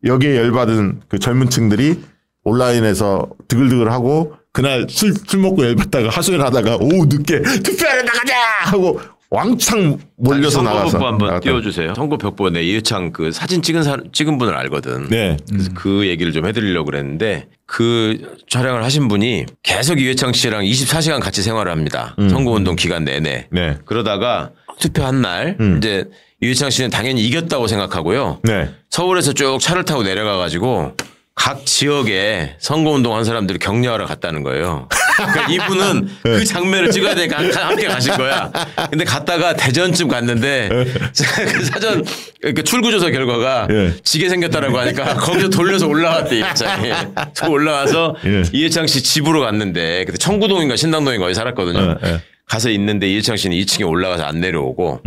D: 여기에 열받은 그 젊은 층들이 온라인에서 드글드글하고 그날 술 먹고 열받다가 하소연하다가 오후 늦게 투표하러 나가자 하고 왕창 몰려서 나가서.
B: 선거벽보 한번 띄워주세요. 선거벽보에 이해창 그 사진 찍은 분을 알거든.
D: 네.
B: 그래서 그 얘기를 좀 해드리려고 그랬는데 그 촬영을 하신 분이 계속 이해창 씨랑 24시간 같이 생활을 합니다. 선거운동 기간 내내.
D: 네.
B: 그러다가 투표한 날 이제 이해창 씨는 당연히 이겼다고 생각하고요.
D: 네.
B: 서울에서 쭉 차를 타고 내려가 가지고 각 지역에 선거운동 한 사람들이 격려하러 갔다는 거예요. 그러니까 이분은 그 장면을 찍어야 되니까 함께 가신 거야. 근데 갔다가 대전쯤 갔는데 그 사전 그 출구조사 결과가 지게 생겼다라고 하니까 거기서 돌려서 올라갔대 이해창이. 올라와서 이해창 씨 집으로 갔는데 그때 청구동인가 신당동인가 거기 살았거든요. 가서 있는데 이해창 씨는 2층에 올라가서 안 내려오고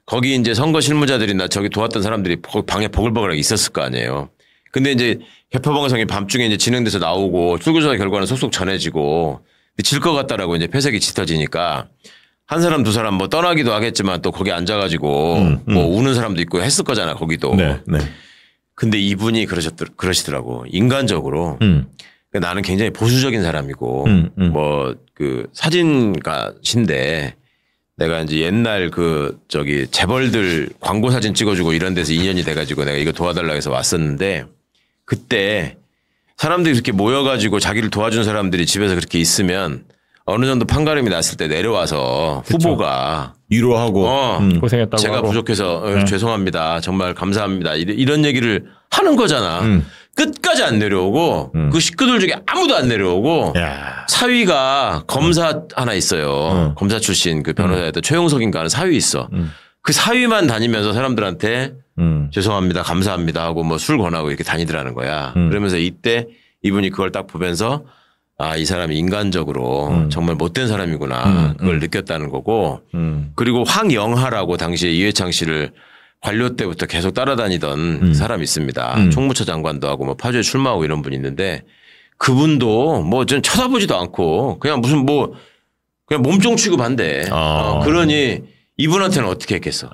B: 거기 이제 선거 실무자들이나 저기 도왔던 사람들이 방에 버글버글하게 있었을 거 아니에요. 근데 이제 개표방송이 밤중에 이제 진행돼서 나오고 출구조사 결과는 속속 전해지고 질 것 같다라고 이제 폐색이 짙어지니까 한 사람 두 사람 뭐 떠나기도 하겠지만 또 거기 앉아가지고 뭐 우는 사람도 있고 했을 거잖아 거기도. 네. 근데 이분이 그러시더라고 인간적으로 나는 굉장히 보수적인 사람이고 뭐 그 사진가신데 내가 이제 옛날 그 저기 재벌들 광고 사진 찍어주고 이런 데서 인연이 돼가지고 내가 이거 도와달라고 해서 왔었는데 그때 사람들이 그렇게 모여가지고 자기를 도와준 사람들이 집에서 그렇게 있으면 어느 정도 판가름이 났을 때 내려와서 그쵸. 후보가
D: 위로하고
E: 고생했다고
B: 제가
E: 하고.
B: 부족해서 죄송합니다. 정말 감사합니다. 이런 얘기를 하는 거잖아. 끝까지 안 내려오고 그 식구들 중에 아무도 안 내려오고 사위가 검사 하나 있어요. 검사 출신 그 변호사였던 최용석인가 하는 사위 있어. 그 사위만 다니면서 사람들한테 죄송합니다. 감사합니다 하고 뭐 술 권하고 이렇게 다니더라는 거야. 그러면서 이때 이분이 그걸 딱 보면서 아, 이 사람이 인간적으로 정말 못된 사람이구나. 그걸 느꼈다는 거고. 그리고 황영하라고 당시에 이회창 씨를 관료 때부터 계속 따라다니던 사람이 있습니다. 총무처 장관도 하고 뭐 파주에 출마하고 이런 분이 있는데 그분도 뭐 전 쳐다보지도 않고 그냥 무슨 뭐 그냥 몸종 취급한대. 그러니 이분한테는 어떻게 했겠어.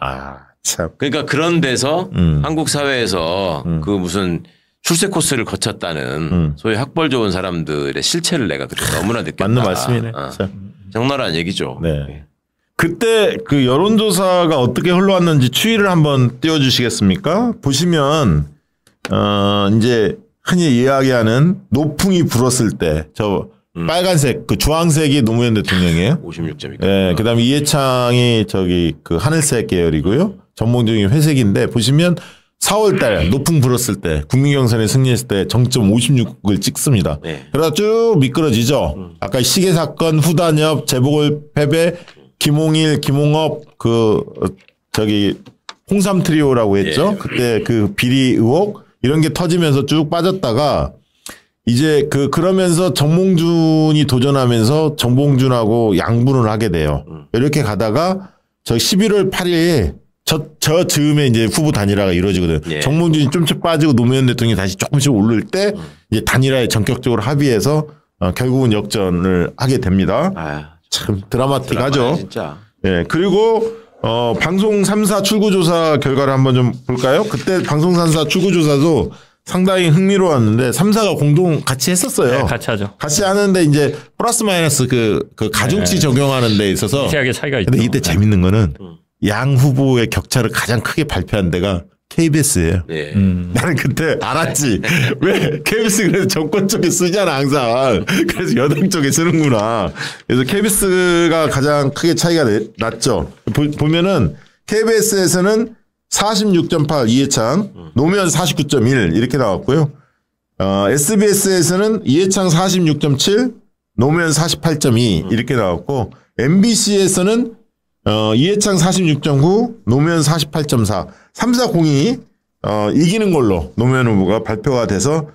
D: 참.
B: 그러니까 그런 데서 한국 사회에서 그 무슨 출세 코스를 거쳤다는 소위 학벌 좋은 사람들의 실체를 내가 그때 너무나 느꼈다.
D: 맞는 말씀이네.
B: 적나라한 얘기죠.
D: 네. 그때 그 여론조사가 어떻게 흘러왔는지 추이를 한번 띄워주시겠습니까? 보시면 이제 흔히 이야기하는 노풍이 불었을 때 저 빨간색 그 주황색이 노무현 대통령이에요.
B: 56점이니까.
D: 네, 그다음에 이해창이 저기 그 하늘색 계열이고요. 정몽준이 회색인데 보시면 4월달 노풍 불었을 때 국민경선에 승리했을 때 정점 56을 찍습니다. 네. 그러다 쭉 미끄러지죠. 아까 시계 사건, 후단협, 재보궐 패배, 김홍일, 김홍업 그 저기 홍삼 트리오라고 했죠. 예. 그때 그 비리 의혹 이런 게 터지면서 쭉 빠졌다가 이제 그러면서 정몽준이 도전하면서 정봉준하고 양분을 하게 돼요. 이렇게 가다가 저 11월 8일에 저 즈음에 이제 후보 단일화가 이루어지거든요. 예. 정몽준이 좀씩 빠지고 노무현 대통령이 다시 조금씩 오를 때 이제 단일화에 전격적으로 합의해서 결국은 역전을 하게 됩니다. 참 드라마틱하죠.
B: 진짜.
D: 예. 그리고 방송 3사 출구조사 결과를 한번 좀 볼까요? 그때 방송 3사 출구조사도 상당히 흥미로웠는데 3사가 공동 같이 했었어요.
E: 네, 같이 하죠.
D: 같이 하는데 이제 플러스 마이너스 그 가중치 적용하는 데 있어서
E: 미세하게 차이가 있죠.
D: 근데 이때 재밌는 거는 양 후보의 격차를 가장 크게 발표한 데가 KBS예요.
B: 네.
D: 나는 그때 알았지. 왜 KBS 그래서 정권 쪽에 쓰잖아 항상. 그래서 여당 쪽에 쓰는구나. 그래서 KBS가 가장 크게 차이가 났죠. 보면은 KBS에서는 46.8 이해창, 노무현 49.1 이렇게 나왔고요. SBS에서는 이해창 46.7, 노무현 48.2 이렇게 나왔고 MBC에서는 이해창 46.9, 노무현 48.4, 3사 공이 이기는 걸로 노무현 후보가 발표가 돼서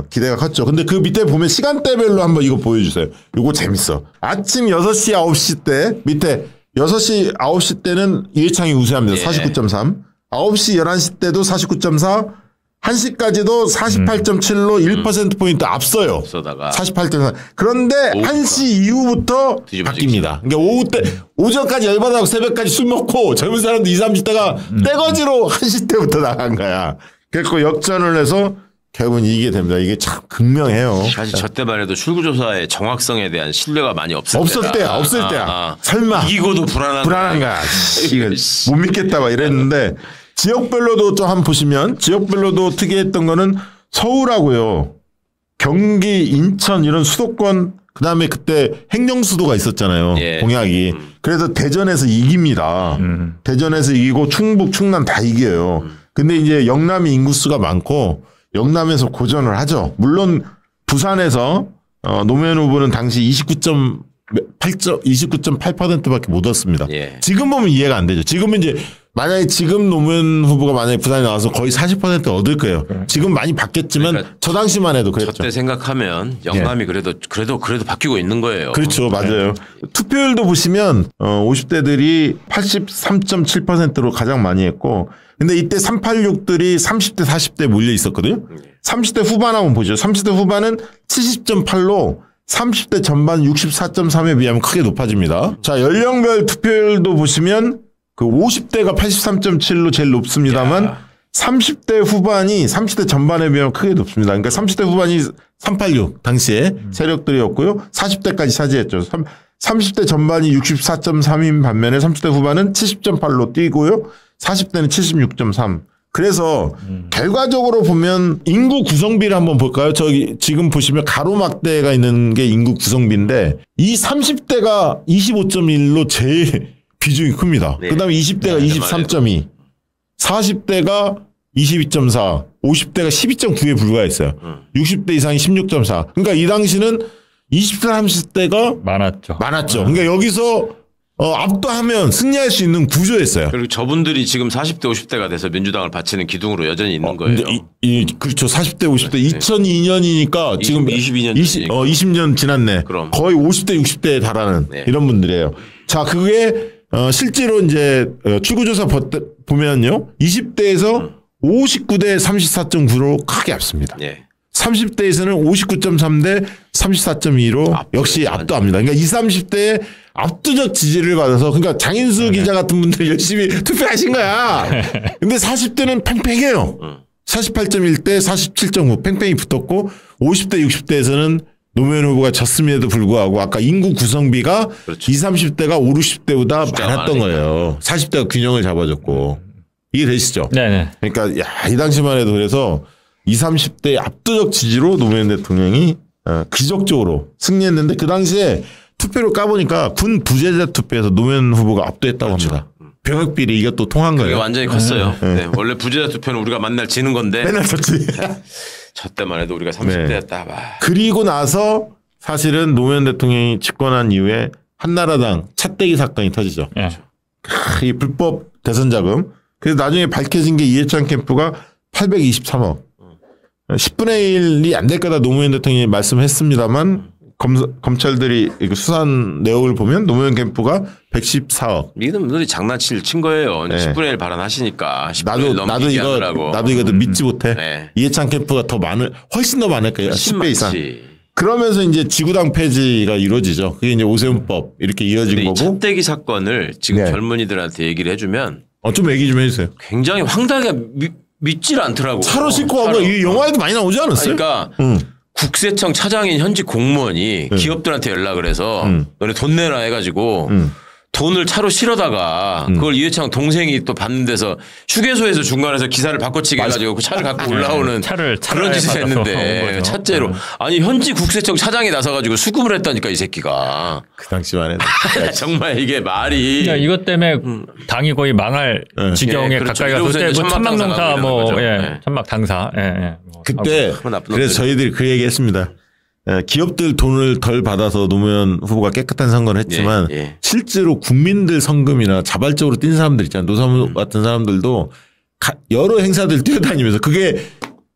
D: 기대가 컸죠. 근데 그 밑에 보면 시간대별로 한번 이거 보여주세요. 이거 재밌어. 아침 6시, 9시 때 밑에 6시, 9시 때는 이해창이 우세합니다. 예. 49.3. 9시, 11시 때도 49.4. 1시까지도 48.7로 1%포인트 앞서요.
B: 앞서다가.
D: 48.4. 그런데 1시 이후부터 바뀝니다. 그러니까 오후 때, 오전까지 열받아하고 새벽까지 술 먹고 젊은 사람들 20, 30대가 떼거지로 1시 때부터 나간 거야. 그래서 역전을 해서 결국은 이기게 됩니다. 이게 참 극명해요.
B: 사실 저때만 해도 출구조사의 정확성에 대한 신뢰가 많이 없을 때야.
D: 없을 때야. 설마.
B: 이기고도 불안한
D: 거야. 이거 못 믿겠다 막 이랬는데 지역별로도 좀 한번 보시면 지역별로도 특이했던 거는 서울하고요. 경기, 인천 이런 수도권 그다음에 그때 행정수도가 있었잖아요. 예. 공약이. 그래서 대전에서 이깁니다. 대전에서 이기고 충북, 충남 다 이겨요. 근데 이제 영남이 인구수가 많고 영남에서 고전을 하죠. 물론 부산에서 노무현 후보는 당시 29.8%밖에 못 얻습니다.
B: 예.
D: 지금 보면 이해가 안 되죠. 지금은 이제 만약에 지금 노무현 후보가 만약에 부산에 나와서 거의 40% 얻을 거예요. 지금 많이 바뀌었지만
B: 그러니까
D: 저 당시만 해도 그랬죠.
B: 저때 생각하면 영남이 그래도 바뀌고 있는 거예요.
D: 그렇죠. 맞아요. 투표율도 보시면 50대들이 83.7%로 가장 많이 했고 근데 이때 386들이 30대 40대 몰려 있었거든요. 30대 후반 한번 보죠. 30대 후반은 70.8로 30대 전반 64.3에 비하면 크게 높아집니다. 자, 연령별 투표율도 보시면 그 50대가 83.7로 제일 높습니다만 30대 후반이 30대 전반에 비하면 크게 높습니다. 그러니까 30대 후반이 386 당시에 세력들이었고요. 40대까지 차지했죠. 30대 전반이 64.3인 반면에 30대 후반은 70.8로 뛰고요. 40대는 76.3. 그래서 결과적으로 보면 인구 구성비를 한번 볼까요? 저기 지금 보시면 가로막대가 있는 게 인구 구성비인데 이 30대가 25.1로 제일 비중이 큽니다.
B: 네.
D: 그다음에 20대가 23.2, 40대가 22.4, 50대가 12.9에 불과했어요. 60대 이상이 16.4. 그러니까 이 당시는 20대, 30대가
E: 많았죠.
D: 그러니까 여기서 압도하면 승리할 수 있는 구조였어요.
B: 그리고 저분들이 지금 40대 50대가 돼서 민주당을 바치는 기둥으로 여전히 있는 거예요.
D: 그렇죠. 40대 50대 2002년이니까 지금
B: 22년
D: 20년 지났네.
B: 그럼.
D: 거의 50대 60대에 달하는 이런 분들이에요. 자, 그게 실제로 이제 출구조사 보면요. 20대에서 59대 34.9로 크게 앞섭니다.
B: 예.
D: 30대에서는 59.3대 34.2로 역시 압도합니다. 그러니까 20, 30대에 압도적 지지를 받아서 그러니까 장인수 기자 같은 분들 열심히 투표하신 거야. 근데 40대는 팽팽해요. 48.1대 47.9 팽팽히 붙었고 50대 60대에서는 노무현 후보가 졌음에도 불구하고 아까 인구 구성비가
B: 그렇죠.
D: 20, 30대가 5, 60대보다 많았던
B: 많으니까.
D: 거예요. 40대가 균형을 잡아줬고. 이게 되시죠?
E: 네네.
D: 그러니까 이 당시만 해도 그래서 20, 30대의 압도적 지지로 노무현 대통령이 기적적으로 승리했는데 그 당시에 투표를 까보니까 군 부재자 투표에서 노무현 후보가 압도했다고 합니다. 병역비리 이게 또 통한
B: 그게
D: 거예요.
B: 완전히 컸어요. 네. 원래 부재자 투표는 우리가 만날 지는 건데
D: 맨날 졌지.
B: 저 때만 해도 우리가 30대였다.
D: 그리고 나서 사실은 노무현 대통령이 집권한 이후에 한나라당 차떼기 사건이 터지죠. 이 불법 대선 자금. 그래서 나중에 밝혀진 게 이해찬 캠프가 823억. 10분의 1이 안 될 거다 노무현 대통령이 말씀했습니다만 검찰들이 수사한 내용을 보면 노무현 캠프가 114억.
B: 이놈들이 장난칠 친 거예요. 10분의 1 발언하시니까. 10분의 1
D: 나도 이거 믿지 못해.
B: 네.
D: 이해찬 캠프가 훨씬 더 많을 거예요. 10배 이상.
B: 많지.
D: 그러면서 이제 지구당 폐지가 이루어지죠. 그게 이제 오세훈법 이렇게 이어진
B: 이
D: 거고.
B: 차떼기 사건을 지금
D: 네.
B: 젊은이들한테 얘기를 해주면
D: 좀 얘기 좀 해주세요.
B: 굉장히 황당하게 믿질 않더라고.
D: 차로 싣고 간 거 이 영화에도 많이 나오지 않았어요?
B: 그러니까 국세청 차장인 현직 공무원이 기업들한테 연락을 해서 너네 돈 내라 해가지고 돈을 차로 실어다가 그걸 이회창 동생이 또 받는 데서 휴게소에서 중간에서 기사를 바꿔치기 해가지고 그 차를 갖고 올라오는 그런 짓을 했는데 차째로 아니 현지 국세청 차장이 나서가지고 수금을 했다니까 이 새끼가.
D: 그 당시만 해도.
B: 정말 이게 말이.
E: 그러니까 이것 때문에 당이 거의 망할 지경에
B: 그렇죠.
E: 가까이 갔을 때 천막농사
B: 네.
E: 천막 당사.
D: 그때 그래서 저희들이 그 얘기했습니다. 기업들 돈을 덜 받아서 노무현 후보가 깨끗한 선거를 했지만 실제로 국민들 성금이나 자발적으로 뛴 사람들 있잖아요. 노사모 같은 사람들도 여러 행사들 뛰어다니면서 그게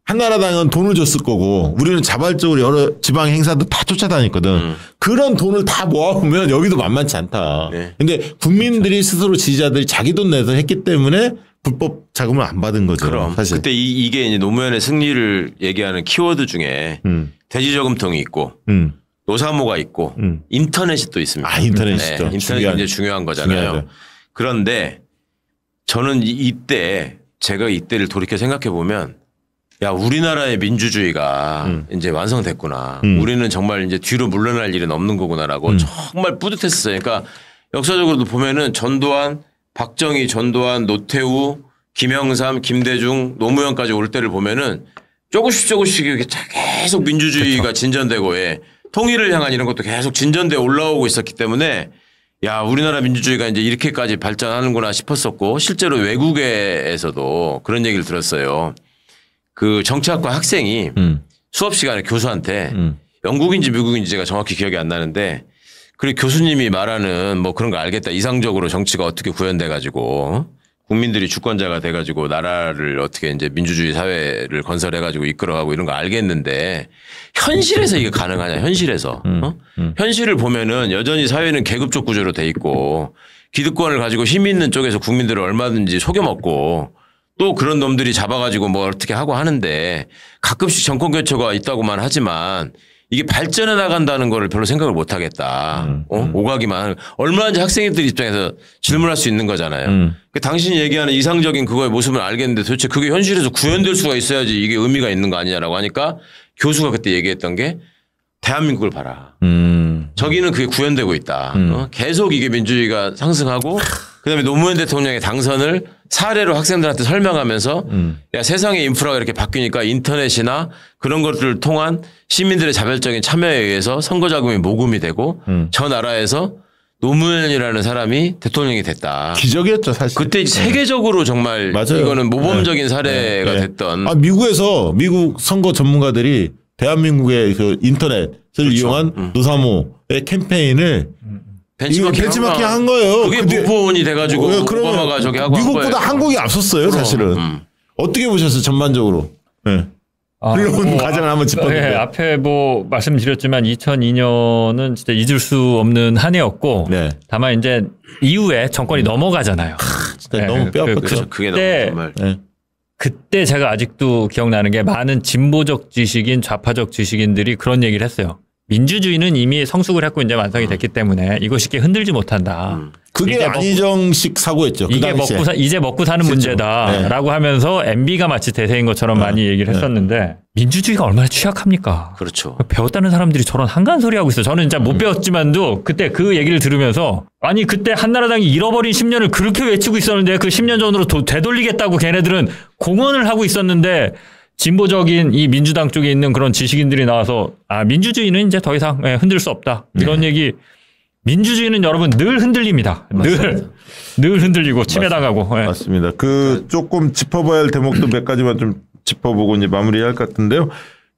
D: 한나라당은 돈을 줬을 거고 우리는 자발적으로 여러 지방 행사들 다 쫓아다녔거든. 그런 돈을 다 모아보면 여기도 만만치 않다. 근데 국민들이 스스로 지지자들이 자기 돈 내서 했기 때문에 불법 자금을 안 받은 거죠.
B: 그럼
D: 사실.
B: 그때 이게 이제 노무현의 승리를 얘기하는 키워드 중에 대지저금통이 있고 노사모가 있고 인터넷이 또 있습니다.
D: 인터넷이죠.
B: 인터넷이 굉장히 중요한 거잖아요.
D: 중요하죠.
B: 그런데 저는 이때 제가 이때를 돌이켜 생각해 보면 야 우리나라의 민주주의가 이제 완성됐구나. 우리는 정말 이제 뒤로 물러날 일은 없는 거구나라고 정말 뿌듯했어요. 그러니까 역사적으로도 보면은 전두환 박정희, 전두환, 노태우, 김영삼, 김대중, 노무현까지 올 때를 보면은 조금씩 이렇게 계속 민주주의가 진전되고 통일을 향한 이런 것도 계속 진전돼 올라오고 있었기 때문에 야 우리나라 민주주의가 이제 이렇게까지 발전하는구나 싶었었고 실제로 외국에서도 그런 얘기를 들었어요. 그 정치학과 학생이 수업 시간에 교수한테 영국인지 미국인지 제가 정확히 기억이 안 나는데 그리고 교수님이 말하는 뭐 그런 거 알겠다. 이상적으로 정치가 어떻게 구현돼 가지고 국민들이 주권자가 돼 가지고 나라를 어떻게 이제 민주주의 사회를 건설해 가지고 이끌어가고 이런 거 알겠는데 현실에서 이게 가능하냐 현실에서 현실을 보면은 여전히 사회는 계급적 구조로 돼 있고 기득권을 가지고 힘 있는 쪽에서 국민들을 얼마든지 속여먹고 또 그런 놈들이 잡아가지고 뭐 어떻게 하고 하는데 가끔씩 정권 교체가 있다고만 하지만 이게 발전해 나간다는 거를 별로 생각을 못 하겠다. 오가기만. 얼마든지 학생들 입장에서 질문할 수 있는 거잖아요. 당신이 얘기하는 이상적인 그거의 모습은 알겠는데 도대체 그게 현실에서 구현될 수가 있어야지 이게 의미가 있는 거 아니냐라고 하니까 교수가 그때 얘기했던 게 대한민국을 봐라. 저기는 그게 구현되고 있다. 계속 이게 민주주의가 상승하고 그다음에 노무현 대통령의 당선을 사례로 학생들한테 설명하면서 야 세상의 인프라가 이렇게 바뀌니까 인터넷이나 그런 것들을 통한 시민들의 자발적인 참여에 의해서 선거 자금이 모금이 되고 저 나라에서 노무현이라는 사람이 대통령이 됐다.
D: 기적이었죠 사실.
B: 그때 세계적으로 정말
D: 맞아요.
B: 이거는 모범적인 사례가 됐던.
D: 미국 선거 전문가들이 대한민국의 그 인터넷을 이용한 노사모의 캠페인을 벤치마킹 한 거예요.
B: 그게 무보원이 돼가지고 오바마가 저기 하고
D: 미국보다 한국이 앞섰어요. 그럼. 사실은. 어떻게 보셨어요 전반적으로. 네. 흘러온 과정을 한번 짚어볼게요.
E: 네, 앞에 뭐 말씀드렸지만 2002년은 진짜 잊을 수 없는 한 해였고
D: 네.
E: 다만 이제 이후에 정권이 넘어가잖아요.
D: 진짜 네, 너무 뼈아팠죠.
B: 그게 너무 정말. 네.
E: 그때 제가 아직도 기억나는 게 많은 진보적 지식인, 좌파적 지식인들이 그런 얘기를 했어요. 민주주의는 이미 성숙을 했고 이제 완성이 됐기 때문에 이거 쉽게 흔들지 못한다.
D: 그게 안희정식 사고였죠.
E: 이게 이제 먹고 사는 문제다라고 하면서 MB가 마치 대세인 것처럼 많이 얘기를 했었는데 민주주의가 얼마나 취약합니까?
B: 그렇죠.
E: 배웠다는 사람들이 저런 한가한 소리 하고 있어요. 저는 진짜 못 배웠지만도 그때 그 얘기를 들으면서 아니 그때 한나라당이 잃어버린 10년을 그렇게 외치고 있었는데 그 10년 전으로 되돌리겠다고 걔네들은 공언을 하고 있었는데 진보적인 이 민주당 쪽에 있는 그런 지식인들이 나와서 민주주의는 이제 더 이상 흔들 수 없다. 이런 얘기. 민주주의는 여러분 늘 흔들립니다. 늘 흔들리고 침해당하고.
D: 맞습니다. 그 조금 짚어봐야 할 대목도 몇 가지만 좀 짚어보고 이제 마무리할 것 같은데요.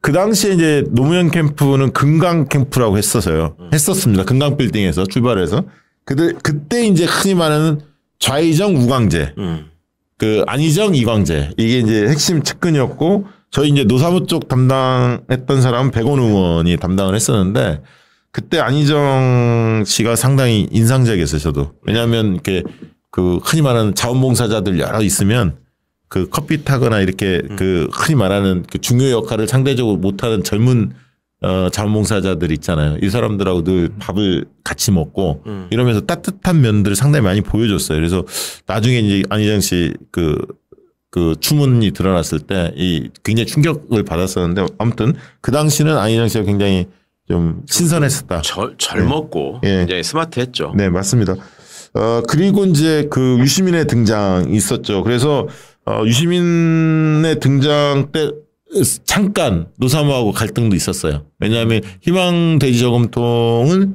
D: 그 당시에 이제 노무현 캠프는 금강 캠프라고 했었습니다. 금강 빌딩에서 출발해서. 그때 이제 흔히 말하는 좌이정 우광재. 그 안희정 이광재 이게 이제 핵심 측근이었고 저희 이제 노사모 쪽 담당했던 사람은 백원 의원이 담당을 했었는데 그때 안희정 씨가 상당히 인상적이었어요 저도. 왜냐하면 이렇게 그 흔히 말하는 자원봉사자들 여러 있으면 그 커피 타거나 이렇게 그 흔히 말하는 그 중요 역할을 상대적으로 못하는 젊은 자원봉사자들 있잖아요. 이 사람들하고 늘 밥을 같이 먹고 이러면서 따뜻한 면들을 상당히 많이 보여줬어요. 그래서 나중에 이제 안희정 씨 그 추문이 드러났을 때 이 굉장히 충격을 받았었는데 아무튼 그 당시는 안희정 씨가 굉장히 좀 신선했었다.
B: 젊었고
D: 네.
B: 굉장히 스마트했죠.
D: 네, 맞습니다. 그리고 이제 그 유시민의 등장이 있었죠. 그래서 유시민의 등장 때 잠깐 노사모하고 갈등도 있었어요. 왜냐하면 희망대지저금통은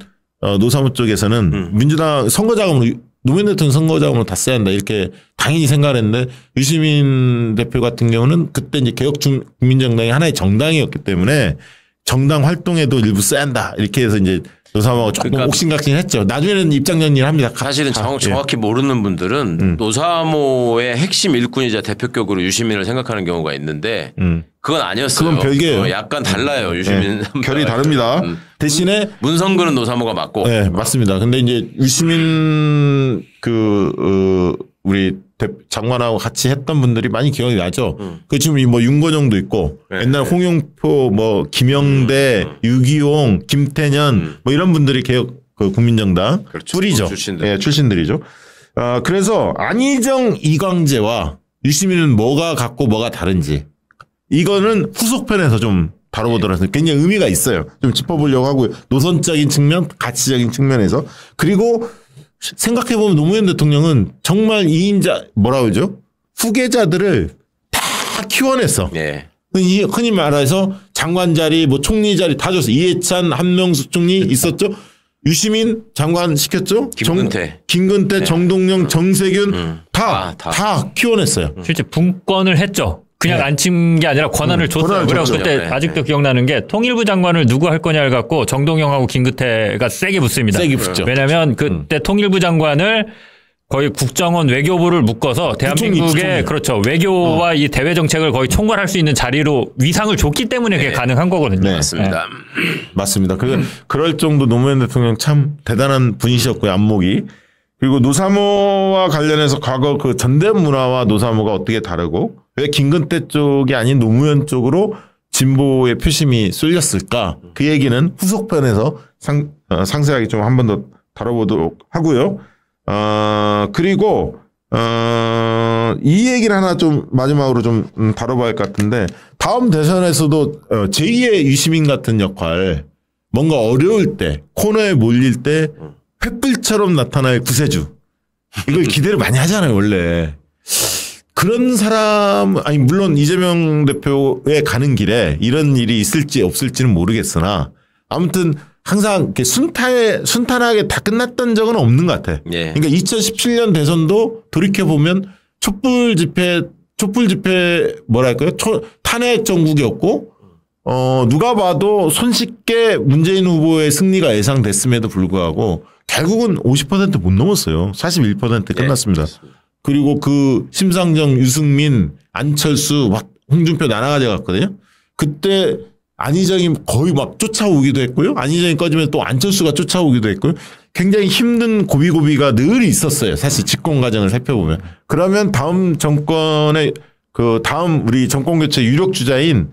D: 노사모 쪽에서는 민주당 선거자금으로 노무현 대통령 선거자금으로 다 써야 한다 이렇게 당연히 생각을 했는데 유시민 대표 같은 경우는 그때 이제 개혁국민정당이 하나의 정당이었기 때문에 정당 활동에도 일부 써야 한다 이렇게 해서 이제 노사모가 조금 옥신각신했죠. 나중에는 입장 정리를 합니다.
B: 사실은 정확히 모르는 분들은 노사모의 핵심 일꾼이자 대표격으로 유시민을 생각하는 경우가 있는데 그건 아니었어요.
D: 그건 별개예요.
B: 약간 달라요. 유시민
D: 결이 다릅니다. 대신에
B: 문성근은 노사모가 맞고.
D: 네, 맞습니다. 근데 이제 유시민 우리 장관하고 같이 했던 분들이 많이 기억이 나죠. 그 지금 뭐 윤건영도 있고 옛날 홍영표 뭐 김영대, 유기용, 김태년 뭐 이런 분들이 개혁 그 국민정당
B: 그렇죠.
D: 뿌리죠. 출신들이죠. 그래서 안희정 이광재와 유시민은 뭐가 같고 뭐가 다른지 이거는 후속편에서 좀 다뤄보도록 해서 굉장히 의미가 있어요. 좀 짚어보려고 하고요. 노선적인 측면, 가치적인 측면에서. 그리고 생각해보면 노무현 대통령은 정말 뭐라 그러죠? 후계자들을 다 키워냈어.
B: 네.
D: 흔히 말해서 장관 자리, 뭐 총리 자리 다 줬어. 이해찬, 한명숙 총리 있었죠. 유시민 장관 시켰죠. 김근태, 네. 정동영, 정세균 다 키워냈어요.
E: 실제 분권을 했죠. 그냥 앉힌 게 아니라 권한을 줬어요. 그래서 그때 아직도 기억나는 게 통일부 장관을 누구 할 거냐를 갖고 정동영하고 김근태가 세게 붙습니다.
D: 세게 붙죠.
E: 왜냐하면 그때 통일부 장관을 거의 국정원 외교부를 묶어서 대한민국의 그렇죠 외교와 이 대외 정책을 거의 총괄할 수 있는 자리로 위상을 줬기 때문에 그게 가능한 거거든요.
B: 네, 맞습니다.
D: 맞습니다. 그럴 정도 노무현 대통령 참 대단한 분이셨고요. 안목이. 그리고 노사모와 관련해서 과거 그 전대협 문화와 노사모가 어떻게 다르고 왜 김근태 쪽이 아닌 노무현 쪽으로 진보의 표심이 쏠렸을까? 그 얘기는 후속편에서 상세하게 좀 한 번 더 다뤄보도록 하고요. 그리고 이 얘기를 하나 좀 마지막으로 좀 다뤄봐야 할 것 같은데 다음 대선에서도 제2의 유시민 같은 역할 뭔가 어려울 때 코너에 몰릴 때 횃불처럼 나타날 구세주 이걸 기대를 많이 하잖아요 원래. 그런 사람 아니 물론 이재명 대표에 가는 길에 이런 일이 있을지 없을지는 모르겠으나 아무튼 항상 이렇게 순탄하게 다 끝났던 적은 없는 것 같아. 예. 그러니까 2017년 대선도 돌이켜 보면 촛불 집회 뭐랄까요? 탄핵 정국이었고 누가 봐도 손쉽게 문재인 후보의 승리가 예상됐음에도 불구하고 결국은 50% 못 넘었어요. 41% 끝났습니다. 네, 그리고 그 심상정, 유승민, 안철수, 홍준표 나눠가져 갔거든요. 그때 안희정이 거의 막 쫓아오기도 했고요. 안희정이 꺼지면 또 안철수가 쫓아오기도 했고요. 굉장히 힘든 고비고비가 늘 있었어요. 사실 집권 과정을 살펴보면. 그러면 다음 정권의 다음 우리 정권 교체 유력 주자인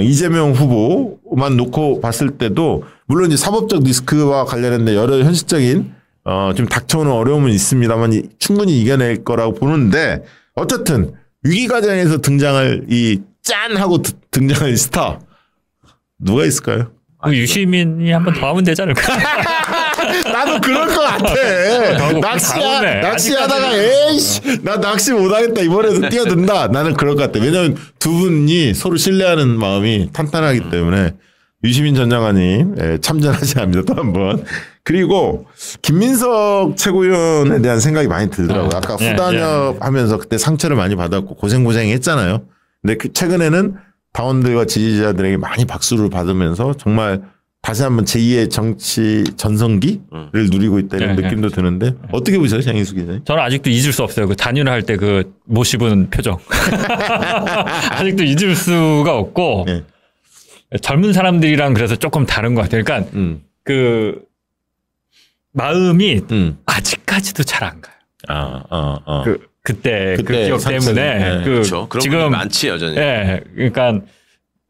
D: 이재명 후보만 놓고 봤을 때도 물론 이제 사법적 리스크와 관련된 여러 현실적인 좀 닥쳐오는 어려움은 있습니다만 충분히 이겨낼 거라고 보는데 어쨌든 위기 과정에서 등장할 이 짠하고 등장할 스타 누가 있을까요?
E: 유시민이 한 번 더 하면 되지 않을까?
D: 나도 그럴 것 같아. 낚시하다가 에이씨 나 낚시 못하겠다 이번에도 뛰어든다. 나는 그럴 것 같아. 왜냐하면 두 분이 서로 신뢰하는 마음이 탄탄하기 때문에 유시민 전 장관님 참전하셔야 합니다. 또 한 번. 그리고 김민석 최고위원에 대한 생각이 많이 들더라고요. 아까 후단협 하면서 그때 상처를 많이 받았고 고생했잖아요. 근데 최근에는 당원들과 지지자들에게 많이 박수를 받으면서 정말 다시 한번 제2의 정치 전성기를 누리고 있다는 느낌도 드는데 어떻게 보세요, 장인수 기자님?
E: 저는 아직도 잊을 수 없어요. 그 단일화 할 때 그 못 씹은 표정. 아직도 잊을 수가 없고 젊은 사람들이랑 그래서 조금 다른 것 같아요. 그러니까 그 마음이 아직까지도 잘 안 가요. 그때 그 기억 때문에
B: 그렇죠. 그런 지금 많지 여전히.
E: 그러니까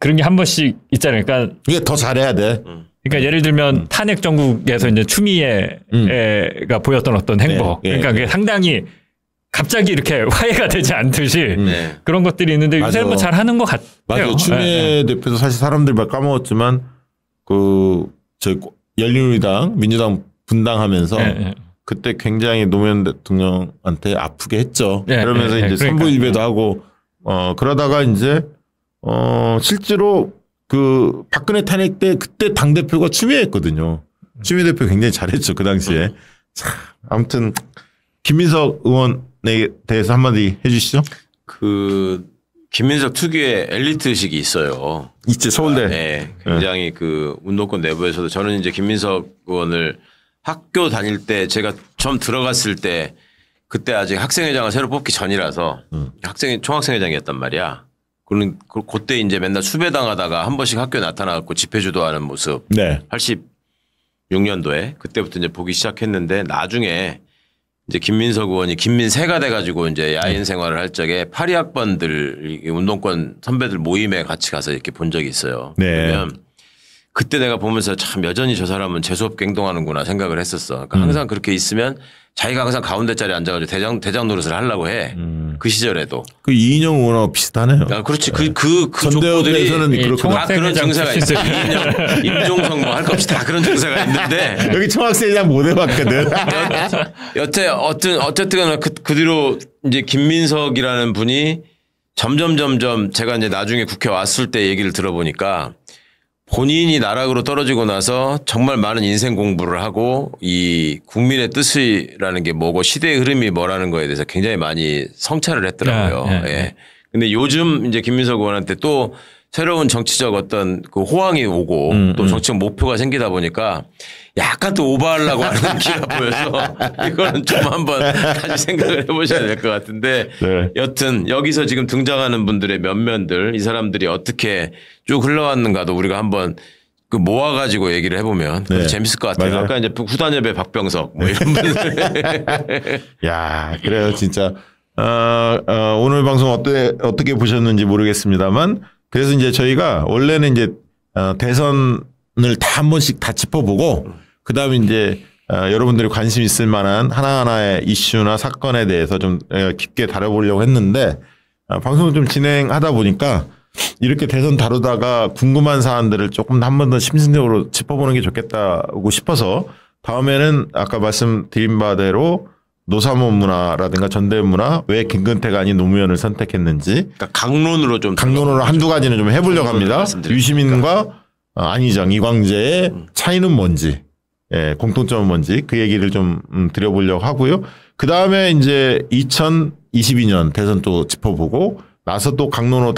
E: 그런 게 한 번씩 있잖아요. 그러니까
D: 이게 더 잘해야 돼.
E: 그러니까 예를 들면 탄핵 정국에서 이제 추미애가 보였던 어떤 행보. 그러니까 그게 상당히 갑자기 이렇게 화해가 되지 않듯이 그런 것들이 있는데 요새는 뭐 잘하는 것 같아요.
D: 맞아요. 추미애 대표도 사실 사람들이 막 까먹었지만 저희 열린우리당 민주당 분당하면서 그때 굉장히 노무현 대통령한테 아프게 했죠. 그러면서 이제 선부일배도 하고 그러다가 이제 실제로 그 박근혜 탄핵 때 그때 당대표가 추미애였거든요. 추미애 대표 굉장히 잘했죠. 그 당시에. 자, 아무튼 김민석 의원에 대해서 한마디 해 주시죠.
B: 김민석 특유의 엘리트 의식이 있어요.
D: 있지 서울대.
B: 네. 굉장히 그 운동권 내부에서도 저는 이제 김민석 의원을 학교 다닐 때 제가 처음 들어갔을 때 그때 아직 학생회장을 새로 뽑기 전이라서 총학생회장이었단 말이야. 그때 이제 맨날 수배당하다가 한 번씩 학교에 나타나고 집회 주도하는 모습. 86년도에 그때부터 이제 보기 시작했는데 나중에 이제 김민석 의원이 김민세가 돼가지고 이제 야인 생활을 할 적에 파리학번들 운동권 선배들 모임에 같이 가서 이렇게 본 적이 있어요. 그러면 그때 내가 보면서 참 여전히 저 사람은 재수없게 행동하는구나 생각을 했었어. 그러니까 항상 그렇게 있으면 자기가 항상 가운데 자리에 앉아가지고 대장 노릇을 하려고 해. 그 시절에도.
D: 그 이인영 의원하고 비슷하네요.
B: 그렇지. 그 족보들이 다 그런 증세가 있어요. 이인영, 임종석 뭐 할 것 없이 다 그런 증세가 있는데.
D: 여기 총학생회장 못 해봤거든.
B: 어쨌든 그 뒤로 이제 김민석이라는 분이 점점 제가 이제 나중에 국회 왔을 때 얘기를 들어보니까 본인이 나락으로 떨어지고 나서 정말 많은 인생 공부를 하고 이 국민의 뜻이라는 게 뭐고 시대의 흐름이 뭐라는 거에 대해서 굉장히 많이 성찰을 했더라고요. 근데 요즘 이제 김민석 의원한테 또 새로운 정치적 어떤 그 호황이 오고 또 정치적 목표가 생기다 보니까 약간 또 오버하려고 하는 기가 보여서 이거는 좀 한번 다시 생각을 해보셔야 될 것 같은데
D: 네.
B: 여튼 여기서 지금 등장하는 분들의 면면들 이 사람들이 어떻게 쭉 흘러왔는가도 우리가 한번 그 모아가지고 얘기를 해보면
D: 네.
B: 재밌을 것 같아요.
D: 맞아요.
B: 아까 이제 후단협의 박병석 뭐 이런 분들.
D: 야, 그래요. 진짜. 오늘 방송 어떻게 보셨는지 모르겠습니다만 그래서 이제 저희가 원래는 이제 대선을 다 한 번씩 다 짚어보고 그 다음에 이제 여러분들이 관심 있을 만한 하나하나의 이슈나 사건에 대해서 좀 깊게 다뤄보려고 했는데 방송을 좀 진행하다 보니까 이렇게 대선 다루다가 궁금한 사안들을 조금 한 번 더 심층적으로 짚어보는 게 좋겠다고 싶어서 다음에는 아까 말씀드린 바대로 노사모 문화라든가 전대회 문화 왜 김근태가 아닌 노무현을 선택했는지
B: 그러니까 강론으로
D: 한두 가지는 좀 해보려고 합니다. 유시민과 안희정, 이광재의 차이는 뭔지, 예, 공통점은 뭔지 그 얘기를 좀 드려보려고 하고요. 그 다음에 이제 2022년 대선 또 짚어보고 나서 또 강론으로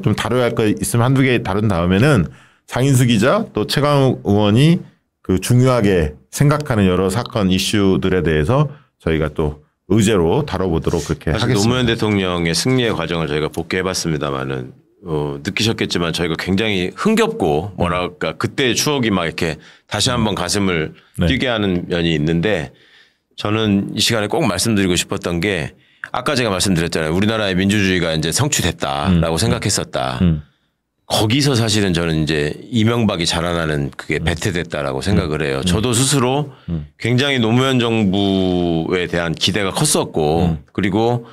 D: 좀 다뤄야 할 거 있으면 한두 개 다룬 다음에는 장인수 기자 또 최강욱 의원이 그 중요하게 생각하는 여러 사건 이슈들에 대해서 저희가 또 의제로 다뤄보도록 그렇게 하겠습니다.
B: 노무현 대통령의 승리의 과정을 저희가 복귀해봤습니다만은 느끼셨겠지만 저희가 굉장히 흥겹고 뭐랄까 그때의 추억이 막 이렇게 다시 한번 가슴을 뛰게 하는 면이 있는데 저는 이 시간에 꼭 말씀드리고 싶었던 게 아까 제가 말씀드렸잖아요. 우리나라의 민주주의가 이제 성취됐다라고 생각했었다. 거기서 사실은 저는 이제 이명박이 자라나는 그게 배태됐다라고 생각을 해요. 저도 스스로 굉장히 노무현 정부에 대한 기대가 컸었고 그리고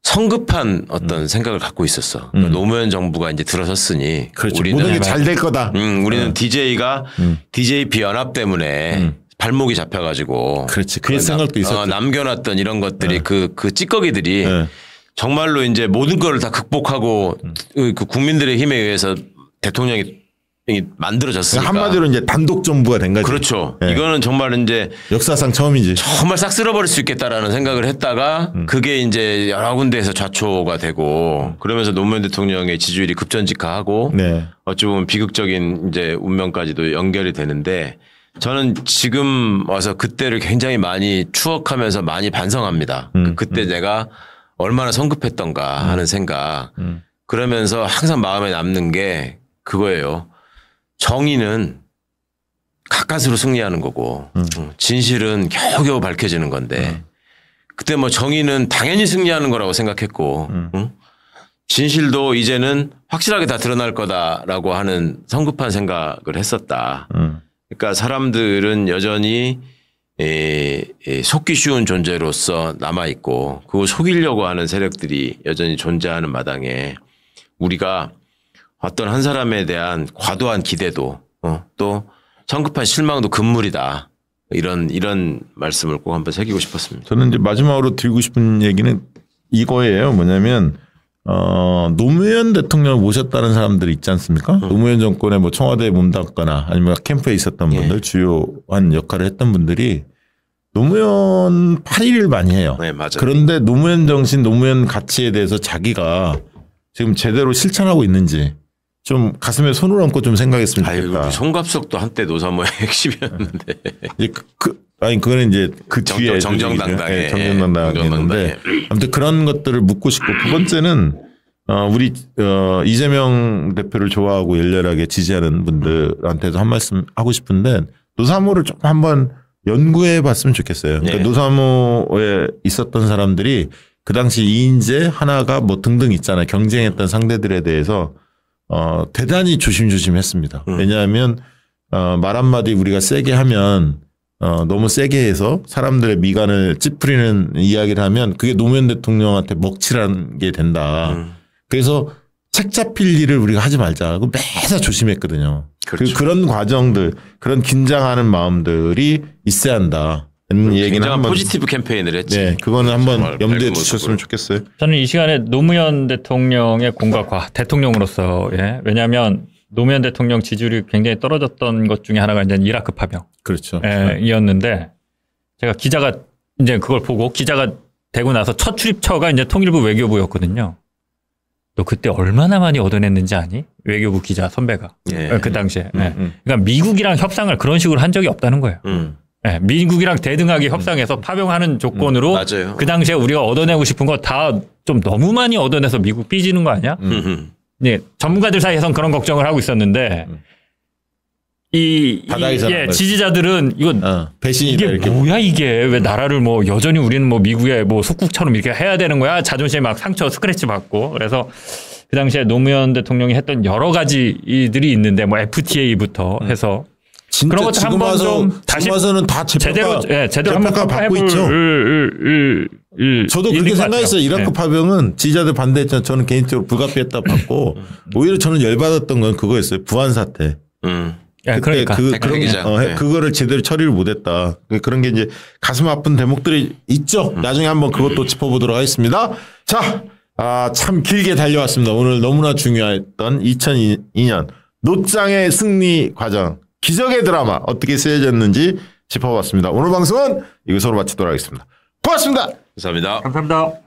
B: 성급한 어떤 생각을 갖고 있었어. 그러니까 노무현 정부가 이제 들어섰으니
D: 그렇죠. 모든 게 잘 될 거다.
B: 우리는 DJ가 DJP 연합 때문에 발목이 잡혀가지고
D: 그렇지. 그 생각도 있었죠.
B: 남겨놨던 이런 것들이 그 찌꺼기들이 정말로 이제 모든 걸 다 극복하고 그 국민들의 힘에 의해서 대통령이 만들어졌으니까.
D: 한마디로 이제 단독 정부가 된 거죠.
B: 그렇죠. 이거는 정말 이제
D: 역사상 처음이지.
B: 정말 싹 쓸어버릴 수 있겠다라는 생각을 했다가 그게 이제 여러 군데에서 좌초가 되고 그러면서 노무현 대통령의 지지율이 급전직하하고 어찌 보면 비극적인 이제 운명까지도 연결이 되는데 저는 지금 와서 그때를 굉장히 많이 추억하면서 많이 반성합니다. 그때 내가 얼마나 성급했던가 하는 생각. 그러면서 항상 마음에 남는 게 그거예요. 정의는 가까스로 승리하는 거고 진실은 겨우겨우 밝혀지는 건데 그때 뭐 정의는 당연히 승리하는 거라고 생각했고 진실도 이제는 확실하게 다 드러날 거다라고 하는 성급한 생각을 했었다. 그러니까 사람들은 여전히 속기 쉬운 존재로서 남아있고 그걸 속이려고 하는 세력들이 여전히 존재하는 마당에 우리가 어떤 한 사람에 대한 과도한 기대도 또 성급한 실망도 금물이다. 이런 말씀을 꼭 한번 새기고 싶었습니다.
D: 저는 이제 마지막으로 드리고 싶은 얘기는 이거예요. 뭐냐면 노무현 대통령을 모셨다는 사람들이 있지 않습니까? 노무현 정권에 뭐 청와대에 몸담거나 아니면 캠프에 있었던 분들 주요한 역할을 했던 분들이 노무현 8.1을 많이 해요.
B: 네, 맞아요.
D: 그런데 노무현 정신, 노무현 가치에 대해서 자기가 지금 제대로 실천하고 있는지 좀 가슴에 손을 얹고 좀 생각했으면 좋겠다.
B: 아유, 송갑석도 한때 노사모의 핵심이었는데.
D: 아니 그거는 이제 그 뒤에
B: 정정당당에
D: 정정당당했는데 아무튼 그런 것들을 묻고 싶고 두 번째는 우리 이재명 대표를 좋아하고 열렬하게 지지하는 분들한테도 한 말씀 하고 싶은데 노사모를 좀 한번 연구해 봤으면 좋겠어요. 그러니까 노사모에 있었던 사람들이 그 당시 이인재 하나가 뭐 등등 있잖아요. 경쟁했던 상대들에 대해서 대단히 조심조심했습니다. 왜냐하면 말 한마디 우리가 세게 하면 너무 세게 해서 사람들의 미간을 찌푸리는 이야기를 하면 그게 노무현 대통령한테 먹칠하는 게 된다. 그래서 책 잡힐 일을 우리가 하지 말자. 매사 조심했거든요.
B: 그렇죠.
D: 그런 과정들, 그런 긴장하는 마음들이 있어야 한다.
B: 굉장한 한번 포지티브 캠페인을 했지.
D: 네, 그거는 한번 염두에 두셨으면 좋겠어요.
E: 저는 이 시간에 노무현 대통령의 공과과 대통령으로서 왜냐하면 노무현 대통령 지지율이 굉장히 떨어졌던 것 중에 하나가 이제 이라크 파병.
D: 그렇죠.
E: 이었는데 제가 기자가 이제 그걸 보고 기자가 되고 나서 첫 출입처가 이제 통일부 외교부였거든요. 너 그때 얼마나 많이 얻어냈는지 아니? 외교부 기자 선배가
B: 예.
E: 그 당시에. 그러니까 미국이랑 협상을 그런 식으로 한 적이 없다는 거예요. 네, 미국이랑 대등하게 협상해서 파병하는 조건으로
B: 맞아요.
E: 그 당시에 우리가 얻어내고 싶은 거 다 좀 너무 많이 얻어내서 미국 삐지는 거 아니야? 네, 전문가들 사이에선 그런 걱정을 하고 있었는데 지지자들은 이거
D: 배신이다
E: 이게
D: 이렇게.
E: 뭐야 이게 왜 나라를 뭐 여전히 우리는 뭐 미국의 뭐 속국처럼 이렇게 해야 되는 거야? 자존심에 막 상처 스크래치 받고 그래서 그 당시에 노무현 대통령이 했던 여러 가지들이 있는데 뭐 FTA부터 해서
D: 진짜
E: 그런 것들
D: 지금
E: 한번 좀 다시
D: 와서는 다
E: 제대로 한번
D: 받고 있죠. 저도 그렇게 생각했어요. 이라크 파병은 지지자들 반대했잖아요. 저는 개인적으로 불가피했다 받고 오히려 저는 열받았던 건 그거였어요. 부안 사태. 그때
E: 그러니까
D: 그거를 제대로 처리를 못했다. 그런 게 이제 가슴 아픈 대목들이 있죠. 나중에 한번 그것도 짚어보도록 하겠습니다. 자, 참 길게 달려왔습니다. 오늘 너무나 중요했던 2002년 노짱의 승리 과정. 기적의 드라마 어떻게 쓰여졌는지 짚어봤습니다. 오늘 방송은 이것으로 마치도록 하겠습니다. 고맙습니다.
B: 감사합니다.
E: 감사합니다.